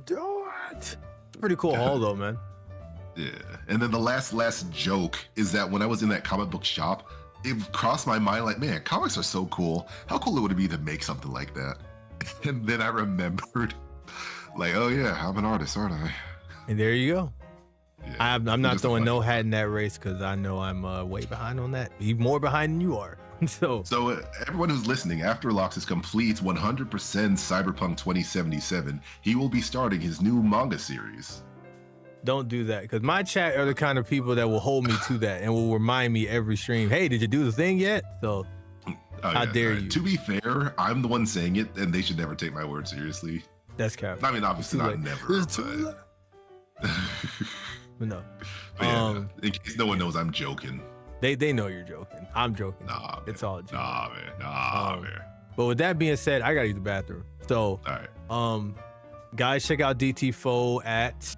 Do it. It's a pretty cool haul though, man. Yeah. And then the last joke is that when I was in that comic book shop, it crossed my mind like, man, comics are so cool. How cool it would be to make something like that? And then I remembered, like, oh yeah, I'm an artist, aren't I? And there you go. Yeah, I'm not throwing no hat in that race because I know I'm way behind on that. Even more behind than you are. So everyone who's listening, after Loxus completes 100% Cyberpunk 2077, he will be starting his new manga series. Don't do that, because my chat are the kind of people that will hold me to that and will remind me every stream, hey, did you do the thing yet? So how dare you? To be fair, I'm the one saying it, and they should never take my word seriously. That's cap. I mean, obviously not never. But no. But yeah, in case no one knows, I'm joking. They know you're joking. I'm joking. Nah, it's all a joke. Nah, man. But with that being said, I gotta use the bathroom. So, all right. Guys, check out DT4 at.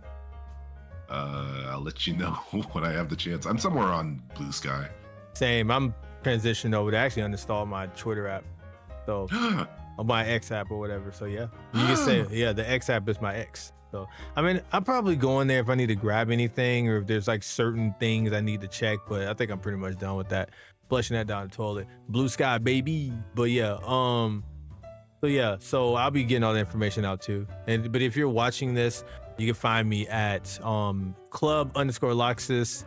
I'll let you know when I have the chance. I'm somewhere on Blue Sky. Same. I'm transitioning over to actually uninstall my Twitter app. So, on my X app or whatever. So yeah, you can say the X app is my X. So I mean, I'm probably going there if I need to grab anything or if there's like certain things I need to check. But I think I'm pretty much done with that. Flushing that down the toilet. Blue Sky, baby. But yeah, so I'll be getting all the information out too. But if you're watching this, you can find me at club_Loxus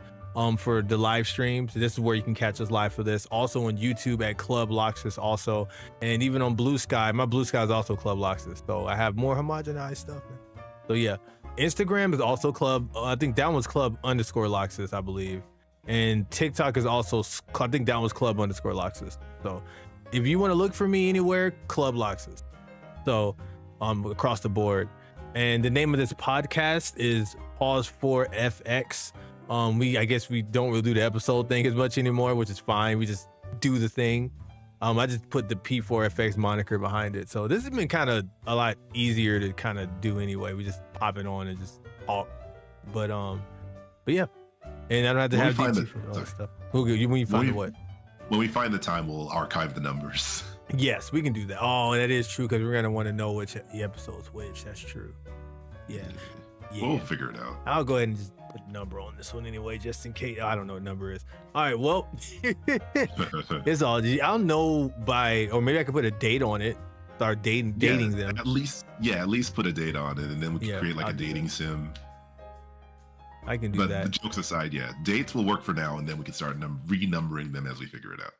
for the live streams. This is where you can catch us live for this. Also on YouTube at Club Loxus also. And even on Blue Sky, my Blue Sky is also Club Loxus. So I have more homogenized stuff. So yeah, Instagram is also Club. I think that one's Club_Loxus, I believe. And TikTok is also, I think that was Club_Loxus. So if you want to look for me anywhere, Club Loxus. So across the board. And the name of this podcast is Pause for FX. I guess we don't really do the episode thing as much anymore, which is fine. We just do the thing. I just put the P4FX moniker behind it. So this has been kind of a lot easier to kind of do anyway. We just pop it on and just talk. But yeah. And I don't have to have DT for all that stuff. When you find what? When we find the time, we'll archive the numbers. Yes, we can do that. Oh, that is true, because we're going to want to know which episode's which. That's true. Yeah. We'll figure it out. I'll go ahead and just put a number on this one anyway, just in case. I don't know what number is. All right, well, it's all. I'll know or maybe I could put a date on it. Start dating them. At least put a date on it, and then we can create like a dating sim. I can do that. But the jokes aside, dates will work for now, and then we can start renumbering them as we figure it out.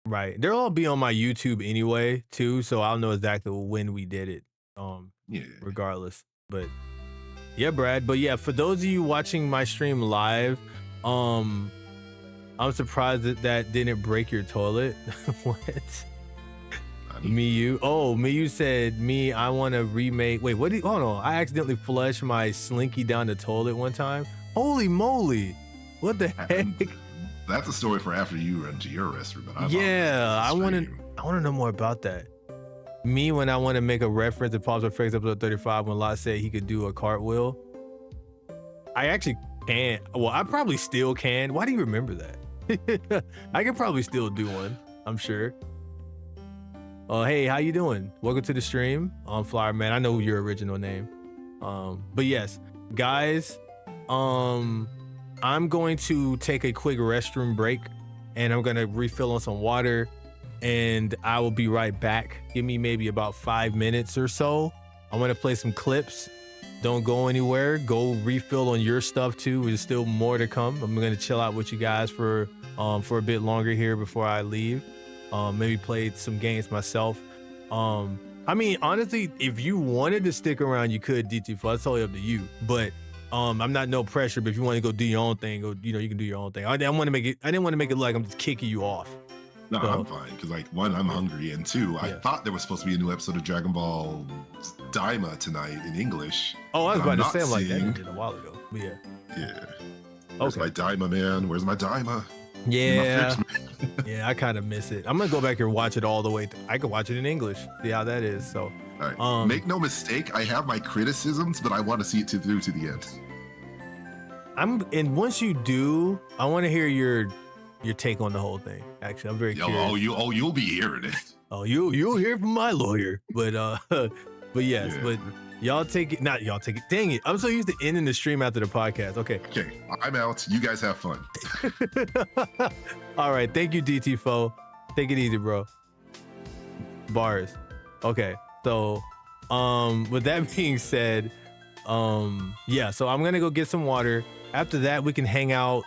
Right. They'll all be on my YouTube anyway, too, so I'll know exactly when we did it. Regardless. But yeah, Brad. But yeah, for those of you watching my stream live, I'm surprised that didn't break your toilet. What? Miyu said, I want to remake. Wait, hold on. I accidentally flushed my Slinky down the toilet one time. Holy moly. What the heck? That's a story for after you run to your restroom. But I want to know more about that. Me, when I want to make a reference to Pops Effects episode 35, when Lot said he could do a cartwheel, I actually can. Well, I probably still can. Why do you remember that? I can probably still do one, I'm sure. Hey, how you doing? Welcome to the stream. Flyer Man. I know your original name. But yes, guys, I'm going to take a quick restroom break, and I'm going to refill on some water, and I will be right back. Give me maybe about 5 minutes or so. I'm going to play some clips. Don't go anywhere. Go refill on your stuff too. There's still more to come. I'm going to chill out with you guys for a bit longer here before I leave. Maybe play some games myself. I mean, honestly, if you wanted to stick around, you could, DT4. That's totally up to you. But I'm not no pressure. But if you want to go do your own thing, you can do your own thing. I didn't want to make it like I'm just kicking you off. No, I'm fine. Because like, one, I'm hungry, and two, I thought there was supposed to be a new episode of Dragon Ball Daima tonight in English. Oh, I was about to say, I'm like, that ended a while ago. But yeah. Yeah. Where's my Daima, man? Where's my Daima? Yeah. Yeah, I kind of miss it. I'm gonna go back and watch it all the way. I could watch it in English, see how that is. So, all right. Make no mistake, I have my criticisms, but I want to see it through to the end. And once you do, I want to hear your take on the whole thing. Actually, I'm very curious. You'll be hearing it. Oh, you'll hear from my lawyer. But yes, but y'all take it. Not y'all take it. Dang it! I'm so used to ending the stream after the podcast. Okay, I'm out. You guys have fun. All right, thank you, DT4. Take it easy, bro. Bars. Okay, so with that being said, so I'm gonna go get some water. After that, we can hang out.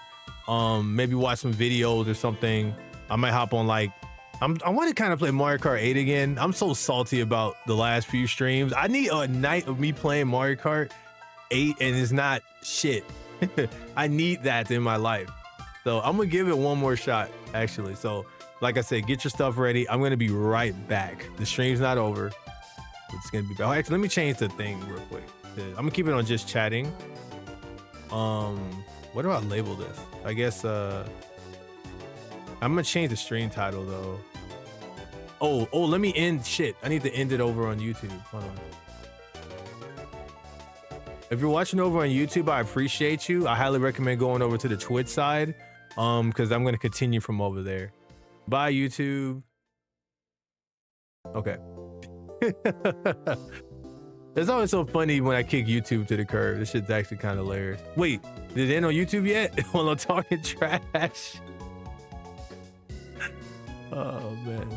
Maybe watch some videos or something. I might hop on I want to kind of play Mario Kart 8 again. I'm so salty about the last few streams. I need a night of me playing Mario Kart 8 and it's not shit. I need that in my life. So I'm going to give it one more shot, actually. So like I said, get your stuff ready. I'm going to be right back. The stream's not over. It's going to be back. Actually, let me change the thing real quick. I'm going to keep it on just chatting. What do I label this? I guess I'm gonna change the stream title though. Oh, let me end shit. I need to end it over on YouTube. Hold on. If you're watching over on YouTube, I appreciate you. I highly recommend going over to the Twitch side, because I'm gonna continue from over there. Bye, YouTube. Okay. It's always so funny when I kick YouTube to the curb. This shit's actually kind of hilarious. Wait, did it end on YouTube yet? While I'm talking trash. Oh man.